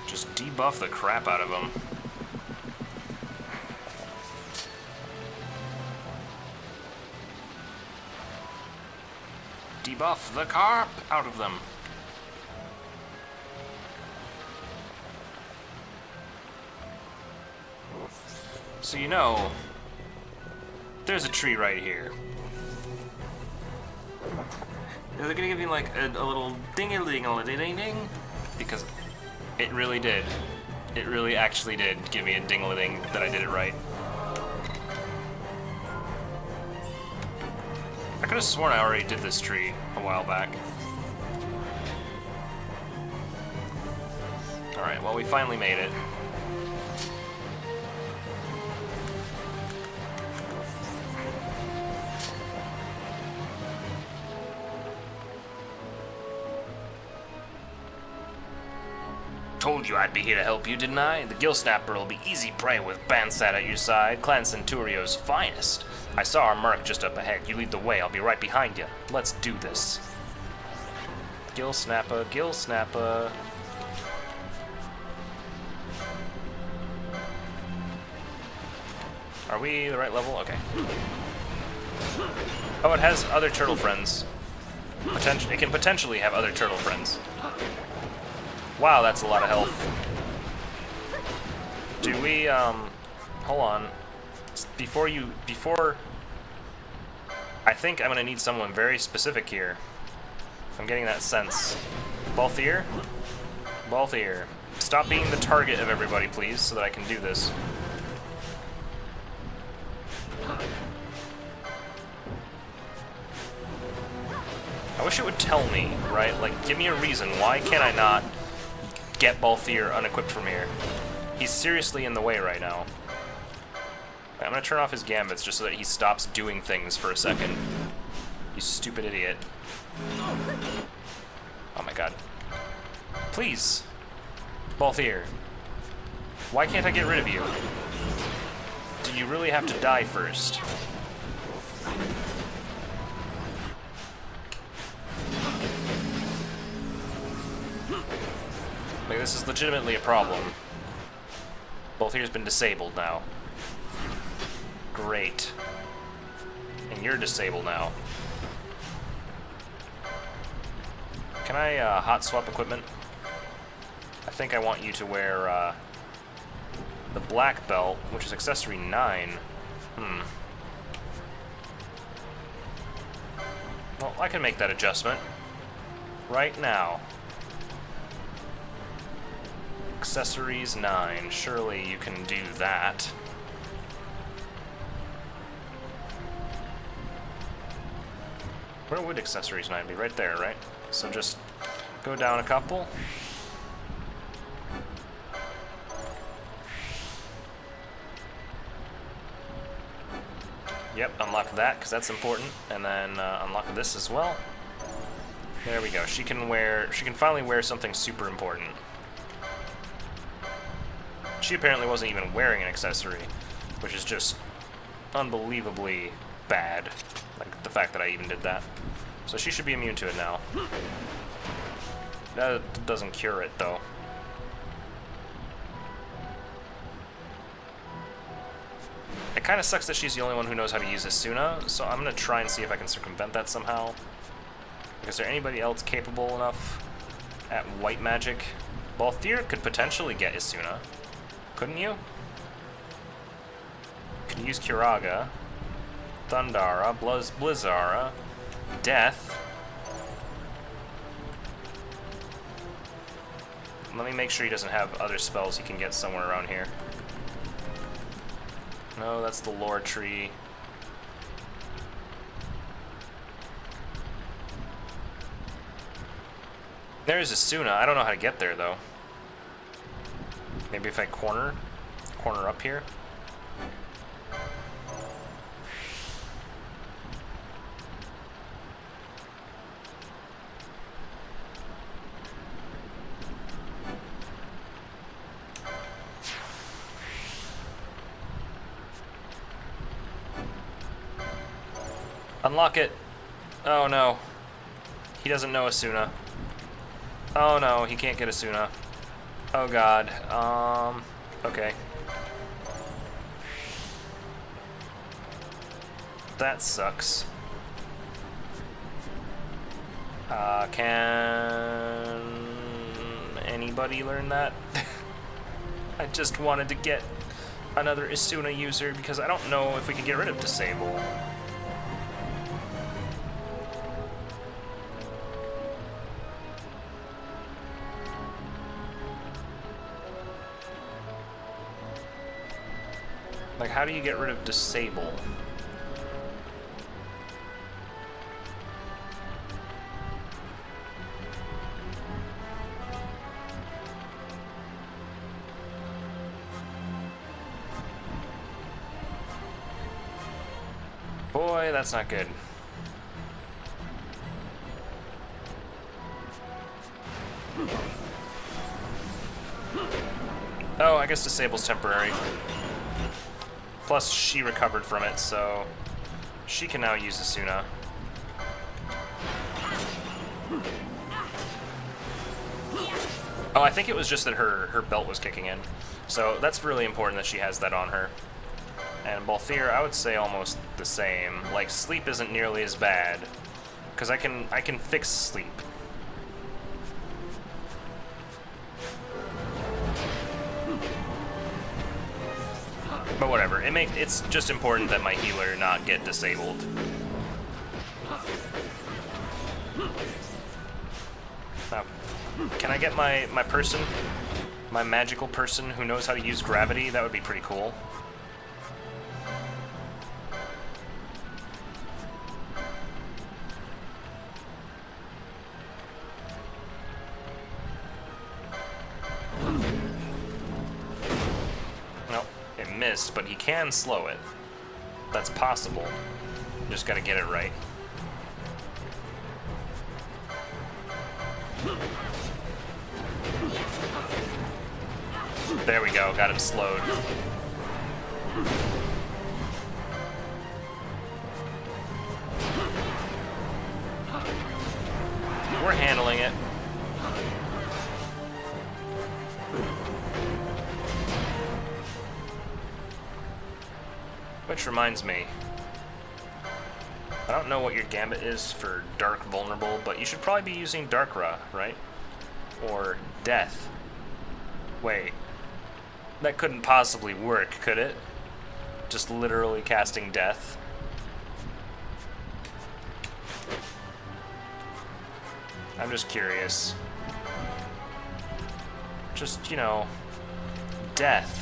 Just debuff the crap out of him. Debuff the carp out of them. So you know, there's a tree right here. They're gonna give me like a little ding-a-ling-a-ding-a-ding, because it really did. It really actually did give me a ding-a-ling that I did it right. I could have sworn I already did this tree a while back. Alright, well, we finally made it. Told you I'd be here to help you, didn't I? The Gill Snapper will be easy prey with Bansat at your side, Clan Centurio's finest. I saw our mark just up ahead. You lead the way, I'll be right behind you. Let's do this. Gill Snappa, Gill Snappa. Are we the right level? Okay. Oh, it has other turtle friends. It can potentially have other turtle friends. Wow, that's a lot of health. Do we, hold on. Before... I think I'm gonna need someone very specific here. I'm getting that sense. Balthier? Balthier. Stop being the target of everybody, please, so that I can do this. I wish it would tell me, right? Like, give me a reason. Why can't I not get Balthier unequipped from here? He's seriously in the way right now. I'm gonna turn off his gambits just so that he stops doing things for a second. You stupid idiot. Oh my god. Please. Balthier. Why can't I get rid of you? Do you really have to die first? Like, this is legitimately a problem. Balthier's been disabled now. Great. And you're disabled now. Can I hot swap equipment? I think I want you to wear the black belt, which is accessory 9. Well, I can make that adjustment right now. Accessories 9. Surely you can do that. Where would accessories 9 be? Right there, right? So just go down a couple. Yep, unlock that, because that's important. And then unlock this as well. There we go. She can finally wear something super important. She apparently wasn't even wearing an accessory, which is just unbelievably bad. Like, the fact that I even did that. So she should be immune to it now. That doesn't cure it, though. It kind of sucks that she's the only one who knows how to use Asuna, so I'm going to try and see if I can circumvent that somehow. Like, is there anybody else capable enough at white magic? Balthier could potentially get Asuna. Couldn't you? Could use Kiraga, Thundara, Blizzara, Death. Let me make sure he doesn't have other spells he can get somewhere around here. No, that's the lore tree. There's Asuna. I don't know how to get there, though. Maybe if I corner up here. Unlock it. Oh no. He doesn't know Asuna. Oh no, he can't get Asuna. Oh god. Okay. That sucks. Can anybody learn that? I just wanted to get another Asuna user because I don't know if we can get rid of Disable. Like, how do you get rid of Disable? Boy, that's not good. Oh, I guess Disable's temporary. Plus, she recovered from it, so she can now use Asuna. Oh, I think it was just that her belt was kicking in. So that's really important that she has that on her. And Balthier, I would say almost the same. Like, sleep isn't nearly as bad. Because I can fix sleep. But whatever, it's just important that my healer not get disabled. Now, can I get my person? My magical person who knows how to use gravity? That would be pretty cool. Nope, it missed, but he can slow it. That's possible. Just gotta get it right. There we go, got him slowed. We're handling it. Which reminds me, I don't know what your gambit is for Dark Vulnerable, but you should probably be using Darkra, right? Or Death. Wait. That couldn't possibly work, could it? Just literally casting Death. I'm just curious. Just, you know, Death.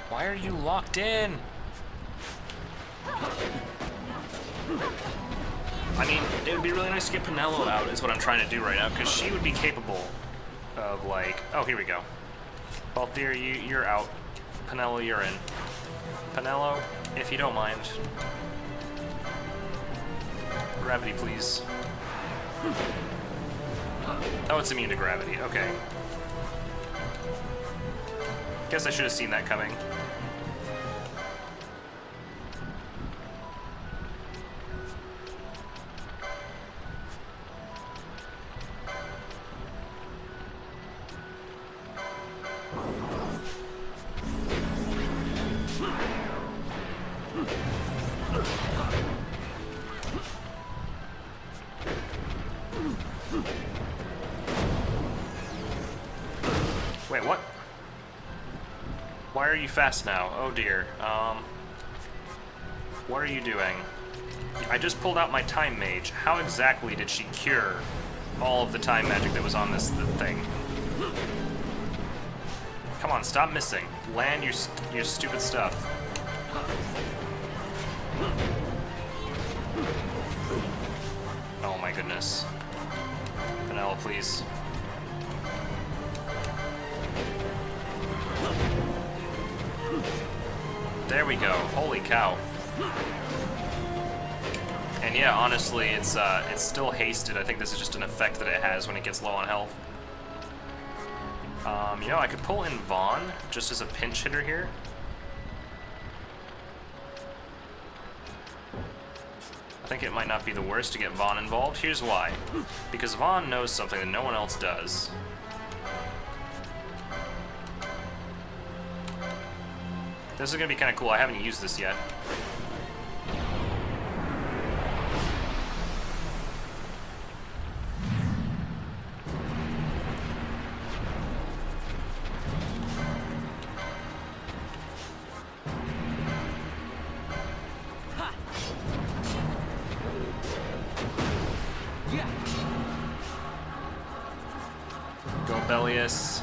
Why are you locked in? I mean, it would be really nice to get Penelo out, is what I'm trying to do right now, because she would be capable of, like... Oh, here we go. Balthier, you're out. Penelo, you're in. Penelo, if you don't mind. Gravity, please. Oh, it's immune to gravity. Okay. Guess I should have seen that coming. Wait, what? Why are you fast now? Oh dear. What are you doing? I just pulled out my Time Mage. How exactly did she cure all of the time magic that was on this thing? Come on, stop missing. Land your stupid stuff. Oh my goodness. Penelo, please. There we go. Holy cow. And yeah, honestly, it's still hasted. I think this is just an effect that it has when it gets low on health. You know, I could pull in Vaughn just as a pinch hitter here. I think it might not be the worst to get Vaughn involved. Here's why. Because Vaughn knows something that no one else does. This is gonna be kind of cool. I haven't used this yet. Go Bellius.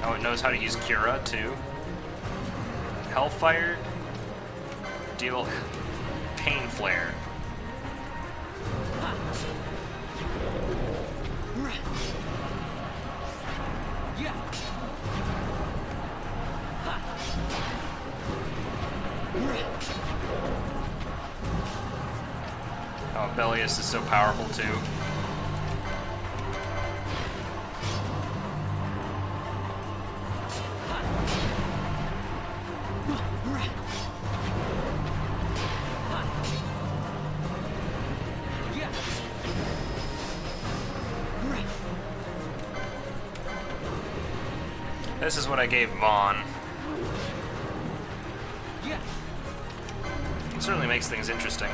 Oh, it knows how to use Cura, too. Hellfire. Deal Pain Flare. Belius is so powerful too. This is what I gave Vaughn. It certainly makes things interesting.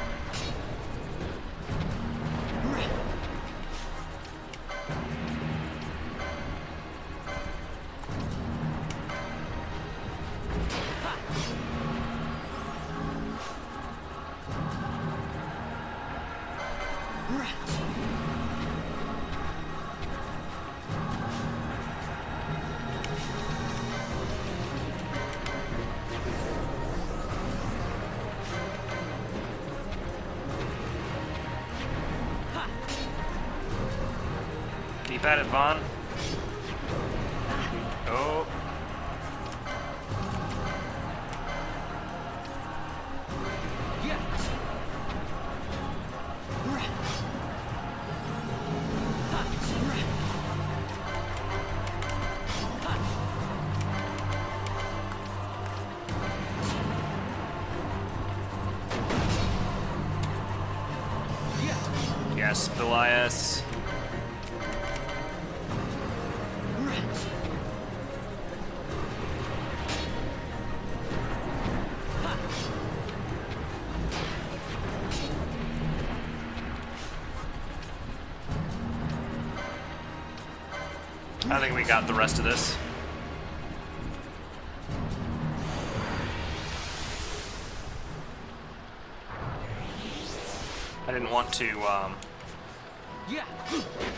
Keep at it, Vaughn. Oh. Yes, Belias. I think we got the rest of this. I didn't want to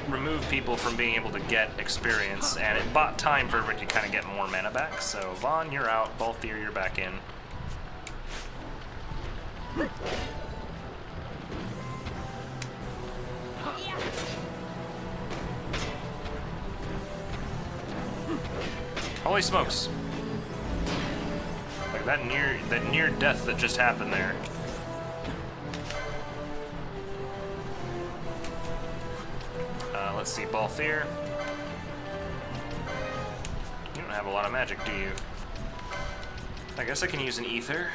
remove people from being able to get experience, and it bought time for everybody to kind of get more mana back. So Vaughn, you're out. Balthier, you're back in. Holy smokes! Like that near death that just happened there. Let's see, Balthier. You don't have a lot of magic, do you? I guess I can use an ether.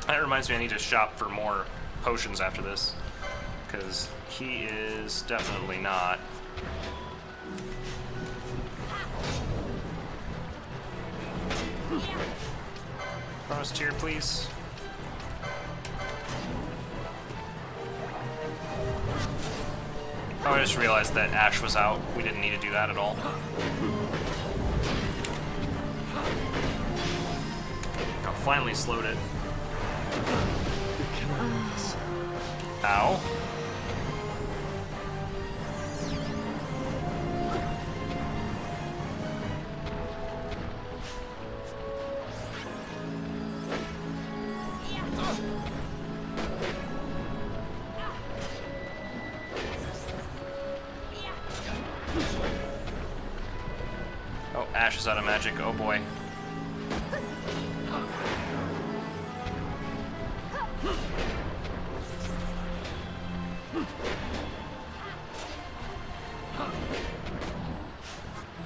That reminds me I need to shop for more potions after this, because he is definitely not. Chronos tier, please. Oh, I just realized that Ash was out. We didn't need to do that at all. Oh, finally slowed it. Ow. Oh, Ash is out of magic. Oh boy.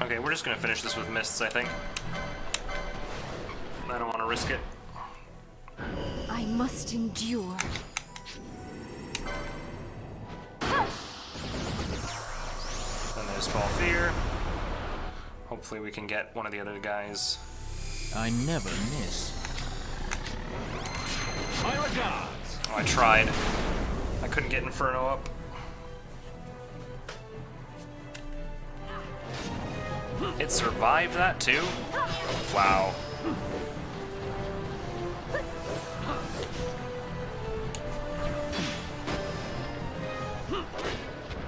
Okay, we're just gonna finish this with mists, I think. I don't want to risk it. I must endure. Then there's Balthier. Hopefully we can get one of the other guys. I never miss. My regards. Oh, I tried. I couldn't get Inferno up. It survived that too? Wow.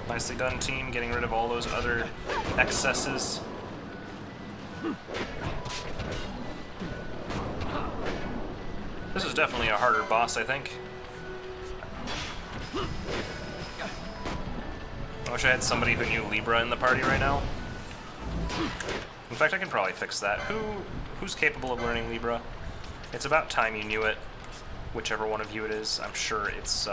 Nicely done, team, getting rid of all those other excesses. This is definitely a harder boss, I think. I wish I had somebody who knew Libra in the party right now. In fact, I can probably fix that. Who's capable of learning Libra? It's about time you knew it. Whichever one of you it is. I'm sure it's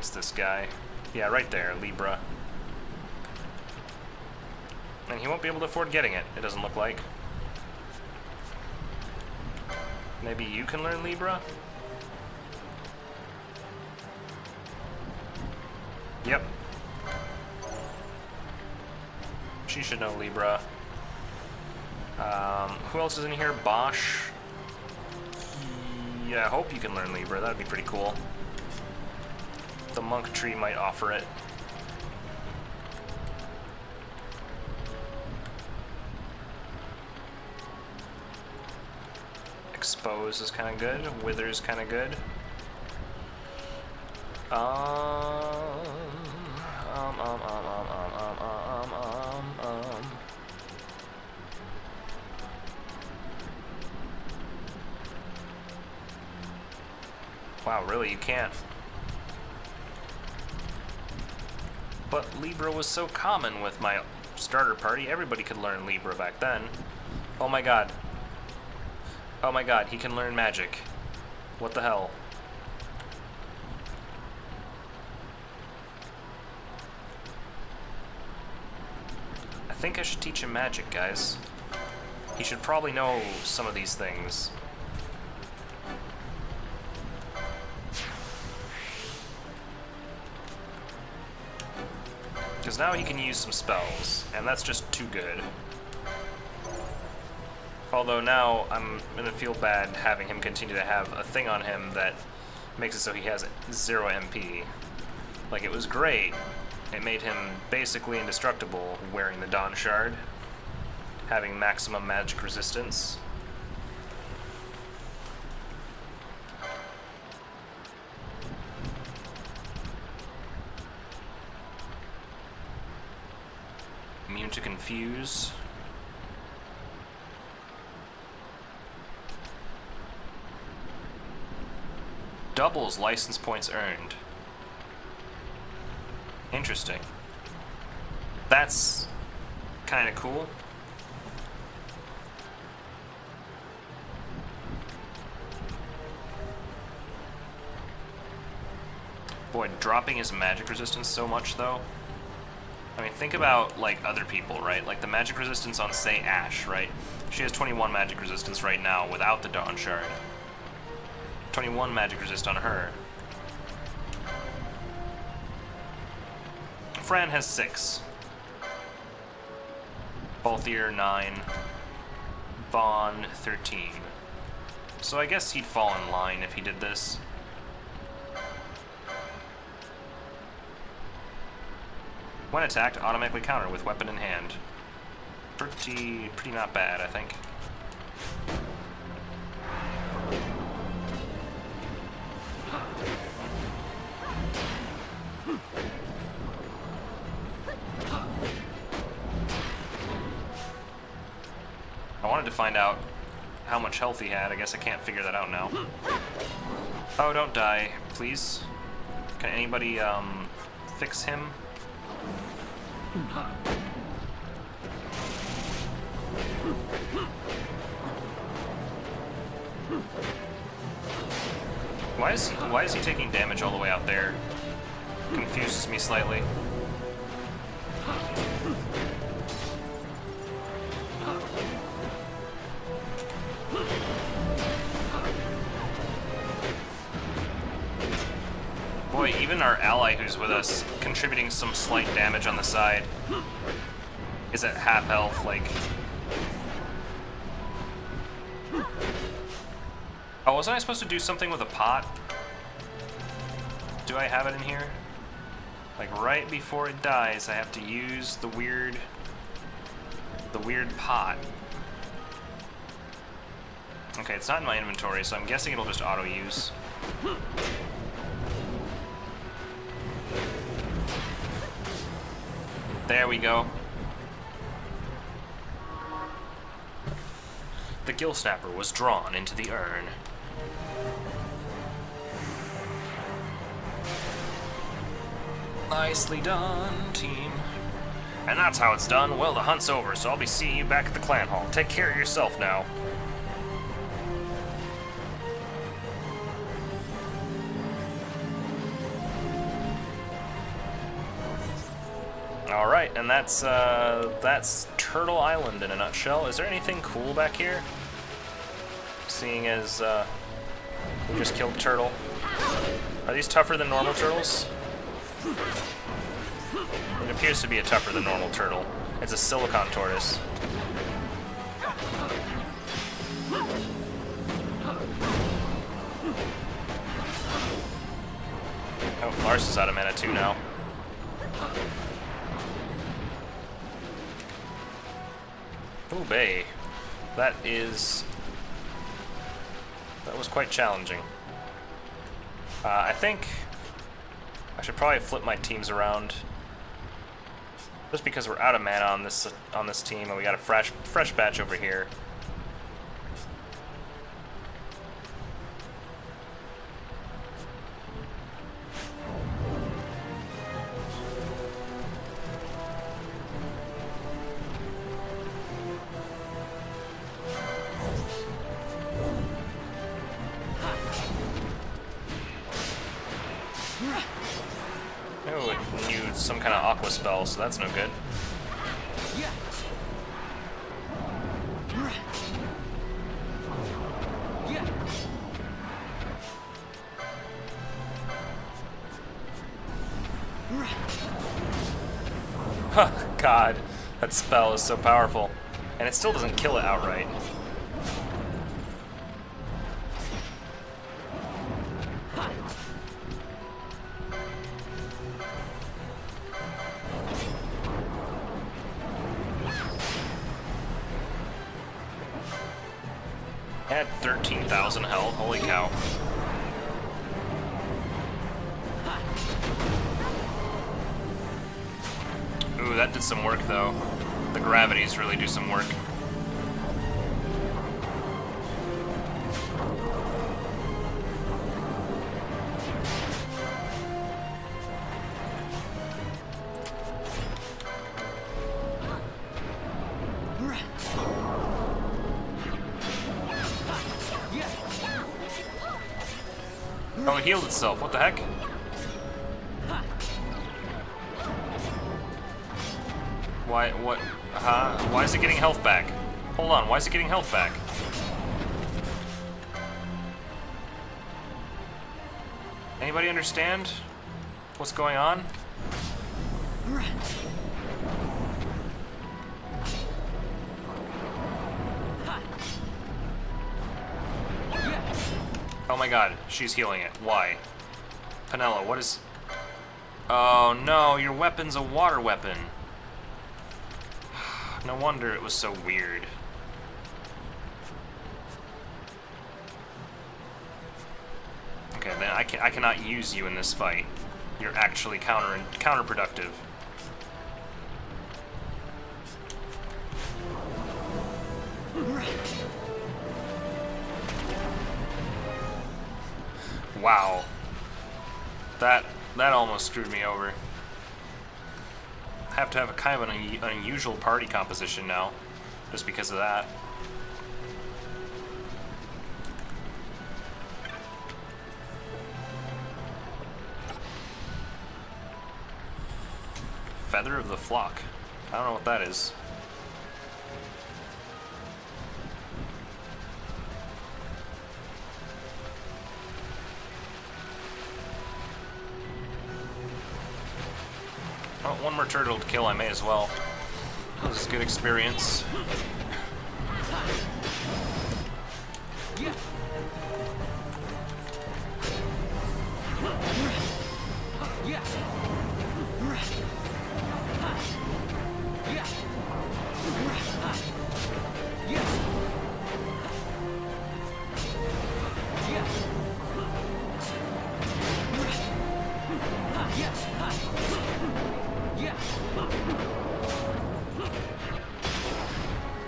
this guy. Yeah, right there, Libra. And he won't be able to afford getting it, it doesn't look like. Maybe you can learn Libra? Yep. She should know Libra. Who else is in here? Bosch. Yeah, I hope you can learn Libra. That'd be pretty cool. The monk tree might offer it. Expose is kind of good. Wither is kind of good. Wow, really? You can't? But Libra was so common with my starter party. Everybody could learn Libra back then. Oh my god. Oh my god, he can learn magic. What the hell? I think I should teach him magic, guys. He should probably know some of these things. Because now he can use some spells, and that's just too good. Although now I'm gonna feel bad having him continue to have a thing on him that makes it so he has 0 MP. Like, it was great. It made him basically indestructible wearing the Dawn Shard, having maximum magic resistance. Immune to confuse. Doubles license points earned. Interesting. That's kind of cool. Boy, dropping his magic resistance so much, though. I mean, think about, like, other people, right? Like, the magic resistance on, say, Ashe, right? She has 21 magic resistance right now without the Dawn Shard. 21 magic resist on her. Fran has 6. Balthier, 9. Vaughn, 13. So I guess he'd fall in line if he did this. When attacked, automatically counter with weapon in hand. Pretty not bad, I think. I wanted to find out how much health he had. I guess I can't figure that out now. Oh, don't die, please. Can anybody, fix him? Why is he taking damage all the way out there? Confuses me slightly. Boy, even our ally who's with us, contributing some slight damage on the side, is at half health, like... Oh, wasn't I supposed to do something with a pot? Do I have it in here? Like, right before it dies, I have to use the weird pot. Okay, it's not in my inventory, so I'm guessing it'll just auto-use. There we go. the gill snapper was drawn into the urn. Nicely done, team. And that's how it's done. Well, the hunt's over, so I'll be seeing you back at the clan hall. Take care of yourself now. Alright, and that's Turtle Island in a nutshell. Is there anything cool back here? Seeing as we just killed Turtle. Are these tougher than normal turtles? It appears to be a tougher than normal turtle. It's a silicon tortoise. Oh, Lars is out of mana too now. Ooh, Bay. That was quite challenging. I think I should probably flip my teams around, just because we're out of mana on this team, and we got a fresh batch over here. Oh, it knew some kind of aqua spell, so that's no good. Huh, God, that spell is so powerful. And it still doesn't kill it outright. Had 13,000 health, holy cow. Ooh, that did some work though. The gravities really do some work. Oh, it healed itself. What the heck? Why, what, why is it getting health back? Hold on, why is it getting health back? Anybody understand what's going on? Oh my god, she's healing it. Why? Penella, what is... Oh no, your weapon's a water weapon. No wonder it was so weird. Okay, then I cannot use you in this fight. You're actually counterproductive. Wow. That almost screwed me over. Have to have a kind of an unusual party composition now, just because of that. Feather of the flock. I don't know what that is. Oh, one more turtle to kill, I may as well. This is good experience.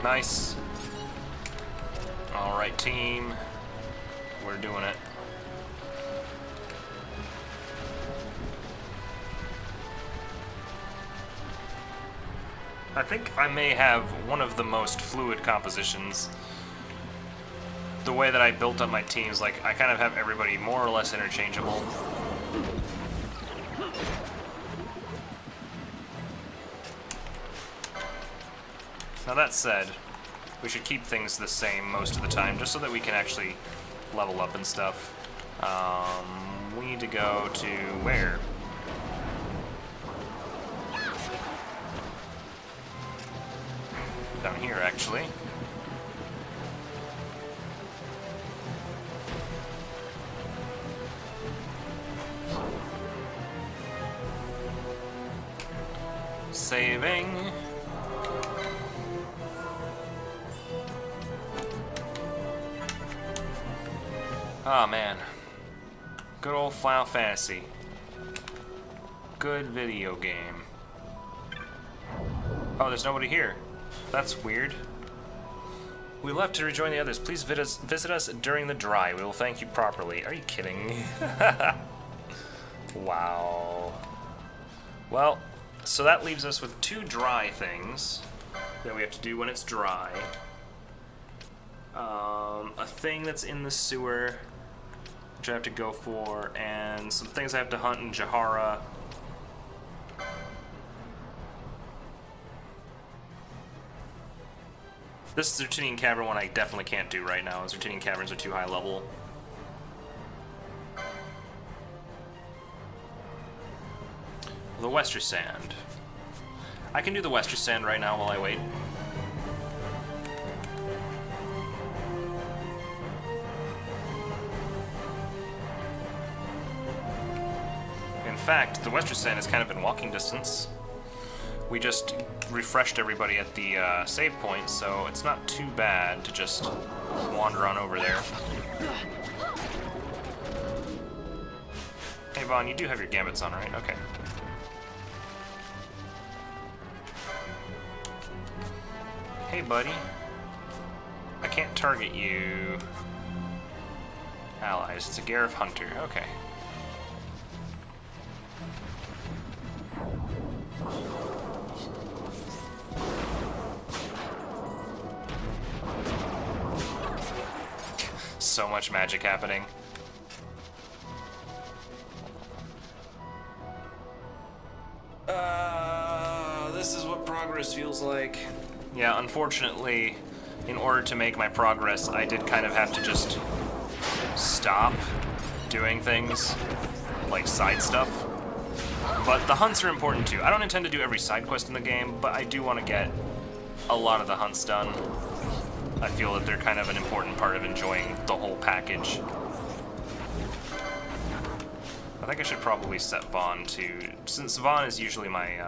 Nice. Alright, team. We're doing it. I think I may have one of the most fluid compositions. The way that I built up my teams, like, I kind of have everybody more or less interchangeable. Now that said, we should keep things the same most of the time, just so that we can actually level up and stuff. We need to go to where? Down here, actually. Saving. Oh man. Good old Final Fantasy. Good video game. Oh, there's nobody here. That's weird. We left to rejoin the others. Please visit us during the dry. We will thank you properly. Are you kidding? Wow. Well, so that leaves us with 2 dry things that we have to do when it's dry. A thing that's in the sewer, which I have to go for, and some things I have to hunt in Jahara. This Zertinian Cavern one I definitely can't do right now. Zertinian Caverns are too high level. The Wester Sand. I can do the Wester Sand right now while I wait. In fact, the Wester Sand is kind of in walking distance. We just refreshed everybody at the save point, so it's not too bad to just wander on over there. Hey Vaughn, you do have your gambits on, right? Okay. Hey buddy. I can't target you. Allies. It's a Gareth Hunter. Okay. So much magic happening. This is what progress feels like. Yeah, unfortunately, in order to make my progress, I did kind of have to just stop doing things, like side stuff. But the hunts are important too. I don't intend to do every side quest in the game, but I do want to get a lot of the hunts done. I feel that they're kind of an important part of enjoying the whole package. I think I should probably set Vaughn to, since Vaughn is usually my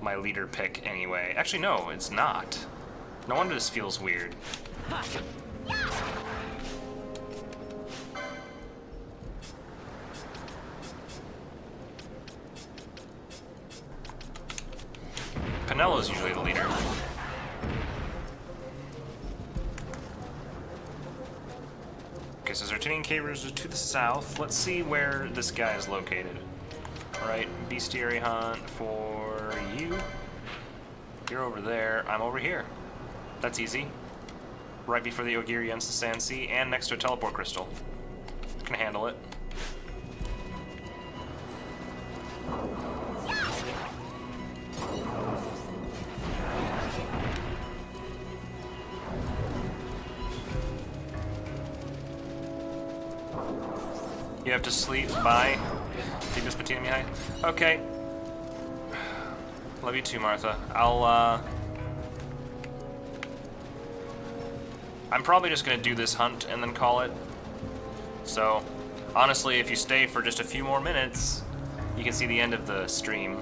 my leader pick anyway. Actually, no, it's not. No wonder this feels weird. Penelo's usually the leader. Okay, so Zertinian Caverns are to the south. Let's see where this guy is located. Alright, bestiary hunt for you. You're over there. I'm over here. That's easy. Right before the Ogiri ends the Sand Sea and next to a teleport crystal. Can handle it. You have to sleep. Bye. Tigus Patina Mihai. Okay. Love you too, Martha. I'm probably just gonna do this hunt and then call it. So, honestly, if you stay for just a few more minutes, you can see the end of the stream.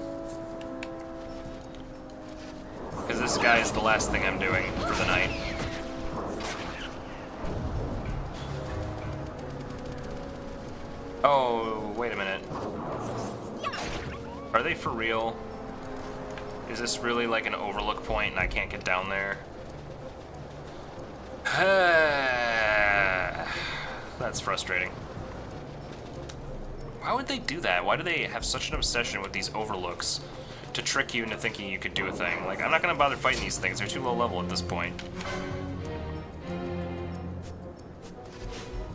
Because this guy is the last thing I'm doing for the night. Oh, wait a minute. Are they for real? Is this really like an overlook point and I can't get down there? That's frustrating. Why would they do that? Why do they have such an obsession with these overlooks to trick you into thinking you could do a thing? Like, I'm not gonna bother fighting these things. They're too low level at this point.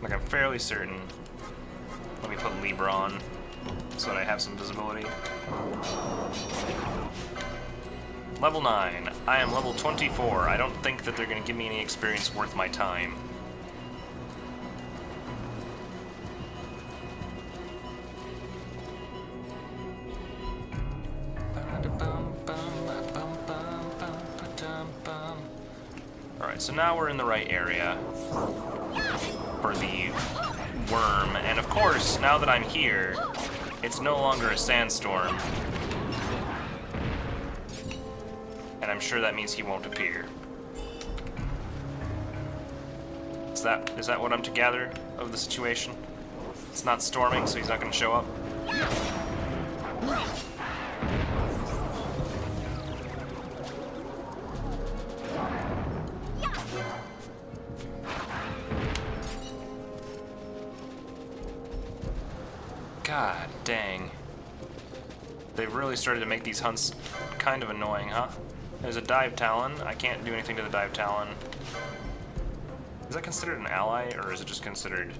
Like, I'm fairly certain. Let me put Libra on so that I have some visibility. Level 9. I am level 24. I don't think that they're gonna give me any experience worth my time. Alright, so now we're in the right area for the worm, and of course, now that I'm here, it's no longer a sandstorm. And I'm sure that means he won't appear. Is that what I'm to gather of the situation? It's not storming, so he's not going to show up? God dang. They've really started to make these hunts kind of annoying, huh? There's a dive talon. I can't do anything to the dive talon. Is that considered an ally, or is it just considered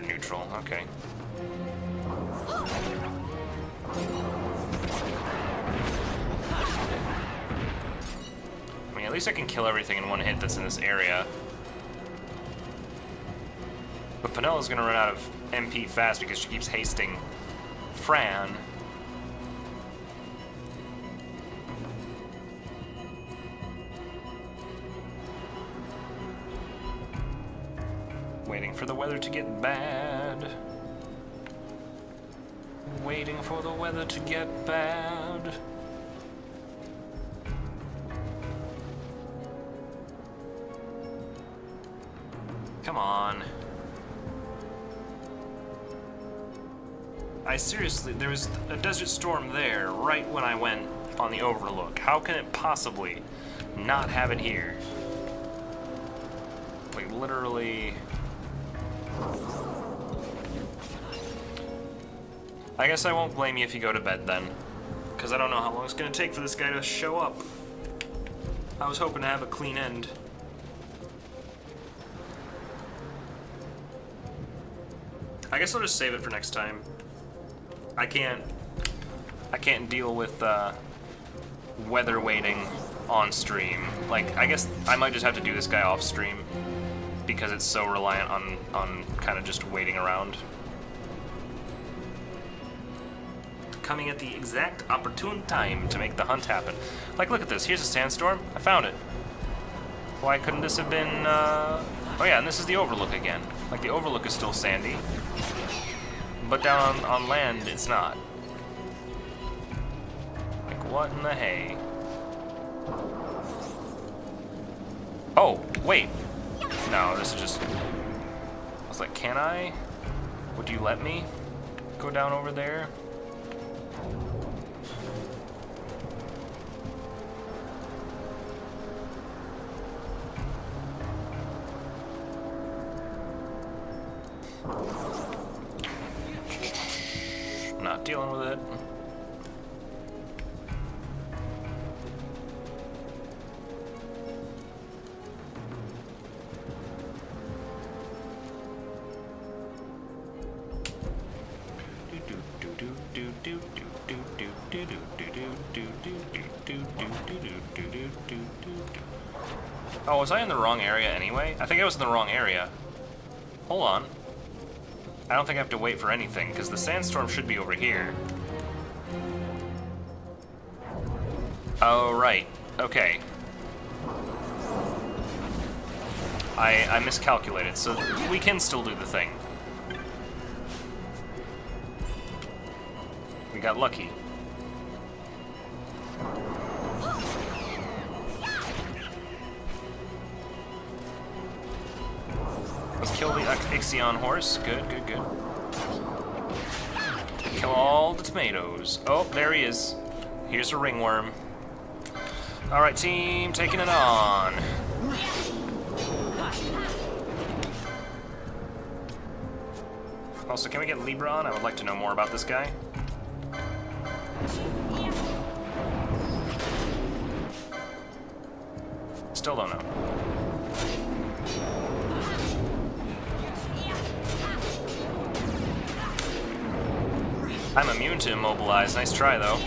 neutral? Okay. I mean, at least I can kill everything in one hit that's in this area. But Penella's gonna run out of MP fast because she keeps hasting Fran. Waiting for the weather to get bad. Waiting for the weather to get bad. Come on. There was a desert storm there right when I went on the overlook. How can it possibly not have it here? Like, literally... I guess I won't blame you if you go to bed then, because I don't know how long it's going to take for this guy to show up. I was hoping to have a clean end. I guess I'll just save it for next time. I can't deal with weather waiting on stream. Like, I guess I might just have to do this guy off stream because it's so reliant on kind of just waiting around. Coming at the exact opportune time to make the hunt happen. Like, look at this. Here's a sandstorm. I found it. Why couldn't this have been... Oh yeah, and this is the overlook again. Like, the overlook is still sandy. But down on land, it's not. Like, what in the hay? Oh, wait. No, this is just... I was like, can I? Would you let me go down over there? Not dealing with it. Oh, was I in the wrong area anyway? I think I was in the wrong area. Hold on. I don't think I have to wait for anything, because the sandstorm should be over here. Oh, right. Okay. I miscalculated, so we can still do the thing. We got lucky. Let's kill the Ixion horse. Good, good, good. Kill all the tomatoes. Oh, there he is. Here's a ringworm. Alright, team, taking it on. Also, can we get Libra on? I would like to know more about this guy. Still don't know. I'm immune to immobilize. Nice try, though.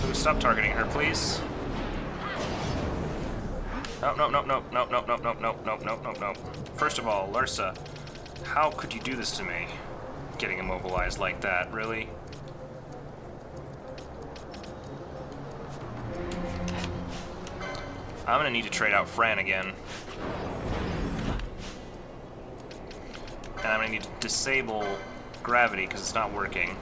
Ooh, stop targeting her, please. No, no, no, no, no, no, no, no, no, no, no, no, no. First of all, Lursa, how could you do this to me? Getting immobilized like that, really? I'm gonna need to trade out Fran again. And I'm gonna need to disable gravity because it's not working.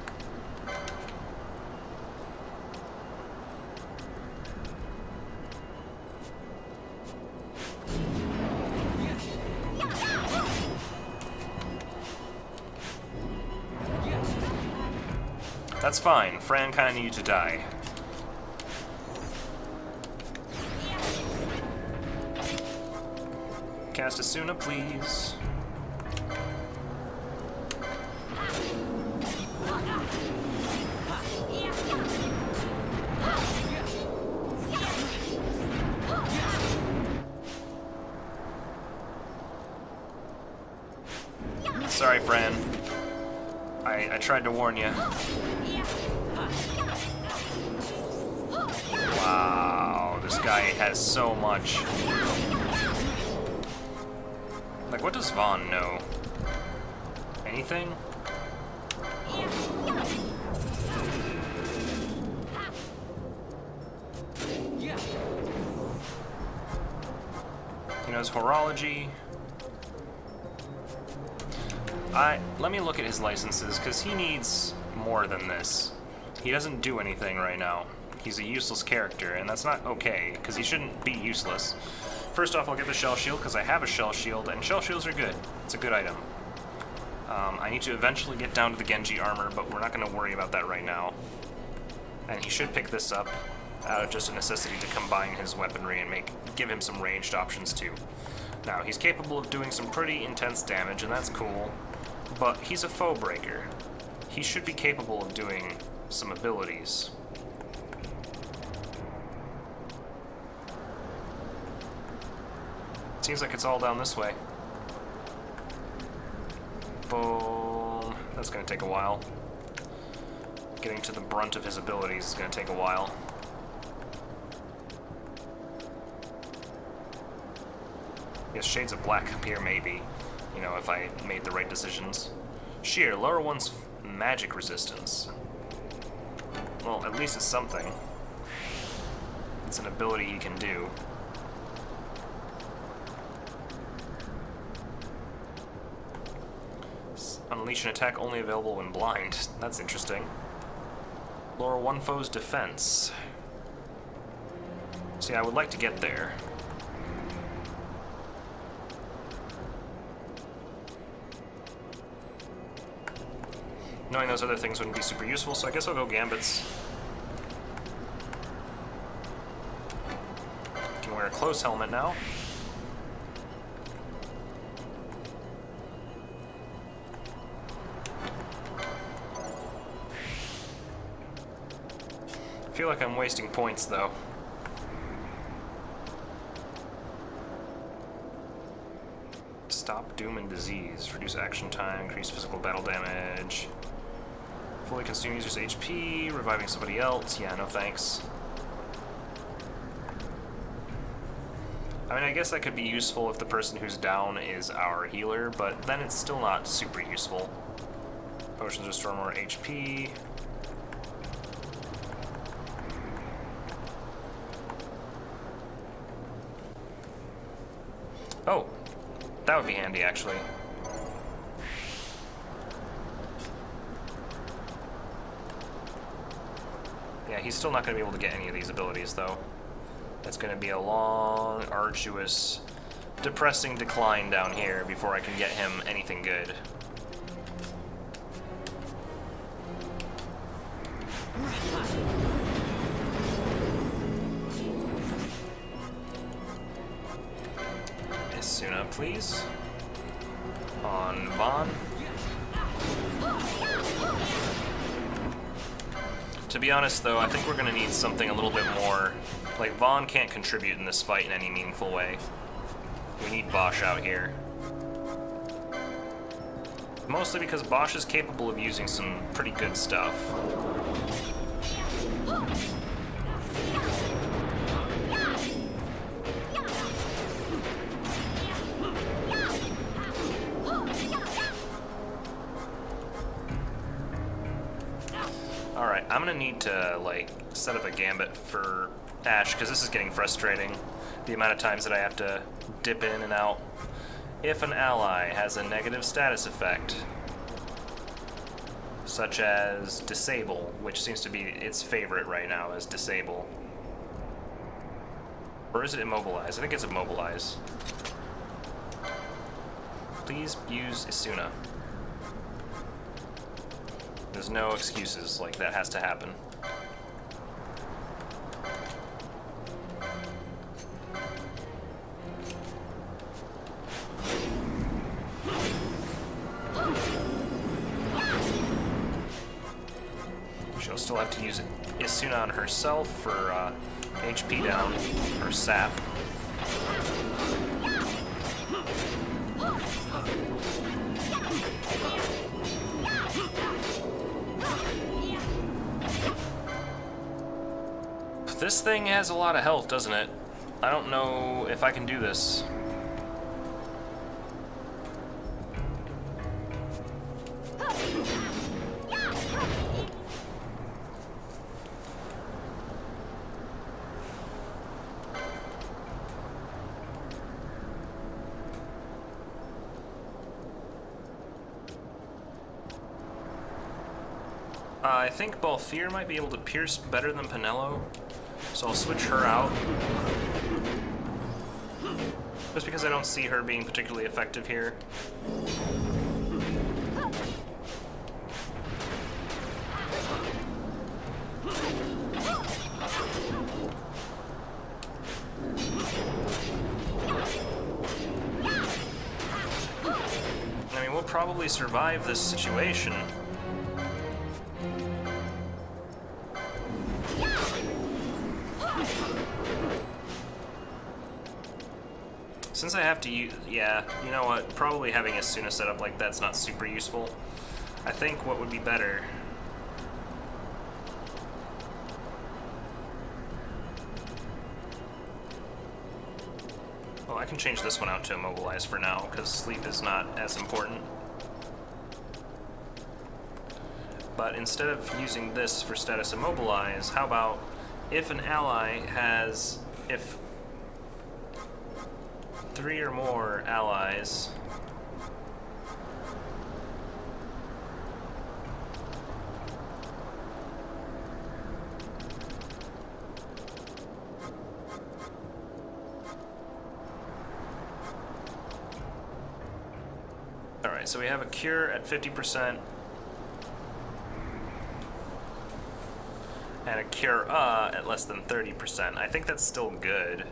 That's fine. Fran kinda needed to die. Cast Asuna, please. Sorry, Fran. I tried to warn you. Wow, this guy has so much. Like, what does Vaughn know? Anything? He knows horology. Let me look at his licenses, because he needs more than this. He doesn't do anything right now. He's a useless character, and that's not okay, because he shouldn't be useless. First off, I'll get the shell shield, because I have a shell shield, and shell shields are good. It's a good item. I need to eventually get down to the Genji armor, but we're not going to worry about that right now. And he should pick this up out of just a necessity to combine his weaponry and give him some ranged options too. Now, he's capable of doing some pretty intense damage, and that's cool, but he's a foe breaker. He should be capable of doing some abilities. Seems like it's all down this way. Boom. That's gonna take a while. Getting to the brunt of his abilities is gonna take a while. Yes, Shades of Black appear maybe, you know, if I made the right decisions. Sheer, lower one's magic resistance. Well, at least it's something. It's an ability he can do. Unleash an attack only available when blind. That's interesting. Lower one foe's defense. See, I would like to get there. Knowing those other things wouldn't be super useful, so I guess I'll go Gambits. Can wear a close helmet now. I feel like I'm wasting points, though. Stop Doom and Disease. Reduce action time, increase physical battle damage. Fully consume user's HP, reviving somebody else. Yeah, no thanks. I mean, I guess that could be useful if the person who's down is our healer, but then it's still not super useful. Potions restore more HP. Oh, that would be handy, actually. Yeah, he's still not going to be able to get any of these abilities, though. It's going to be a long, arduous, depressing decline down here before I can get him anything good. Asuna, please. on Vaughn. To be honest, though, I think we're going to need something a little bit more. Like, Vaughn can't contribute in this fight in any meaningful way. We need Bosch out here. Mostly because Bosch is capable of using some pretty good stuff. Alright, I'm gonna need to, like, set up a gambit for Ash, because this is getting frustrating. The amount of times that I have to dip in and out. If an ally has a negative status effect, such as Disable, which seems to be its favorite right now, is Disable. Or is it Immobilize? I think it's Immobilize. Please use Isuna. There's no excuses, like that has to happen. She'll still have to use Isuna on herself for HP down, or sap. This thing has a lot of health, doesn't it? I don't know if I can do this. I think Balthier might be able to pierce better than Pinello, so I'll switch her out. Just because I don't see her being particularly effective here. I mean, we'll probably survive this situation. Since I have to use, yeah, you know what, probably having Isuna set up like that's not super useful. I think what would be better... Well, I can change this one out to Immobilize for now, because sleep is not as important. But instead of using this for status Immobilize, how about if an ally has... if 3 or more allies Alright, so we have a cure at 50% and a cure at less than 30%. I think that's still good.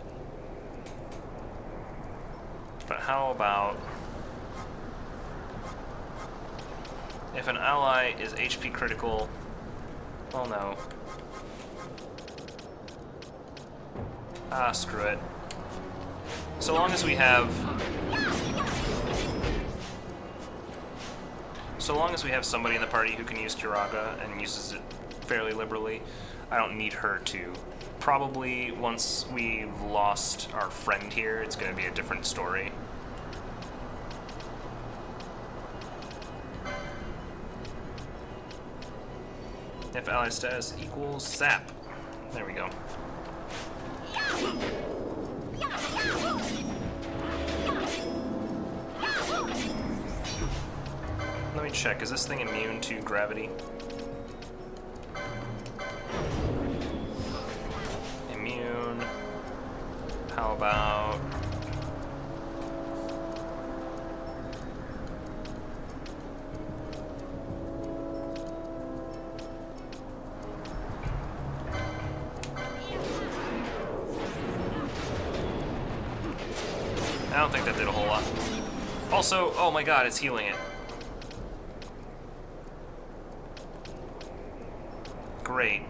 But how about if an ally is HP critical? Oh no. Ah, screw it. So long as we have somebody in the party who can use Curaga and uses it fairly liberally, I don't need her to. Probably once we've lost our friend here, it's going to be a different story. If ally status equals sap. There we go. Let me check, is this thing immune to gravity? Immune. How about... I don't think that did a whole lot. Also, oh my god, it's healing it. Great.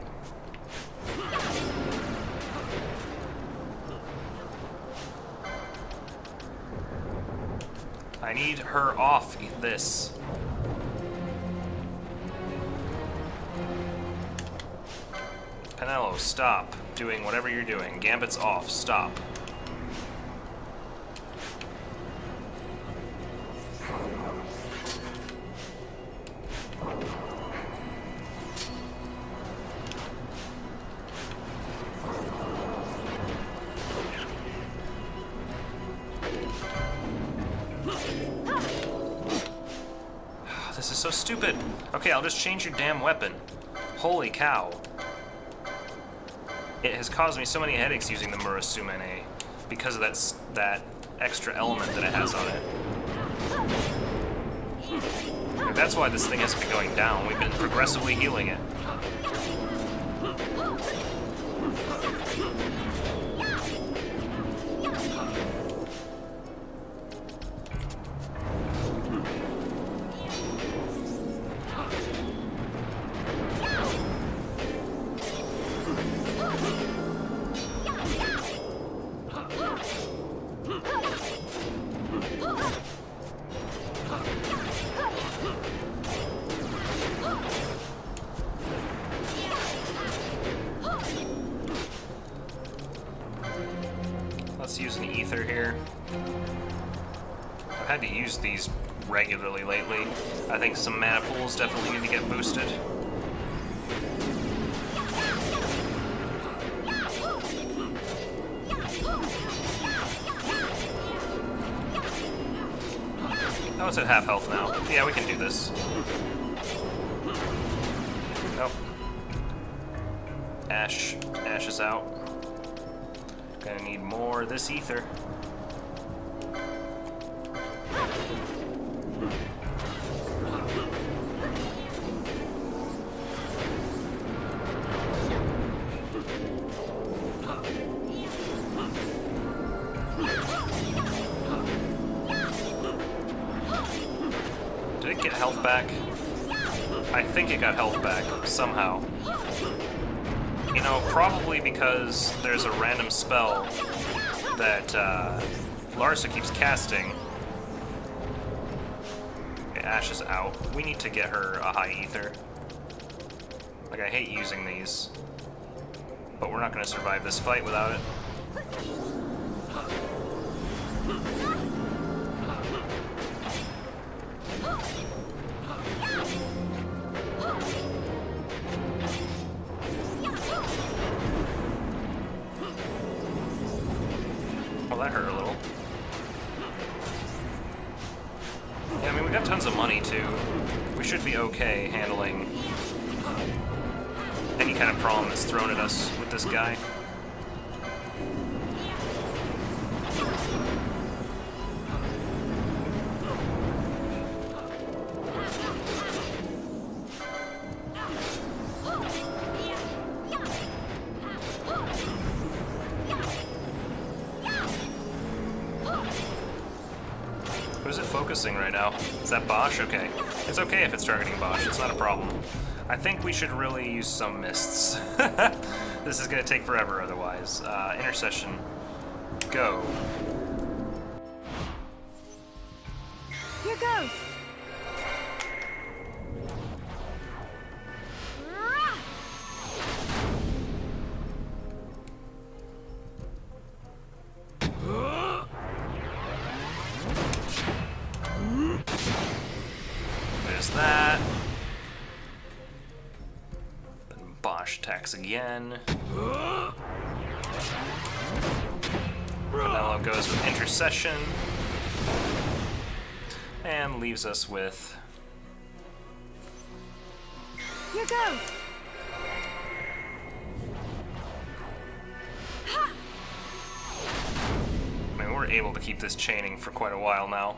I need her off this. Penelo, stop doing whatever you're doing. Gambit's off. Stop. This is so stupid. Okay, I'll just change your damn weapon. Holy cow. It has caused me so many headaches using the Murasumene because of that extra element that it has on it. Like, that's why this thing hasn't been going down. We've been progressively healing it. Let's use an ether here. I've had to use these regularly lately. I think some mana pools definitely need to get boosted. Oh, it's at half health now. Yeah, we can do this. Nope. Ash is out. Gonna need more of this ether. Did it get health back? I think it got health back, somehow. You know, probably because there's a random spell that Larsa keeps casting. Okay, Ash is out. We need to get her a high ether. Like, I hate using these, but we're not going to survive this fight without it. Well, that hurt a little. Yeah, I mean, we got tons of money, too. We should be okay handling any kind of problem that's thrown at us with this guy. Who's it focusing right now? Is that Bosch? Okay. It's okay if it's targeting Bosch. It's not a problem. I think we should really use some mists. This is going to take forever otherwise. Intercession. Go. Here goes. There's that. Then Bosch attacks again. Penelo goes with Intercession. And leaves us with... Here goes. I mean, we're able to keep this chaining for quite a while now.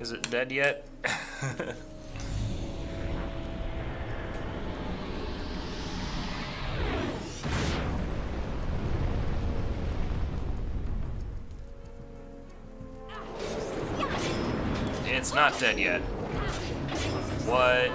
Is it dead yet? It's not dead yet. What?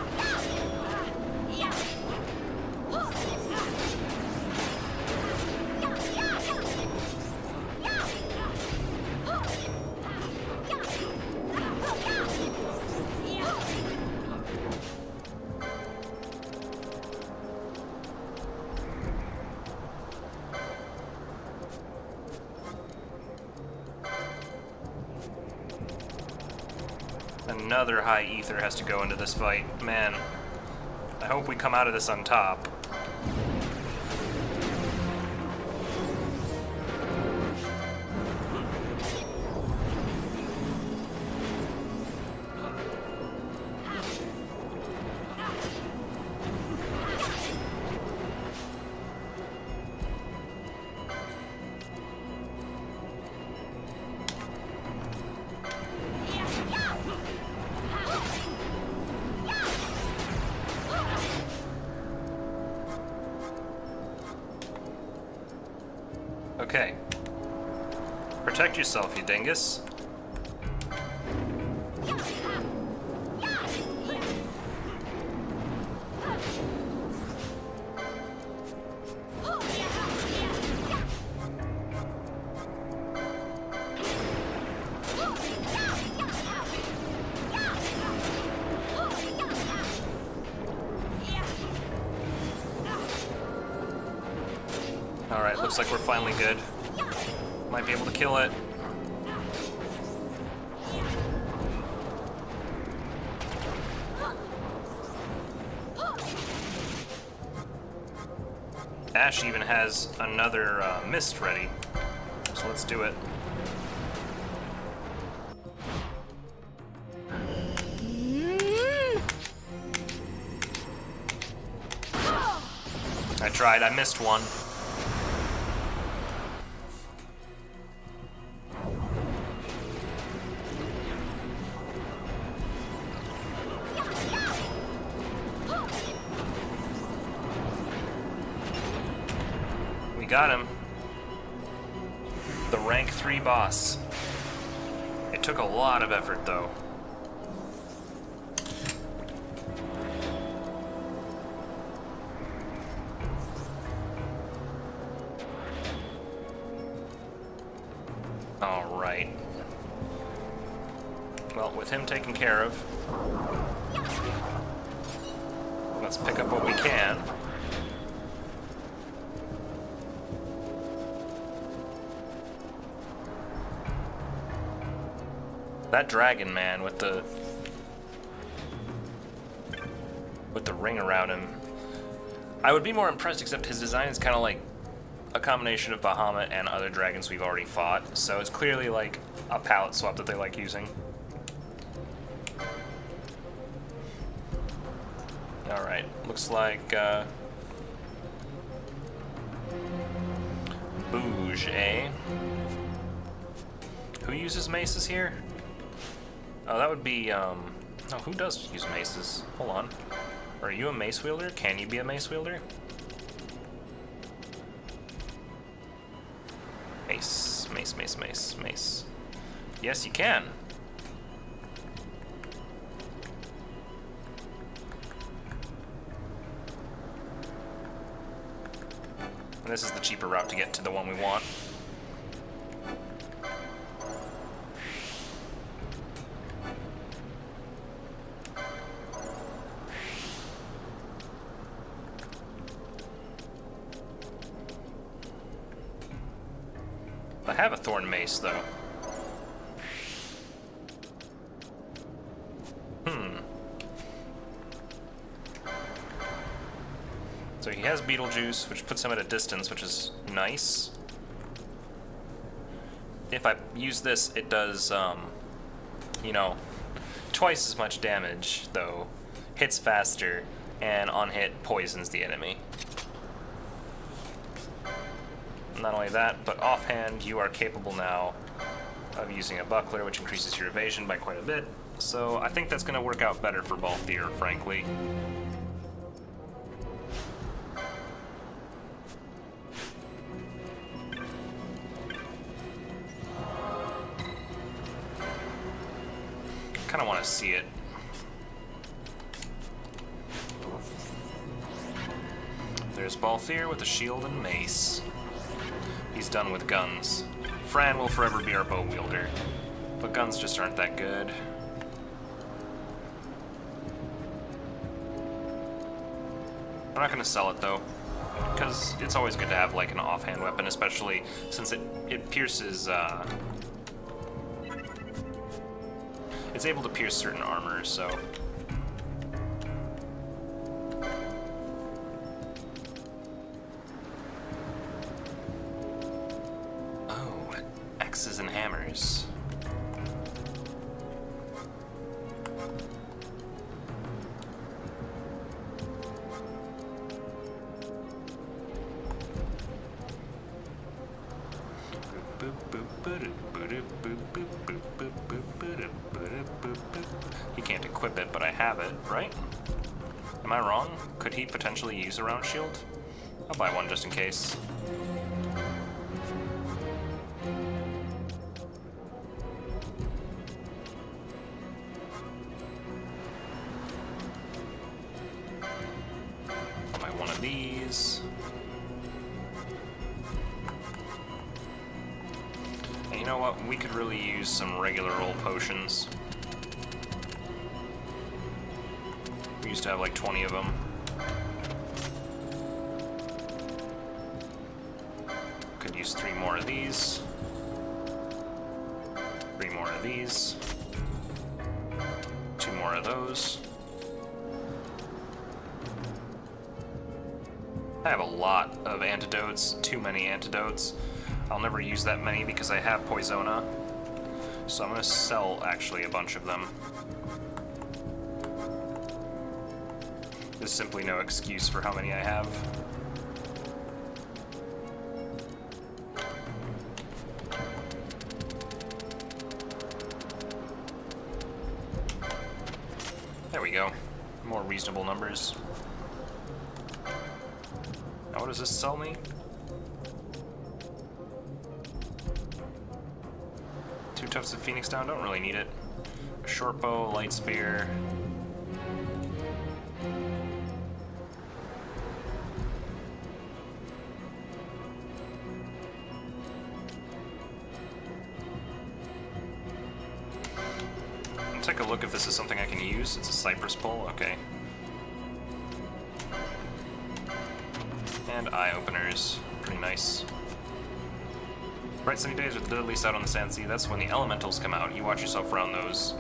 Another high ether has to go into this fight. Man, I hope we come out of this on top. Okay. Protect yourself, you dingus. Alright, looks like we're finally good. Might be able to kill it. Ash even has another mist ready. So let's do it. I tried, I missed one. We got him. The rank 3 boss. It took a lot of effort though. Alright. Well, with him taken care of, let's pick up what we can. That dragon man with the ring around him, I would be more impressed, except his design is kind of like a combination of Bahamut and other dragons we've already fought, so it's clearly like a palette swap that they like using. Alright, looks like Bouge, eh? Who uses maces here? Oh, that would be, oh, who does use maces? Hold on. Are you a mace wielder? Can you be a mace wielder? Mace, mace, mace, mace, mace. Yes, you can. And this is the cheaper route to get to the one we want. I have a thorn mace, though. So he has Beetlejuice, which puts him at a distance, which is nice. If I use this, it does, you know, twice as much damage, though. Hits faster, and on hit, poisons the enemy. Not only that, but offhand, you are capable now of using a buckler, which increases your evasion by quite a bit. So I think that's going to work out better for Balthier, frankly. kind of want to see it. There's Balthier with a shield and mace. He's done with guns. Fran will forever be our bow wielder, but guns just aren't that good. I'm not gonna sell it though, because it's always good to have like an offhand weapon, especially since it pierces. It's able to pierce certain armor, so. Oh, axes and hammers. He can't equip it, but I have it, right? Am I wrong? Could he potentially use a round shield? I'll buy one just in case. I'll buy one of these. And you know what? We could really use some regular old potions. We used to have like 20 of them. Could use 3 more of these. 3 more of these. 2 more of those. I have a lot of antidotes, too many antidotes. I'll never use that many because I have Poisona. So I'm gonna sell actually a bunch of them. There's simply no excuse for how many I have. There we go. More reasonable numbers. Now what does this sell me? 2 tufts of Phoenix down, don't really need it. A short bow, light spear. Take a look if this is something I can use. It's a cypress pole, okay. And eye openers, pretty nice. Bright sunny days with the least out on the sand sea, that's when the elementals come out. You watch yourself around those.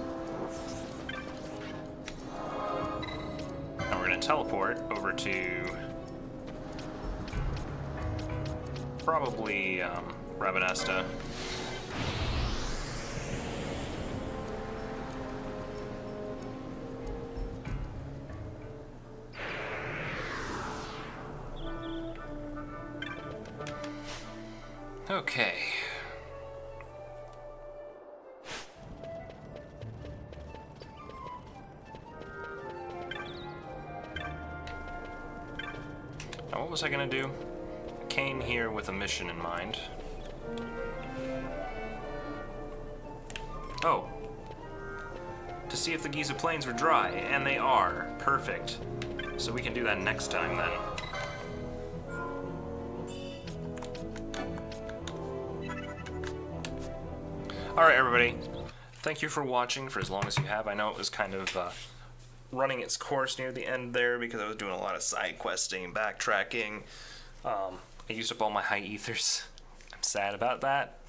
Now we're gonna teleport over to probably Rabanesta. Okay. Now what was I gonna do? I came here with a mission in mind. Oh. To see if the Giza Plains were dry, and they are. Perfect. So we can do that next time then. Alright everybody, thank you for watching for as long as you have. I know it was kind of running its course near the end there because I was doing a lot of side questing, backtracking. I used up all my high ethers. I'm sad about that.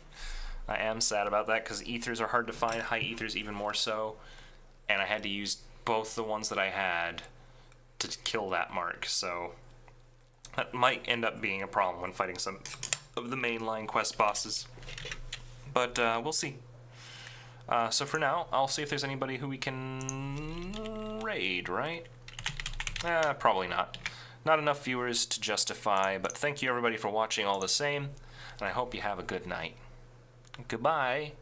I am sad about that because ethers are hard to find, high ethers even more so. And I had to use both the ones that I had to kill that mark, so that might end up being a problem when fighting some of the mainline quest bosses. But we'll see. So for now, I'll see if there's anybody who we can raid, right? Probably not. Not enough viewers to justify, but thank you everybody for watching all the same, and I hope you have a good night. Goodbye.